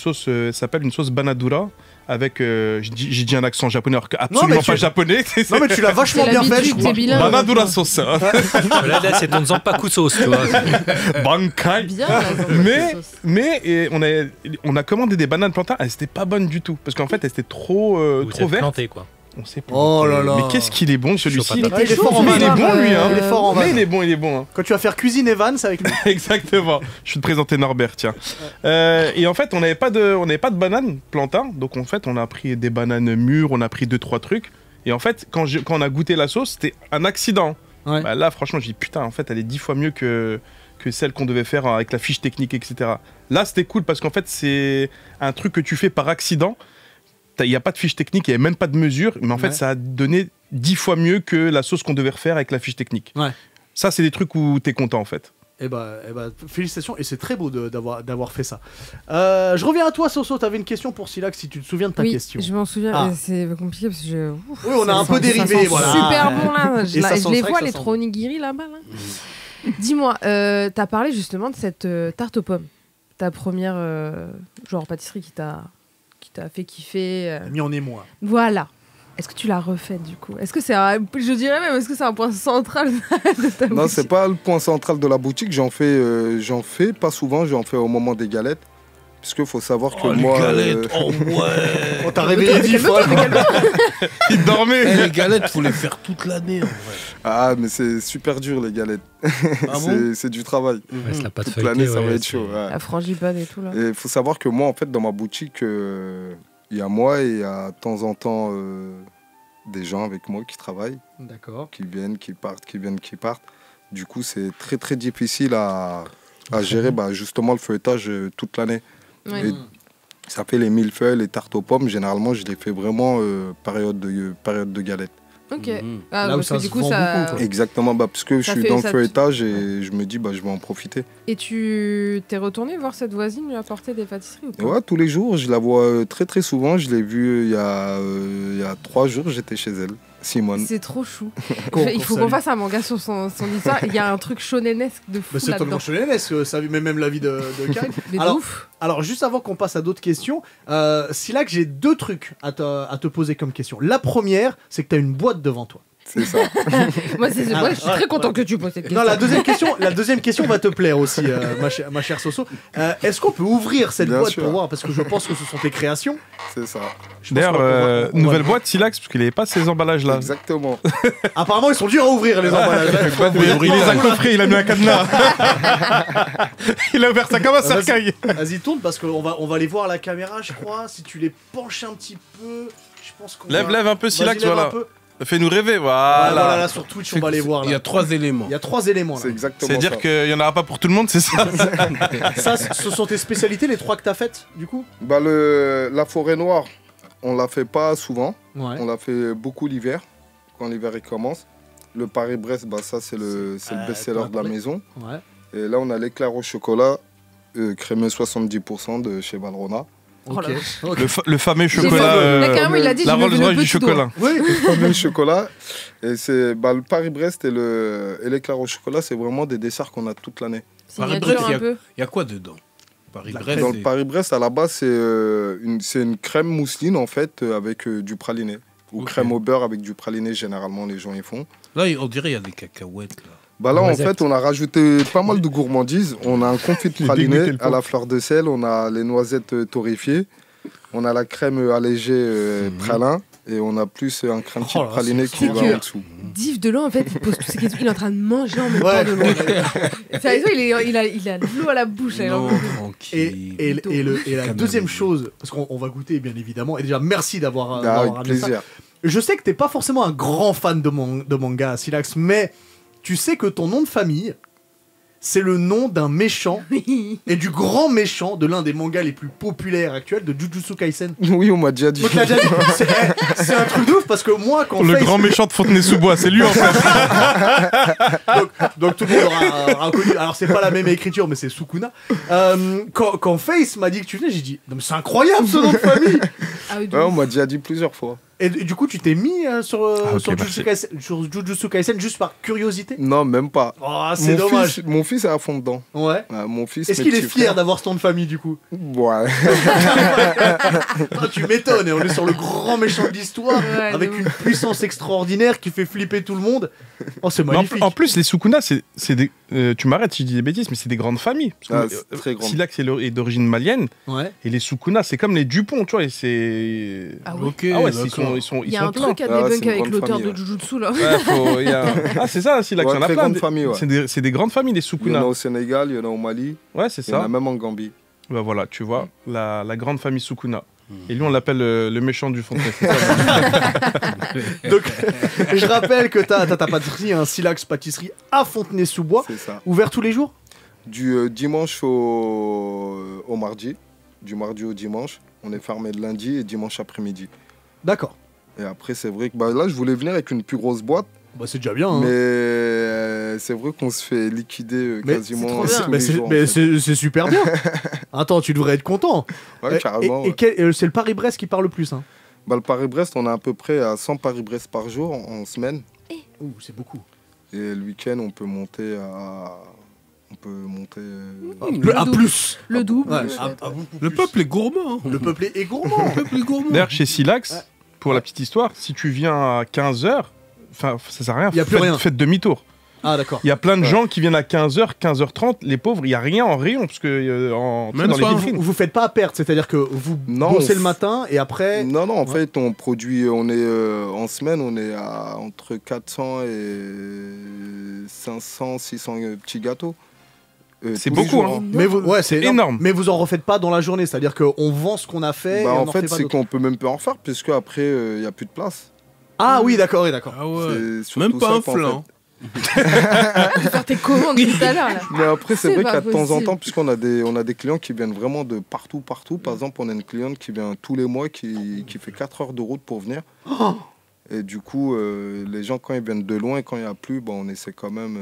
une sauce banadura. Avec, j'ai dit un accent japonais, alors absolument pas japonais. Non, mais tu l'as vachement bien fait, je crois. Banadura sauce. Là, c'est ton zanpaku sauce, tu vois. Bankai. Mais on a commandé des bananes plantains, elles étaient pas bonnes du tout. Parce qu'en fait, elles étaient trop vertes. Planté, quoi. On sait pas. Oh là là. Mais qu'est-ce qu'il est bon celui-ci. Il est fort en van. Il est bon lui hein. Il est fort en van. Mais il est bon. Quand tu vas faire cuisine Evans avec lui. Exactement. Je vais te présenter Norbert, tiens. Et en fait, on n'avait pas de bananes plantains, donc en fait, on a pris des bananes mûres, on a pris 2-3 trucs. Et en fait, quand on a goûté la sauce, c'était un accident. Ouais. Bah, là, franchement, j'ai dit putain, en fait, elle est 10 fois mieux que celle qu'on devait faire avec la fiche technique, etc. Là, c'était cool parce qu'en fait, c'est un truc que tu fais par accident. Il n'y a pas de fiche technique, il n'y avait même pas de mesure, mais en fait, ça a donné 10 fois mieux que la sauce qu'on devait refaire avec la fiche technique. Ouais. Ça, c'est des trucs où tu es content, en fait. Eh ben, félicitations, et c'est très beau d'avoir fait ça. Je reviens à toi, Soso, tu avais une question pour Silax, si tu te souviens de ta question. Je m'en souviens, c'est compliqué parce que oui, on a un peu dérivé, voilà. Super bon là, je les vois, les trois onigiri là-bas. Là. Dis-moi, t'as parlé justement de cette tarte aux pommes, ta première genre pâtisserie qui t'a fait kiffer. Mis en émoi. Voilà. Est-ce que tu l'as refaite du coup? Est-ce que c'est je dirais même, est-ce que c'est un point central de ta boutique? Non, c'est pas le point central de la boutique. J'en fais pas souvent. J'en fais au moment des galettes. Parce qu'il faut savoir que moi. Les galettes, ouais. On t'a réveillé 10 fois. Il dormait. Les galettes, faut les faire toute l'année en vrai. Ah, mais c'est super dur les galettes. Ah bon c'est du travail. C'est la pâte toute l'année, ça va être chaud. Ouais. La frangipane et tout là. Et il faut savoir que moi, en fait, dans ma boutique, il y a moi et il y a de temps en temps des gens avec moi qui travaillent. D'accord. Qui viennent, qui partent, qui viennent, qui partent. Du coup, c'est très très difficile à gérer justement le feuilletage toute l'année. Ouais. Ça fait les millefeuilles, les tartes aux pommes. Généralement, je les fais vraiment période de galette. Ok. Là où ça du se coup, vend ça... beaucoup. Exactement, parce que je suis dans le feuilletage et je me dis, je vais en profiter. Et tu t'es retourné voir cette voisine lui apporter des pâtisseries ou pas? Ouais, tous les jours. Je la vois très très souvent. Je l'ai vue il y a 3 jours, j'étais chez elle. Simone. C'est trop chou. Il faut qu'on fasse un manga sur son histoire. Il y a un truc shonenesque de fou c'est totalement shonenesque, ça même la vie de Karine. Alors, juste avant qu'on passe à d'autres questions, Silax, j'ai 2 trucs à te poser comme question. La première, c'est que tu as une boîte devant toi. C'est ça. Moi, je suis très content que tu poses cette question. Non, la deuxième question va te plaire aussi, ma chère Soso. Est-ce qu'on peut ouvrir cette boîte pour voir? Parce que je pense que ce sont tes créations. C'est ça. D'ailleurs, nouvelle boîte Silax, parce qu'il n'avait pas ces emballages-là. Exactement. Apparemment, ils sont durs à ouvrir, les emballages. Il les a coffrés, il a mis un cadenas. Il a ouvert ça comme un cercueil. Vas-y, tourne, parce qu'on va les voir à la caméra, je crois. Si tu les penches un petit peu, je pense qu'on lève un peu, Silax, voilà. Fais-nous rêver, Voilà, voilà. là, sur Twitch, on va aller voir. Il y a 3 éléments. Il y a 3 éléments. Là. C'est exactement C'est dire ça. qu'il n'y en aura pas pour tout le monde, c'est ça? Ça, ce sont tes spécialités, les 3 que t'as faites, du coup? Bah, la forêt noire, on la fait pas souvent. Ouais. On la fait beaucoup l'hiver, quand l'hiver il commence. Le Paris-Brest, bah, ça c'est le best-seller de la maison. Ouais. Et là, on a l'éclair au chocolat, crémé 70% de chez Valrhona. Ok. Le fameux chocolat. Carrément, il a dit, la je veux le Rolls-Royce du petit chocolat. Oui, le fameux chocolat. Et c'est le Paris-Brest et l'éclair au chocolat, c'est vraiment des desserts qu'on a toute l'année. Paris-Brest, il y a quoi dedans? Paris-Brest, dans le Paris-Brest, à la base, c'est une crème mousseline en fait avec du praliné. Ou crème au beurre avec du praliné, généralement les gens y font. Là, on dirait qu'il y a des cacahuètes. Là. Bah là, en fait, on a rajouté pas mal de gourmandises. On a un confit de praliné à la fleur de sel, on a les noisettes torréfiées, on a la crème allégée pralin, et on a plus un crème cheese praliné qui va en dessous. Div Delon, en fait, il pose toutes ces questions. Il est en train de manger en même temps de l'eau. Sérieusement, il a de l'eau à la bouche. Non, et la deuxième chose, parce qu'on va goûter bien évidemment, et déjà merci d'avoir avec ramené plaisir. ça. Je sais que t'es pas forcément un grand fan de manga, Silax, mais tu sais que ton nom de famille, c'est le nom d'un méchant et du grand méchant de l'un des mangas les plus populaires actuels, de Jujutsu Kaisen. Oui, on m'a déjà dit. C'est un truc de ouf parce que moi, quand le grand méchant de Fontenay-sous-Bois, c'est lui en fait. donc tout le monde aura reconnu. Alors c'est pas la même écriture, mais c'est Sukuna. Quand Face m'a dit que tu venais, j'ai dit non mais c'est incroyable ce nom de famille. On m'a déjà dit plusieurs fois. Et du coup, tu t'es mis sur Jujutsu Kaisen juste par curiosité? Non, même pas. Oh, c'est dommage. Mon fils est à fond dedans. Ouais. Mon fils. Est-ce qu'il est fier d'avoir ce nom de famille du coup? Ouais. Oh, tu m'étonnes. Et on est sur le grand méchant de l'histoire avec une puissance extraordinaire qui fait flipper tout le monde. Oh, c'est magnifique. En plus, les Sukuna, c'est des. Tu m'arrêtes si je dis des bêtises, mais c'est des grandes familles. C'est très grand. Silax est d'origine malienne. Ouais. Et les Sukuna, c'est comme les Dupont, tu vois. Et c'est. Ah oui. Ok. Ah ouais, ils sont. Il y a un truc à débunk avec l'auteur de Jujutsu là. Ouais, Ah, c'est ça, Silax. Ouais, il y en a plein. Famille, c'est des grandes familles, les Sukuna. Il y en a au Sénégal, il y en a au Mali. Ouais, c'est ça. Il y en a même en Gambie. Bah voilà, tu vois, la grande famille Sukuna. Et lui, on l'appelle le méchant du Fontenay. Donc, je rappelle que ta pâtisserie, un Silax pâtisserie à Fontenay-sous-Bois, ouvert tous les jours? Du dimanche au mardi. Du mardi au dimanche. On est fermé le lundi et dimanche après-midi. D'accord. Et après, c'est vrai que là, je voulais venir avec une plus grosse boîte. Bah, c'est déjà bien. Hein. Mais c'est vrai qu'on se fait liquider quasiment tous les jours. Mais c'est super bien. Attends, tu devrais être content. Ouais, carrément. Et c'est le Paris-Brest qui parle le plus. Hein. Bah, le Paris-Brest, on est à peu près à 100 Paris-Brest par jour en semaine. Ouh, c'est beaucoup. Et le week-end, on peut monter à... à plus. Le double. Ouais, le peuple est gourmand. Le peuple est gourmand. D'ailleurs, chez Silax, pour la petite histoire, si tu viens à 15h, ça sert à rien. Il y a plus rien. Faites demi-tour. Ah, d'accord. Il y a plein de gens qui viennent à 15h, 15h30. Les pauvres, il n'y a rien en rayon. Parce que dans les vitrines. Vous faites pas à perte. C'est-à-dire que vous bossez le matin et après. Non, en fait, on produit. On est en semaine, on est à entre 400 et 500, 600 petits gâteaux. C'est beaucoup, hein. Mais c'est énorme. Mais vous en refaites pas dans la journée, c'est-à-dire qu'on vend ce qu'on a fait. Bah, et en fait, c'est qu'on peut même pas en refaire, puisque après, il n'y a plus de place. Ah oui, d'accord. Ah ouais. Même pas un flan. Faire tes commandes tout à l'heure. Mais après, c'est vrai qu'à de temps en temps, puisqu'on a des clients qui viennent vraiment de partout. Par exemple, on a une cliente qui vient tous les mois, qui fait 4 heures de route pour venir. Oh. Et du coup, les gens, quand ils viennent de loin, quand il n'y a plus, on essaie quand même.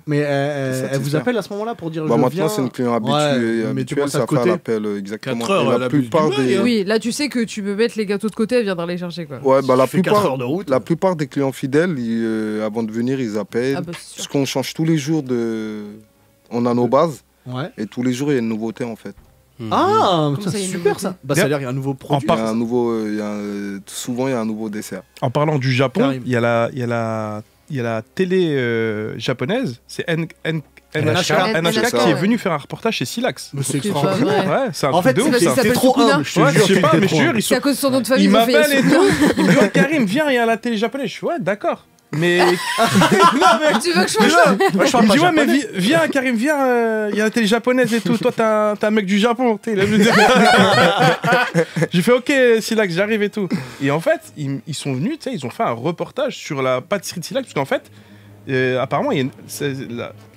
Mais elle vous appelle à ce moment-là pour dire je maintenant, viens. C'est une cliente habituelle, ça fait l'appel exactement. 4 heures, la plupart des... Oui, là, tu sais que tu peux mettre les gâteaux de côté et viendra les chercher. Quoi. Ouais, la plupart des clients fidèles, avant de venir, ils appellent. Parce qu'on change tous les jours on a nos bases. Ouais. Et tous les jours, il y a une nouveauté, en fait. Ah, c'est super ça. Bah, ça a l'air qu'il y a un nouveau produit. Souvent, il y a un nouveau dessert. En parlant du Japon, il y a la télé japonaise, c'est NHK qui est venu faire un reportage chez Silax. Mais c'est extraordinaire. Ouais, c'est un truc de ouf, ça. C'est trop humble. Je sais pas, mais je jure, c'est à cause de son nom de famille. Il m'appelle et tout. Il me dit Karim, viens, il y a la télé japonaise. Je suis ouais, d'accord. Mais. Tu veux que je fasse ça? Il me dit, ouais, mais viens, Karim, viens, il y a la télé japonaise et tout. Toi, t'es un mec du Japon. J'ai fait, ok, Silax, j'arrive et tout. Et en fait, ils sont venus, tu sais, ils ont fait un reportage sur la pâtisserie de Silax, parce qu'en fait, apparemment,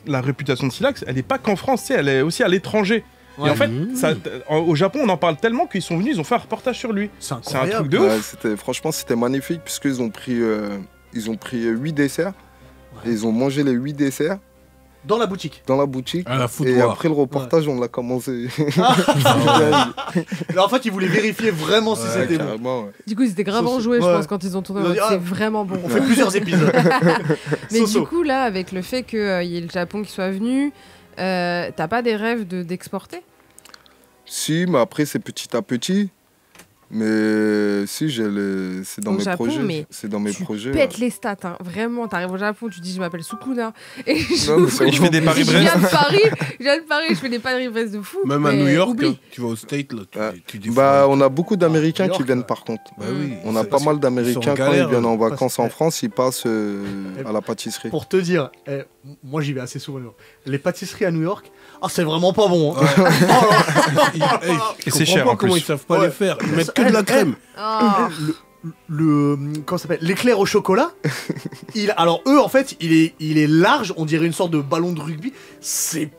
la réputation de Silax, elle n'est pas qu'en France, tu sais, elle est aussi à l'étranger. Ouais. Et en fait, au Japon, on en parle tellement qu'ils sont venus, ils ont fait un reportage sur lui. C'est un truc de ouf. Franchement, c'était magnifique, puisqu'ils ont pris 8 desserts, et ils ont mangé les 8 desserts. Dans la boutique. À la foutoir. Et après le reportage, on l'a commencé. En fait, ils voulaient vérifier vraiment si c'était bon. Ouais. Du coup, ils étaient grave enjoués, je pense, quand ils ont tourné. C'est vraiment bon. On fait plusieurs épisodes. Mais du coup, là, avec le fait qu'il y ait le Japon qui soit venu, t'as pas des rêves d'exporter? Si, mais après, c'est petit à petit. Mais si, c'est dans mes projets. C'est dans mes projets. Tu pètes les stats, hein. Vraiment. T'arrives au Japon, tu dis je m'appelle Sukuna et je fais des Paris-Brest. Je viens de Paris, je fais des Paris-Brest de fou. Même à New York, tu vas au State, là, on a beaucoup d'Américains qui viennent par contre. Bah oui. On a pas mal d'Américains quand ils viennent en vacances en France, ils passent à la pâtisserie. Pour te dire, moi j'y vais assez souvent. Les pâtisseries à New York, c'est vraiment pas bon. Hein. Et c'est cher. Comment ils savent pas les faire? Ils mettent que de la crème. Comment ça s'appelle, l'éclair au chocolat. Alors eux en fait, il est large, on dirait une sorte de ballon de rugby. C'est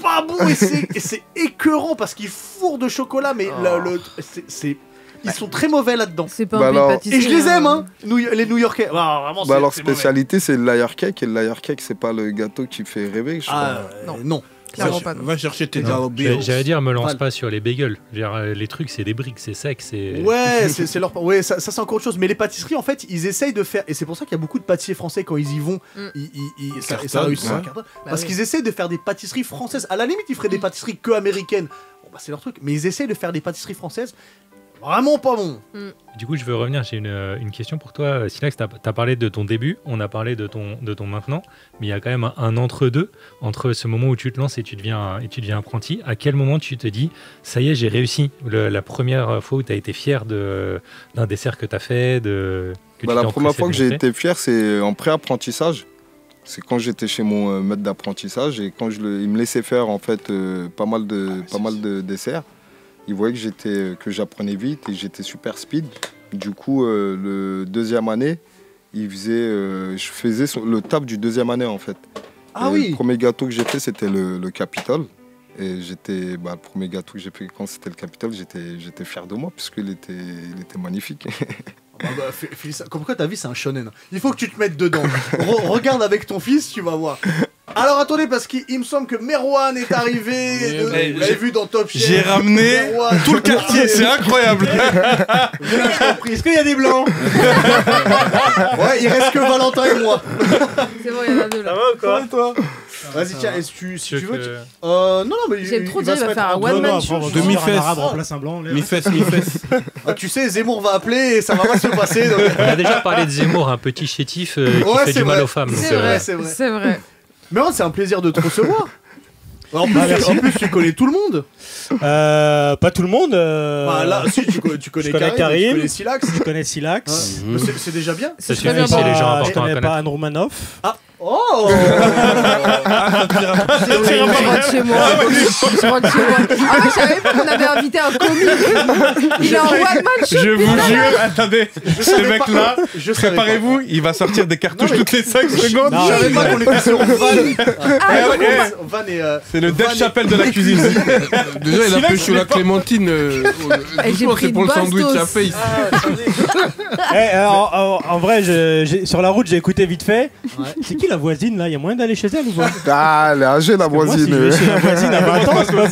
pas bon et c'est écœurant parce qu'il fourre de chocolat, mais ils sont très mauvais là-dedans. C'est pas une pâtisserie. Et je les aime, hein, les New-Yorkais. Vraiment, leur spécialité, c'est le layer cake. Et le layer cake, c'est pas le gâteau qui fait rêver, je crois. Non. Va chercher tes J'allais dire, me lance pas sur les bagels. Les trucs, c'est des briques, c'est sec. Ouais, c'est leur. Ouais, ça c'est encore autre chose. Mais les pâtisseries, en fait, ils essayent de faire. Et c'est pour ça qu'il y a beaucoup de pâtissiers français quand ils y vont. Ça réussit. Parce qu'ils essayent de faire des pâtisseries françaises. À la limite, ils feraient des pâtisseries que américaines. Bon, c'est leur truc. Mais ils essayent de faire des pâtisseries françaises. Vraiment pas bon. Du coup, je veux revenir, j'ai une question pour toi. Silax, t'as parlé de ton début, on a parlé de ton maintenant, mais il y a quand même un entre-deux, entre ce moment où tu te lances et tu deviens apprenti. À quel moment tu te dis, ça y est, j'ai réussi? La première fois où tu as été fier d'un dessert que tu as fait la première fois que j'ai été fier, c'est en pré-apprentissage. C'est quand j'étais chez mon maître d'apprentissage et quand il me laissait faire en fait pas mal de desserts. Il voyait que j'apprenais vite et j'étais super speed. Du coup, le deuxième année, je faisais le tap du deuxième année en fait. Le premier gâteau que j'ai fait, c'était le Capitol. Et le premier gâteau que j'ai fait quand c'était le Capitol, j'étais fier de moi puisqu'il était magnifique. Comme quoi ta vie c'est un shonen. Il faut que tu te mettes dedans. Regarde avec ton fils, tu vas voir. Alors attendez, parce qu'il me semble que Merwan est arrivé. Vous l'avez vu dans Top Chef. J'ai ramené tout le quartier, c'est incroyable. Est-ce qu'il y a des blancs? Ouais, il reste que Valentin et moi. C'est bon, il y en a deux là. Ça va ou quoi? Toi vas-y, tiens, si tu veux. Non, mais j'aime trop dire, il va faire un one-man show. Demi-fesse. Remplace un blanc. Mi-fesse. Tu sais, Zemmour va appeler et ça va pas se passer. On a déjà parlé de Zemmour, un petit chétif qui fait du mal aux femmes. C'est vrai. Mais c'est un plaisir de te recevoir. En plus, tu connais tout le monde. Pas tout le monde. Là, si, tu connais Karim, tu connais Silax. Je connais Silax. C'est déjà bien. Ça suffit, c'est les gens importants à connaître. Je connais pas Anne Romanoff. Oh Je rentre chez moi. Je savais pas qu'on avait invité un comique. Il est en one-man show. Je vous jure, attendez, ce mec-là, préparez-vous, il va sortir des cartouches toutes les 5 secondes. Je savais pas qu'on était sur Van. C'est le Dave Chappelle de la cuisine. Déjà, il a pêché la clémentine. C'est pour le sandwich à face. En vrai, sur la route, j'ai écouté vite fait. C'est qui la voisine là? Il y a moyen d'aller chez elle ou pas? Elle est âgée la voisine. Moi, si je vais chez la voisine à 20 ans, c'est pas...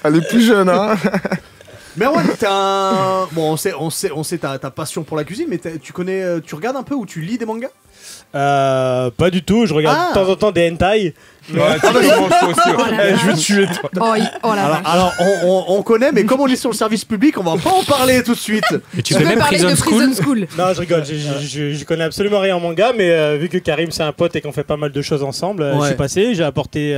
Elle est plus jeune, hein. Mais ouais, bon, on sait ta passion pour la cuisine, mais tu regardes un peu ou tu lis des mangas? Pas du tout, je regarde de temps en temps des hentai. Je vais tuer toi. Alors on connaît, mais comme on est sur le service public, on va pas en parler tout de suite. Et tu peux même Prison School. Non, je rigole, je connais absolument rien en manga, mais vu que Karim c'est un pote et qu'on fait pas mal de choses ensemble, je suis passé, j'ai apporté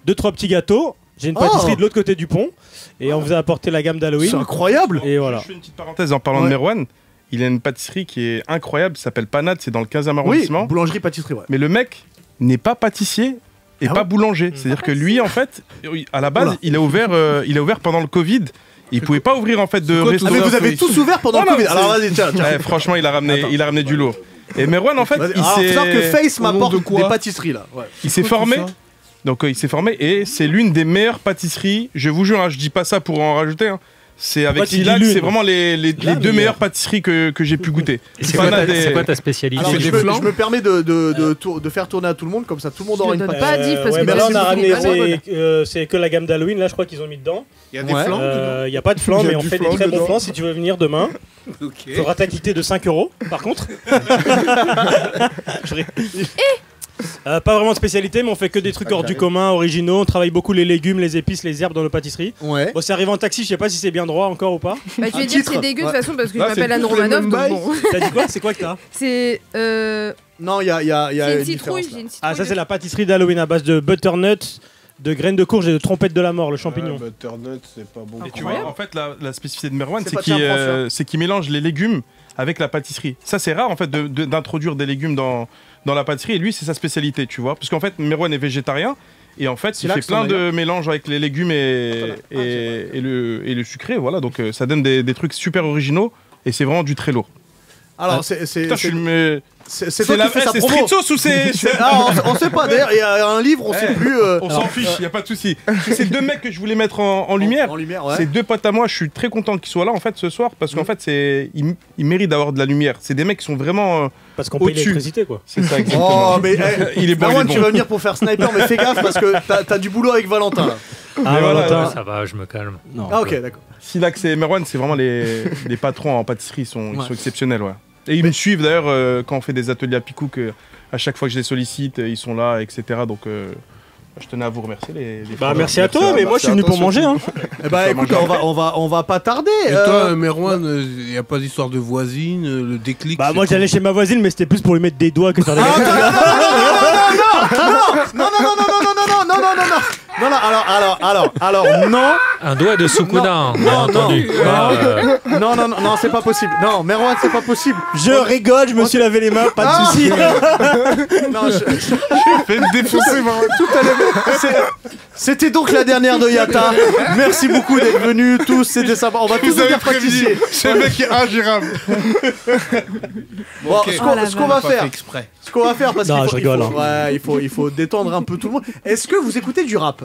2-3 petits gâteaux. J'ai une pâtisserie de l'autre côté du pont et on vous a apporté la gamme d'Halloween. C'est incroyable. Et voilà. Je fais une petite parenthèse en parlant de Merwan. il a une pâtisserie qui est incroyable, ça s'appelle Panade, c'est dans le 15e arrondissement. Oui, boulangerie-pâtisserie, ouais. Mais le mec n'est pas pâtissier et pas boulanger. C'est-à-dire que lui, en fait, à la base, il a ouvert pendant le Covid. Il pouvait pas ouvrir en fait de restaurant. Mais vous avez tous ouvert pendant le Covid. Alors vas-y, tiens. Franchement, il a ramené du lourd. Et Merwan, en fait, il faut s'est... savoir que Face m'apporte des pâtisseries là. Ouais. Il s'est formé. Donc il s'est formé et c'est l'une des meilleures pâtisseries. Je vous jure, je dis pas ça pour en rajouter. C'est avec Silac, c'est vraiment les deux meilleures pâtisseries que j'ai pu goûter. C'est quoi ta spécialité? Alors, je me permets de faire tourner à tout le monde, comme ça tout le monde aura une pâtisserie. Pas Diff parce que là on a ramené, c'est que la gamme d'Halloween là, je crois qu'ils ont mis dedans. Il y a des flancs. Il n'y a pas de flancs, mais on fait des très bons flancs si tu veux venir demain. Il faudra t'acquitter de 5 € par contre. Pas vraiment de spécialité, mais on fait que des trucs hors du commun, originaux. On travaille beaucoup les légumes, les épices, les herbes dans nos pâtisseries. Ouais. Bon, c'est arrivé en taxi, je sais pas si c'est bien droit encore ou pas. Bah, je vais dire que c'est dégueu de toute façon parce que je m'appelle Anne Romanov. Donc bon. T'as dit quoi? C'est quoi que t'as? C'est. Non, il y a une citrouille. Ah, ça, c'est la pâtisserie d'Halloween à base de butternut, de graines de courge et de trompette de la mort, le champignon. Butternut, c'est pas bon. Et tu vois, en fait, la spécificité de Merwan, c'est qu'il mélange les légumes avec la pâtisserie. Ça, c'est rare en fait d'introduire des légumes dans la pâtisserie. Et lui, c'est sa spécialité, tu vois. Parce qu'en fait, Merwan est végétarien. Et en fait, il fait plein de mélanges avec les légumes et le sucré. Voilà, donc ça donne des trucs super originaux. Et c'est vraiment du très lourd. Alors, c'est toi qui fais sa promo. C'est Street Sauce ou c'est... On sait pas, d'ailleurs, il y a un livre, on sait plus... On s'en fiche, il n'y a pas de souci. C'est deux mecs que je voulais mettre en lumière. Ouais. C'est deux potes à moi, je suis très content qu'ils soient là en fait ce soir, parce qu'en fait, ils méritent d'avoir de la lumière. C'est des mecs qui sont vraiment parce qu'on paye l'électricité, quoi. C'est ça, exactement. Oh, mais il est bon, tu vas venir pour faire sniper, mais fais gaffe, parce que t'as du boulot avec Valentin, là. Ah, Valentin, ça va, je me calme. Non, ok, d'accord. Silax et Merwan, c'est vraiment les patrons en pâtisserie, ils sont exceptionnels, ouais. Et ils me suivent d'ailleurs quand on fait des ateliers à Picouk, à chaque fois que je les sollicite, ils sont là, etc. Donc je tenais à vous remercier les merci à toi, mais moi je suis venu pour manger. Hein. Écoute, on va pas tarder. Et toi, Merwan, il n'y a pas d'histoire de voisine, le déclic? Bah moi j'allais chez ma voisine, mais c'était plus pour lui mettre des doigts que faire des alors non. Un doigt de Sukuna, bien entendu. Non, c'est pas possible. Non, Merwan, c'est pas possible. Je rigole, je me suis lavé les mains, pas de soucis. Non, je vais me défoncer, tout à l'heure. C'était donc la dernière de Yata. Merci beaucoup d'être venus tous, c'était sympa. On va tous devenir pâtissiers. Ce mec est ingérable. Bon, ce qu'on va faire, parce qu'il faut détendre un peu tout le monde. Est-ce que vous écoutez du rap?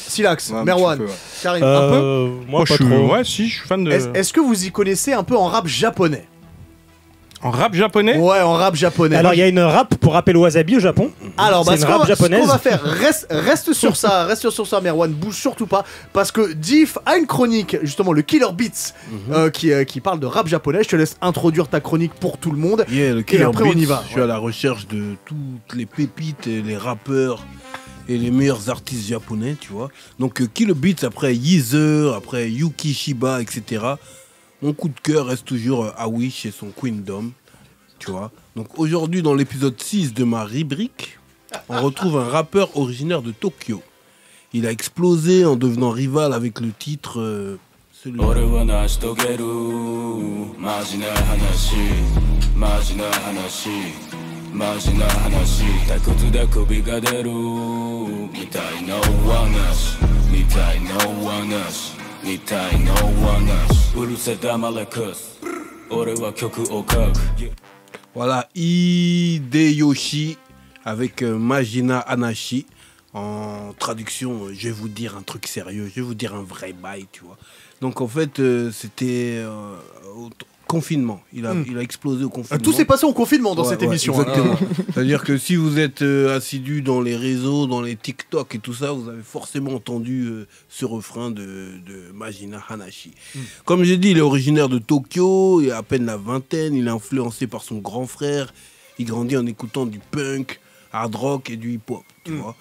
Silax, Merwan, Karim, un peu? Moi, pas trop. Ouais, si, je suis fan de... Est-ce que vous y connaissez un peu en rap japonais? En rap japonais? Ouais, en rap japonais. Alors, il y a une rap pour rapper le wasabi au Japon. Alors, c'est une rap japonaise. Ce qu'on va faire, reste sur ça, Merwan, bouge surtout pas, parce que Diff a une chronique, justement, le Killer Beats, qui parle de rap japonais. Je te laisse introduire ta chronique pour tout le monde. Le Killer et après, Beats, on y va. Je suis à la recherche de toutes les pépites, et les rappeurs et les meilleurs artistes japonais, tu vois. Donc, Killer Beats, après Yeezer, après Yuki Shiba, etc. Mon coup de cœur reste toujours Awish et son Queendom, tu vois. Donc aujourd'hui, dans l'épisode 6 de ma rubrique, on retrouve un rappeur originaire de Tokyo. Il a explosé en devenant rival avec le titre... celui Voilà, Hideyoshi avec Majina Hanashi. En traduction, je vais vous dire un truc sérieux, je vais vous dire un vrai bail, tu vois. Donc en fait, c'était au confinement. Il a explosé au confinement. Tout s'est passé au confinement dans cette émission. Exactement. C'est-à-dire que si vous êtes assidu dans les réseaux, dans les TikTok et tout ça, vous avez forcément entendu ce refrain de Majina Hanashi. Comme j'ai dit, il est originaire de Tokyo, il a à peine la vingtaine, il est influencé par son grand frère, il grandit en écoutant du punk, hard rock et du hip-hop, tu vois.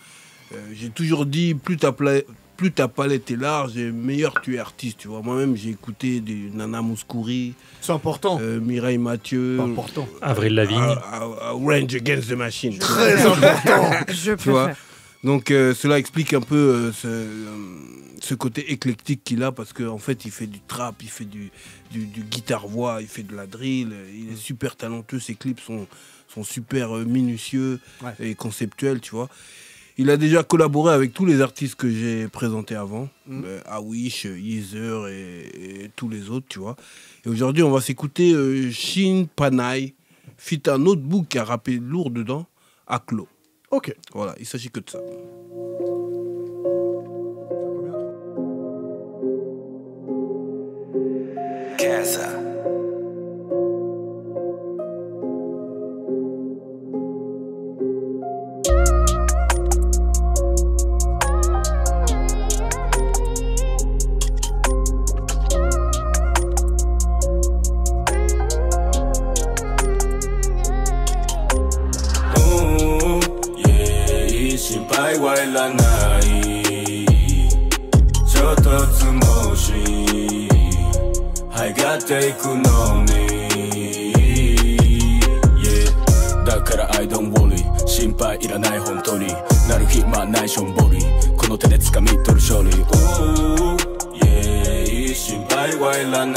J'ai toujours dit, plus ta palette est large, et meilleur tu es artiste, tu vois. Moi-même, j'ai écouté des Nana Mouskouri. C'est important. Mireille Mathieu. C'est important. Avril Lavigne. Rage Against the Machine. Très important. Je préfère. Donc, cela explique un peu ce côté éclectique qu'il a, parce qu'en fait, il fait du trap, il fait du guitare-voix, il fait de la drill. Il est super talentueux. Ses clips sont super minutieux et conceptuels, tu vois. Il a déjà collaboré avec tous les artistes que j'ai présentés avant, Awish, Yeezer et tous les autres, tu vois. Et aujourd'hui, on va s'écouter Shin Panay, fit un autre book qui a rappé lourd dedans, Aklo. Ok. Voilà, il s'agit que de ça. Casa.心配はいらない衝突もしはいがっていくのに、yeah、だから I don't worry 心配いらない本当になる暇ないしょんぼりこの手で掴み取る勝利、yeah、心配はいらない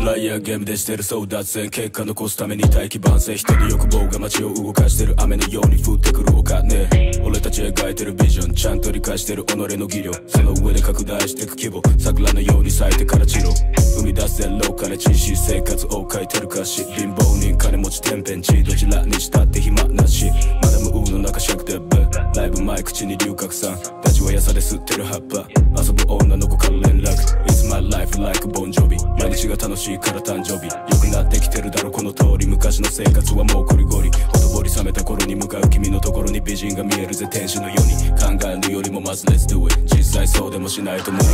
ライアーゲームでしてる争奪戦結果残すために大器晩成人の欲望が街を動かしてる雨のように降ってくるお金俺たち描いてるビジョンちゃんと理解してる己の技量その上で拡大していく規模桜のように咲いてから散ろう生み出せローカル知識生活を書いてる歌詞貧乏人金持ち天変地どちらにしたって暇なしマダムウーの中シャクテッブライブ前口に龍角散立ちはやさで吸ってる葉っぱ遊ぶ女の子から連絡 It's my life like Bon Jovi 毎日が楽しいから誕生日良くなってきてるだろこの通り昔の生活はもうゴリゴリほとぼり冷めた頃に向かう君のところに美人が見えるぜ天使のように考えるよりもまず Let's do it 実際そうでもしないと無理、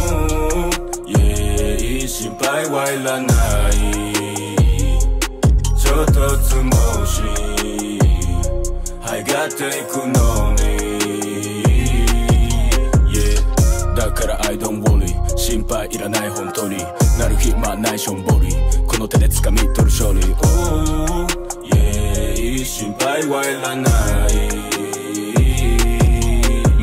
yeah、心配はいらない衝突もしはいがっていくのに、yeah、だから I don't worry 心配いらない本当になる暇ないしょんぼりこの手で掴み取る勝利、yeah、心配はいらない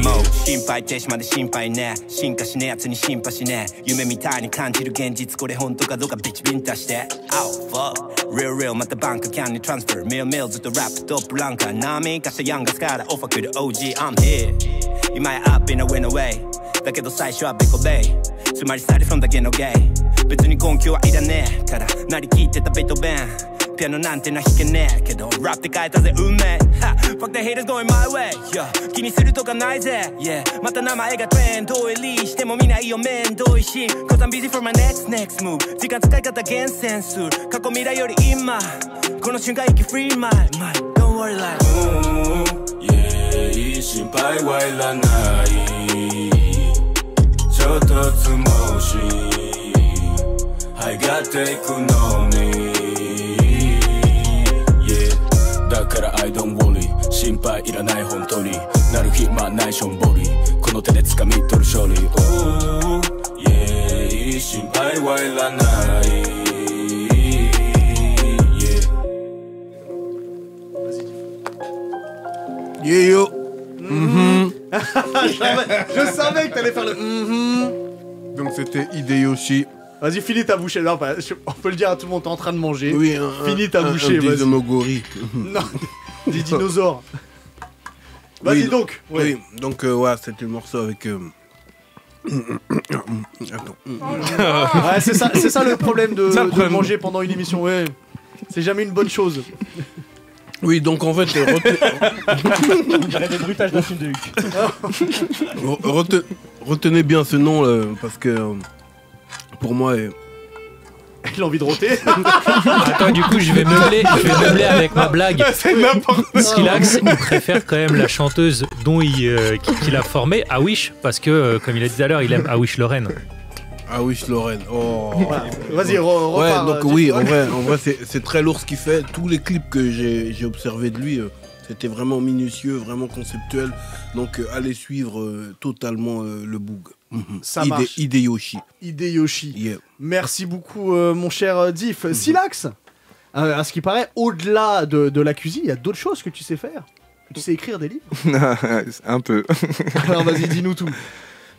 もう心配停止まで心配ね進化しねえやつに心配しねえ夢みたいに感じる現実これ本当かどうかビチビンタして Oh fuck Real またバンクキャンにトランスファーミルずっとラップトップランカー何かしたヤンガスからオファー来る OG I'm here 今や up in a win away だけど最初はベコベイつまりサリフロンだけのゲイ別に根拠はいらねえからなりきってたベートーベンピアノなんてな弾けねえけどラップで変えたぜ運命 Fuck the haters going my way、yeah、気にするとかないぜ、yeah、また名前がトレンド入りしても見ないよ面倒いし Cause I'm busy for my next move 時間使い方厳選する過去未来より今この瞬間息 free my mind Don't worry like yeah 心配はいらない衝突もしはいがっていくのに、yeah、だから I don't worry 心配いらない本当になる暇ないしょんぼりこの手で掴み取る勝利、yeah、心配はいらない、yeah、yeah yo je savais que t'allais faire le Donc c'était Hideyoshi. Vas-y, finis ta bouchée. Non, on peut le dire à tout le monde, t'es en train de manger. Oui, finis ta bouchée, vas-y. Des homogori. Non, des dinosaures. Vas-y oui, donc. Oui, donc ouais, c'était le morceau avec... Attends. Ouais, c'est ça le problème de manger pendant une émission, ouais. C'est jamais une bonne chose. Oui, donc en fait... On dirait des bruitages d'un film de Huck. Retenez bien ce nom, parce que pour moi... Il a envie de roter. Attends, du coup, je vais meubler avec ma blague. C'est n'importe quoi. Silax, il préfère quand même la chanteuse dont qu'il a formée, Awish, parce que, comme il a dit tout à l'heure, il aime Awish Lorraine. Awish Lorraine, oh. Vas-y, repars. Ouais, donc oui, en vrai c'est très lourd ce qu'il fait. Tous les clips que j'ai observés de lui, c'était vraiment minutieux, vraiment conceptuel. Donc allez suivre totalement le boog. Ça marche. Hideyoshi. Yeah. Merci beaucoup, mon cher Diff. Silax, à ce qui paraît, au-delà de la cuisine, il y a d'autres choses que tu sais faire. Tu sais écrire des livres? Un peu. Alors vas-y, dis-nous tout.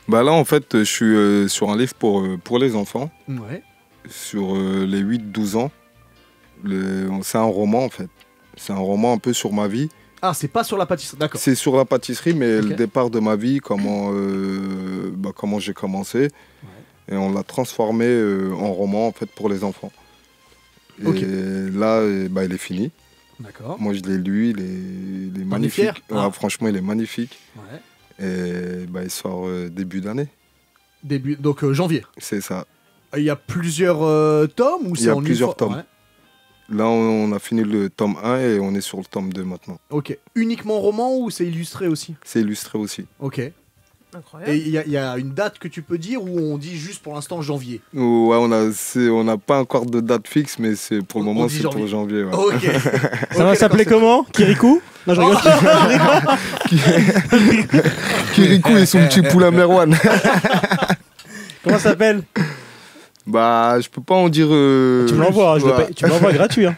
Bah là, en fait, je suis sur un livre pour les enfants. Ouais. Sur les 8-12 ans. C'est un roman, en fait. C'est un roman un peu sur ma vie. Ah, c'est pas sur la pâtisserie, d'accord. C'est sur la pâtisserie, mais Ok. le départ de ma vie, comment j'ai commencé. Ouais. Et on l'a transformé en roman, en fait, pour les enfants. Ok. Et là, il est fini. D'accord. Moi, je l'ai lu, il est magnifique. Ouais, franchement, il est magnifique. Ouais. Et il sort début d'année. Donc janvier. C'est ça. Il y a plusieurs tomes ou c'est en Il y a plusieurs une fois tomes. Ouais. Là, on a fini le tome 1 et on est sur le tome 2 maintenant. Ok. Uniquement roman ou c'est illustré aussi? C'est illustré aussi. Ok. Incroyable. Et il y a une date que tu peux dire ou on dit juste pour l'instant janvier? Ouais, on n'a pas encore de date fixe, mais pour le moment, c'est pour janvier. Ouais. Ok. Ça va s'appeler comment? Kirikou? Non, je rigole. Kirikou et son petit poulain Merwan. Comment ça s'appelle? Bah, je peux pas en dire. Tu me l'envoies, tu me l'envoies gratuit. Hein.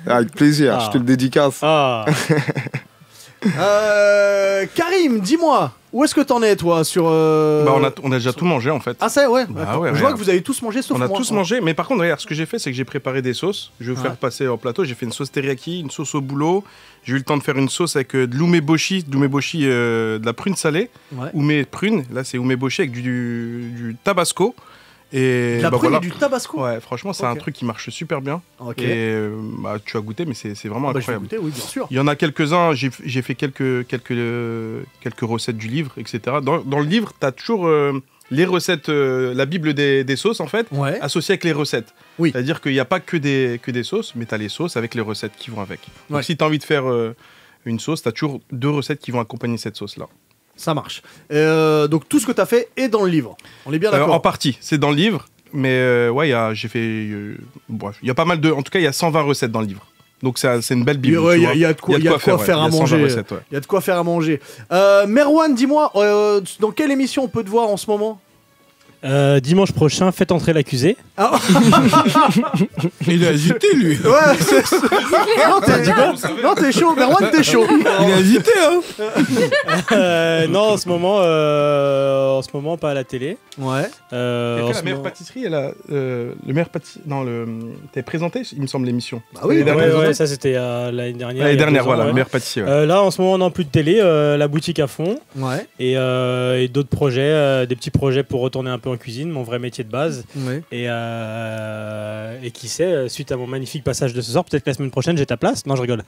Avec plaisir, je te le dédicace. Ah. Karim, dis-moi, où est-ce que t'en es toi sur Bah on a déjà tout mangé en fait. Ah ça ouais, bah, ouais. Je vois que vous avez tous mangé sauf moi. On a tous mangé, mais par contre regarde, ce que j'ai fait c'est que j'ai préparé des sauces. Je vais vous faire passer au plateau. J'ai fait une sauce teriyaki, une sauce au bouleau. J'ai eu le temps de faire une sauce avec de l'umeboshi, de la prune salée. Ouais. Ume prune, là c'est umeboshi avec du tabasco. Et la prune voilà. et du tabasco. Ouais, franchement, c'est un truc qui marche super bien. Okay. Et tu as goûté, mais c'est vraiment incroyable. Je vais goûter, oui, bien sûr. Il y en a quelques-uns, j'ai fait quelques recettes du livre, etc. Dans le livre, tu as toujours les recettes, la Bible des sauces, en fait, associée avec les recettes. Oui. C'est-à-dire qu'il n'y a pas que des sauces, mais tu as les sauces avec les recettes qui vont avec. Donc Ouais. si tu as envie de faire une sauce, tu as toujours 2 recettes qui vont accompagner cette sauce-là. Ça marche. Donc tout ce que tu as fait est dans le livre. On est bien d'accord. En partie, c'est dans le livre, mais j'ai fait. Bref, il y a pas mal de. En tout cas, il y a 120 recettes dans le livre. Donc c'est une belle bible. Il y a de quoi faire à manger. Il y a de quoi faire à manger. Merwan, dis-moi, dans quelle émission on peut te voir en ce moment? Dimanche prochain, faites entrer l'accusé. Ah. Il a hésité, lui. Ouais, non, t'es chaud. Merwan, t'es chaud. Il a hésité, hein. Non, en ce moment, pas à la télé. Ouais. La meilleure pâtisserie, le meilleur t'es présenté, il me semble, l'émission. Bah oui, ouais, ça c'était l'année dernière. L'année dernière, voilà, le meilleur pâtissier. Ouais. Là, en ce moment, on n'a plus de télé, la boutique à fond. Ouais. Et d'autres projets, des petits projets pour retourner un peu en cuisine, mon vrai métier de base. Ouais. Et qui sait, suite à mon magnifique passage de ce soir, peut-être que la semaine prochaine j'ai ta place. Non, je rigole.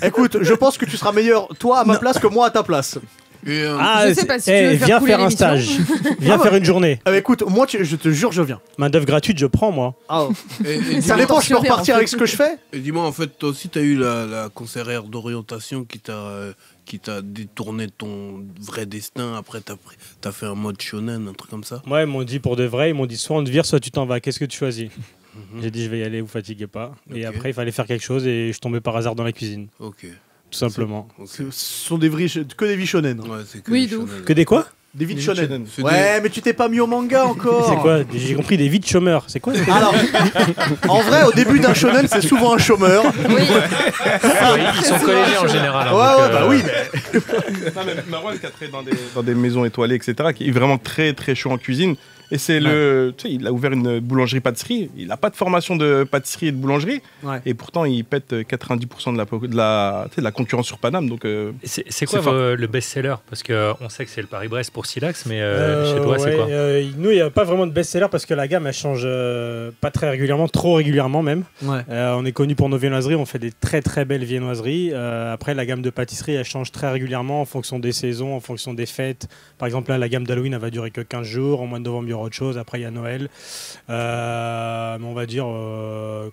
Écoute, je pense que tu seras meilleur toi à ma place que moi à ta place. Je sais pas si tu veux viens faire un stage. Viens faire une journée. Écoute, moi je te jure, je viens. Main d'œuvre gratuite, je prends moi. Ça dépend, je peux repartir avec ce que je fais. Et dis-moi, en fait, toi aussi, tu as eu la conseillère d'orientation qui t'a détourné ton vrai destin. Après, t'as fait un mode shonen, un truc comme ça. Ouais, ils m'ont dit pour de vrai, ils m'ont dit soit on te vire, soit tu t'en vas. Qu'est-ce que tu choisis? J'ai dit je vais y aller, vous fatiguez pas. Et après, il fallait faire quelque chose et je tombais par hasard dans la cuisine. Ok. Tout simplement. Ce sont que des vies shonen. Ouais, c'est que oui, des shonen. Que des quoi? Des vies shonen. Ouais, mais tu t'es pas mis au manga encore. C'est quoi? J'ai compris, des vies de chômeurs. C'est quoi? Alors, en vrai, au début d'un shonen, c'est souvent un chômeur. Oui. Ils sont collégiens en général. Bah oui, mais. Non, mais Marwan qui a travaillé dans des maisons étoilées, etc., qui est vraiment très très chaud en cuisine. Et c'est tu sais, il a ouvert une boulangerie-pâtisserie. Il n'a pas de formation de pâtisserie et de boulangerie. Ouais. Et pourtant, il pète 90% de la concurrence sur Paname. Donc, c'est quoi le best-seller? Parce qu'on sait que c'est le Paris-Brest pour Silax, mais chez toi, c'est quoi? Nous, il n'y a pas vraiment de best-seller parce que la gamme, elle change pas très régulièrement, trop régulièrement même. Ouais. On est connu pour nos viennoiseries. On fait des très très belles viennoiseries. Après, la gamme de pâtisserie, elle change très régulièrement en fonction des saisons, en fonction des fêtes. Par exemple, là, la gamme d'Halloween, elle va durer que 15 jours. En mois de novembre, il y aura autre chose. Après, il y a Noël. Mais on va dire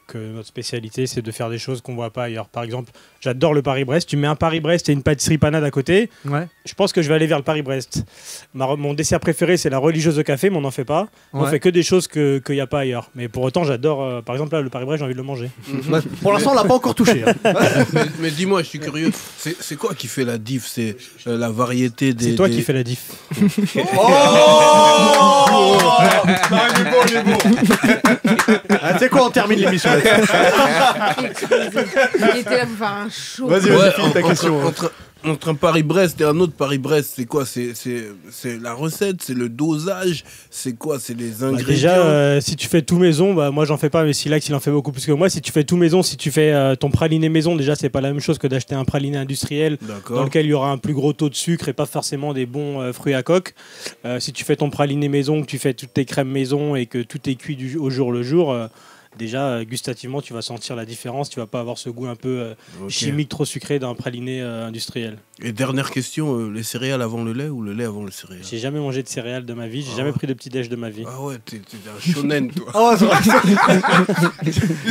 que notre spécialité, c'est de faire des choses qu'on voit pas ailleurs. Par exemple, j'adore le Paris-Brest. Tu mets un Paris-Brest et une pâtisserie panade à côté. Ouais. Je pense que je vais aller vers le Paris-Brest. Mon dessert préféré, c'est la religieuse de café, mais on n'en fait pas. Ouais. On fait que des choses qu'il n'y a pas ailleurs. Mais pour autant, j'adore. Par exemple, là, le Paris-Brest, j'ai envie de le manger. Ouais, pour l'instant, on l'a pas encore touché. Hein. mais dis-moi, je suis curieux. C'est quoi qui fait la diff? C'est la variété des. C'est toi qui fais la diff. Il est bon. Tu sais quoi, on termine l'émission là-dessus. Il était là pour faire un show. Vas-y, finis ta question. Entre un Paris-Brest et un autre Paris-Brest, c'est quoi? C'est la recette, c'est le dosage, c'est quoi? C'est les ingrédients. Déjà, si tu fais tout maison, moi j'en fais pas, mais Silax il en fait beaucoup plus que moi. Si tu fais tout maison, si tu fais ton praliné maison, déjà c'est pas la même chose que d'acheter un praliné industriel dans lequel il y aura un plus gros taux de sucre et pas forcément des bons fruits à coque. Si tu fais ton praliné maison, que tu fais toutes tes crèmes maison et que tout est cuit au jour le jour. Déjà, gustativement, tu vas sentir la différence. Tu vas pas avoir ce goût un peu chimique, trop sucré d'un praliné industriel. Et dernière question, les céréales avant le lait ou le lait avant le céréales? J'ai jamais mangé de céréales de ma vie. J'ai jamais pris de petit-déj de ma vie. Ah ouais, t'es un shonen, toi. Oh, c'est vrai.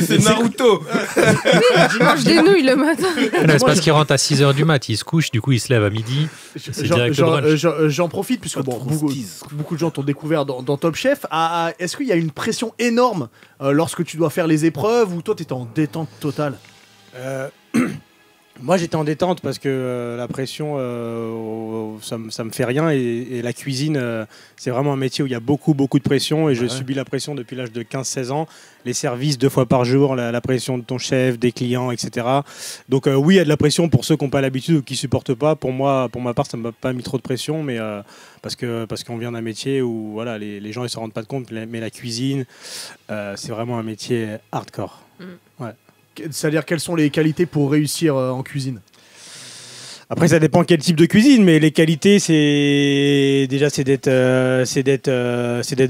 C'est Naruto. Il mange des nouilles le matin. C'est parce qu'il rentre à 6h du mat, il se couche, du coup il se lève à midi. J'en profite, puisque beaucoup de gens t'ont découvert dans Top Chef. Est-ce qu'il y a une pression énorme lorsque tu dois faire les épreuves ou toi t'étais en détente totale? Moi j'étais en détente parce que la pression ça me fait rien et la cuisine c'est vraiment un métier où il y a beaucoup de pression et je subis la pression depuis l'âge de 15-16 ans, les services 2 fois par jour, la pression de ton chef, des clients, etc. Donc oui, il y a de la pression pour ceux qui n'ont pas l'habitude ou qui supportent pas. Pour ma part ça ne m'a pas mis trop de pression, mais parce qu'on vient d'un métier où voilà, les gens ne se rendent pas compte, mais la cuisine c'est vraiment un métier hardcore. Ouais. C'est-à-dire, quelles sont les qualités pour réussir en cuisine? Après, ça dépend quel type de cuisine, mais les qualités, c'est d'être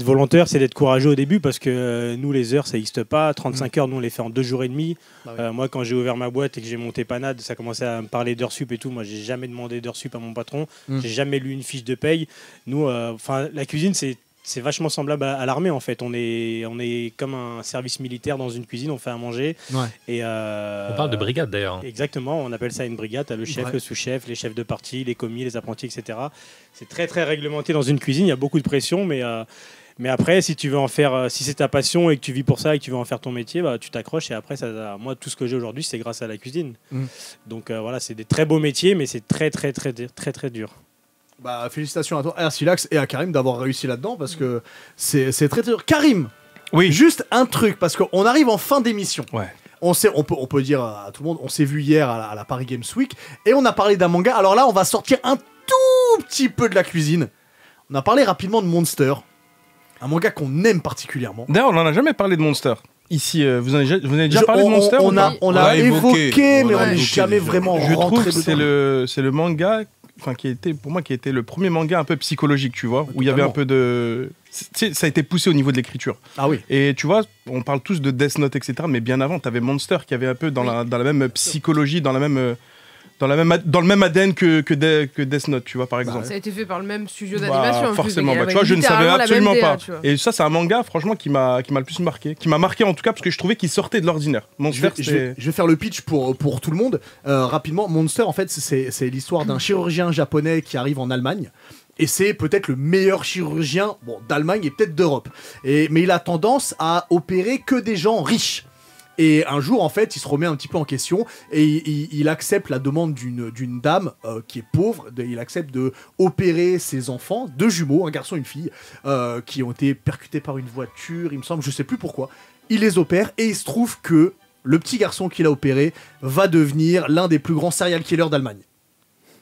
volontaire, c'est d'être courageux au début, parce que nous, les heures, ça n'existe pas. 35 heures, nous, on les fait en 2 jours et demi. Moi, quand j'ai ouvert ma boîte et que j'ai monté Panade, ça commençait à me parler d'heures sup et tout. Moi, j'ai jamais demandé d'heures sup à mon patron. J'ai jamais lu une fiche de paye. Nous, la cuisine, c'est vachement semblable à l'armée en fait. On est comme un service militaire dans une cuisine, on fait à manger. Ouais. Et on parle de brigade d'ailleurs. Exactement, on appelle ça une brigade. T'as le chef, le sous-chef, les chefs de partie, les commis, les apprentis, etc. C'est très très réglementé dans une cuisine, il y a beaucoup de pression, mais après, si tu veux en faire, si c'est ta passion et que tu vis pour ça et que tu veux en faire ton métier, tu t'accroches et après, moi, tout ce que j'ai aujourd'hui, c'est grâce à la cuisine. Donc voilà, c'est des très beaux métiers, mais c'est très très très très très dur. Bah, félicitations à toi, à Silax et à Karim d'avoir réussi là-dedans parce que c'est très dur. Karim, oui, juste un truc parce qu'on arrive en fin d'émission. Ouais. On peut dire à tout le monde, on s'est vu hier à la Paris Games Week et on a parlé d'un manga. Alors là, on va sortir un tout petit peu de la cuisine. On a parlé rapidement de Monster, un manga qu'on aime particulièrement. D'ailleurs, on n'en a jamais parlé de Monster. Ici, vous en avez déjà parlé de Monster? On l'a évoqué, mais on n'est jamais vraiment rentré dedans. Je trouve que c'est le manga qui était le premier manga un peu psychologique, tu vois, où il y avait un peu de... Tu sais, ça a été poussé au niveau de l'écriture. Ah oui. Et tu vois, on parle tous de Death Note, etc., mais bien avant, tu avais Monster qui avait un peu dans la même psychologie, dans le même ADN que Death Note, tu vois, par exemple. Ça a été fait par le même studio d'animation. Forcément, tu vois, je ne savais absolument pas. Et ça, c'est un manga, franchement, qui m'a le plus marqué. Qui m'a marqué, en tout cas, parce que je trouvais qu'il sortait de l'ordinaire. Monster, je vais faire le pitch pour tout le monde. Rapidement, Monster, en fait, c'est l'histoire d'un chirurgien japonais qui arrive en Allemagne. Et c'est peut-être le meilleur chirurgien d'Allemagne et peut-être d'Europe. Mais il a tendance à opérer que des gens riches. Et un jour, en fait, il se remet un petit peu en question et il accepte la demande d'une dame qui est pauvre. Il accepte de opérer ses enfants, 2 jumeaux, un garçon et une fille, qui ont été percutés par une voiture, il me semble, je sais plus pourquoi. Il les opère et il se trouve que le petit garçon qu'il a opéré va devenir l'un des plus grands serial killers d'Allemagne.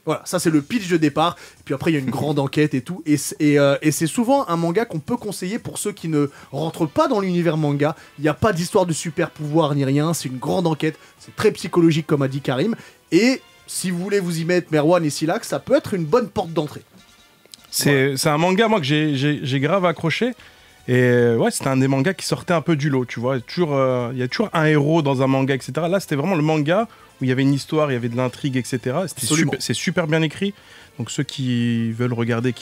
Voilà, ça c'est le pitch de départ. Et puis après il y a une grande enquête et tout. Et c'est souvent un manga qu'on peut conseiller pour ceux qui ne rentrent pas dans l'univers manga. Il n'y a pas d'histoire de super pouvoir ni rien. C'est une grande enquête. C'est très psychologique comme a dit Karim. Et si vous voulez vous y mettre Merwan et Silax, ça peut être une bonne porte d'entrée. C'est un manga moi que j'ai grave accroché. Et ouais, c'était un des mangas qui sortait un peu du lot, tu vois. Il y a toujours un héros dans un manga, etc. Là, c'était vraiment le manga où il y avait une histoire, il y avait de l'intrigue, etc. C'est super bien écrit. Donc ceux qui veulent regarder,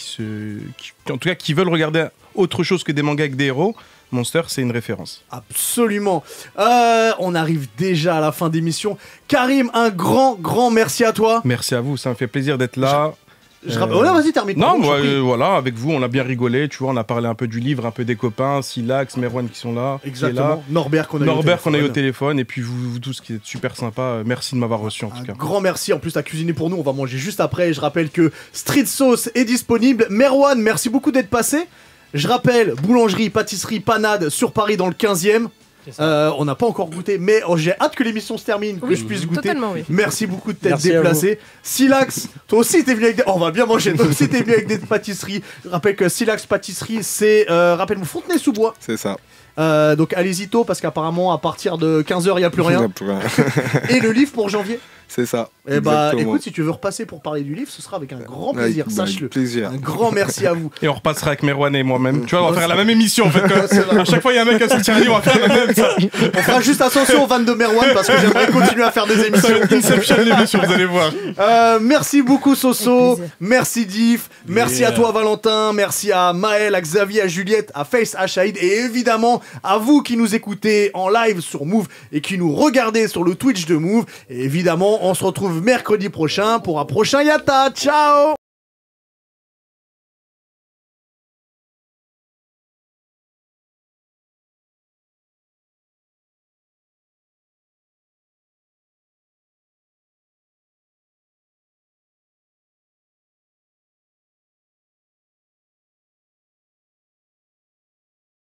en tout cas qui veulent regarder autre chose que des mangas avec des héros, Monster, c'est une référence. Absolument. On arrive déjà à la fin d'émission. Karim, un grand merci à toi. Merci à vous, ça me fait plaisir d'être là. Vas-y, termine. Non, voilà, avec vous, on a bien rigolé, tu vois, on a parlé un peu du livre, un peu des copains, Silax, Merwan qui sont là. Exactement. Norbert qu'on a eu au téléphone. Et puis vous tous qui êtes super sympa, merci de m'avoir reçu en tout cas. Grand merci, en plus t'as cuisiné pour nous, on va manger juste après. Je rappelle que Street Sauce est disponible. Merwan, merci beaucoup d'être passé. Je rappelle, boulangerie, pâtisserie, panade sur Paris dans le 15e. On n'a pas encore goûté, mais j'ai hâte que l'émission se termine, que je puisse goûter. Oui. Merci beaucoup de t'être déplacé. Silax, toi aussi t'es venu avec des... on va bien manger, toi aussi t'es venu avec des pâtisseries. Je rappelle que Silax Pâtisserie, c'est, rappelle-moi, Fontenay-sous-Bois. C'est ça. Donc allez-y tôt, parce qu'apparemment à partir de 15h il n'y a plus rien. Et le livre pour janvier. C'est ça. Et bah écoute, si tu veux repasser pour parler du livre, ce sera avec un grand plaisir, sache-le. Un grand merci à vous. Et on repassera avec Merwan et moi-même. Tu vois, on va faire la même émission en fait. À chaque fois, il y a un mec qui a sorti un livre, on va faire la même. Ça. On fera juste attention aux vannes de Merwan parce que j'aimerais continuer à faire des émissions. Inception l'émission, vous allez voir. Merci beaucoup Soso, merci Diff, merci à toi Valentin, merci à Maël, à Xavier, à Juliette, à Face, à Shahid et évidemment à vous qui nous écoutez en live sur Move et qui nous regardez sur le Twitch de Move. Et évidemment, on se retrouve mercredi prochain pour un prochain Yata. Ciao!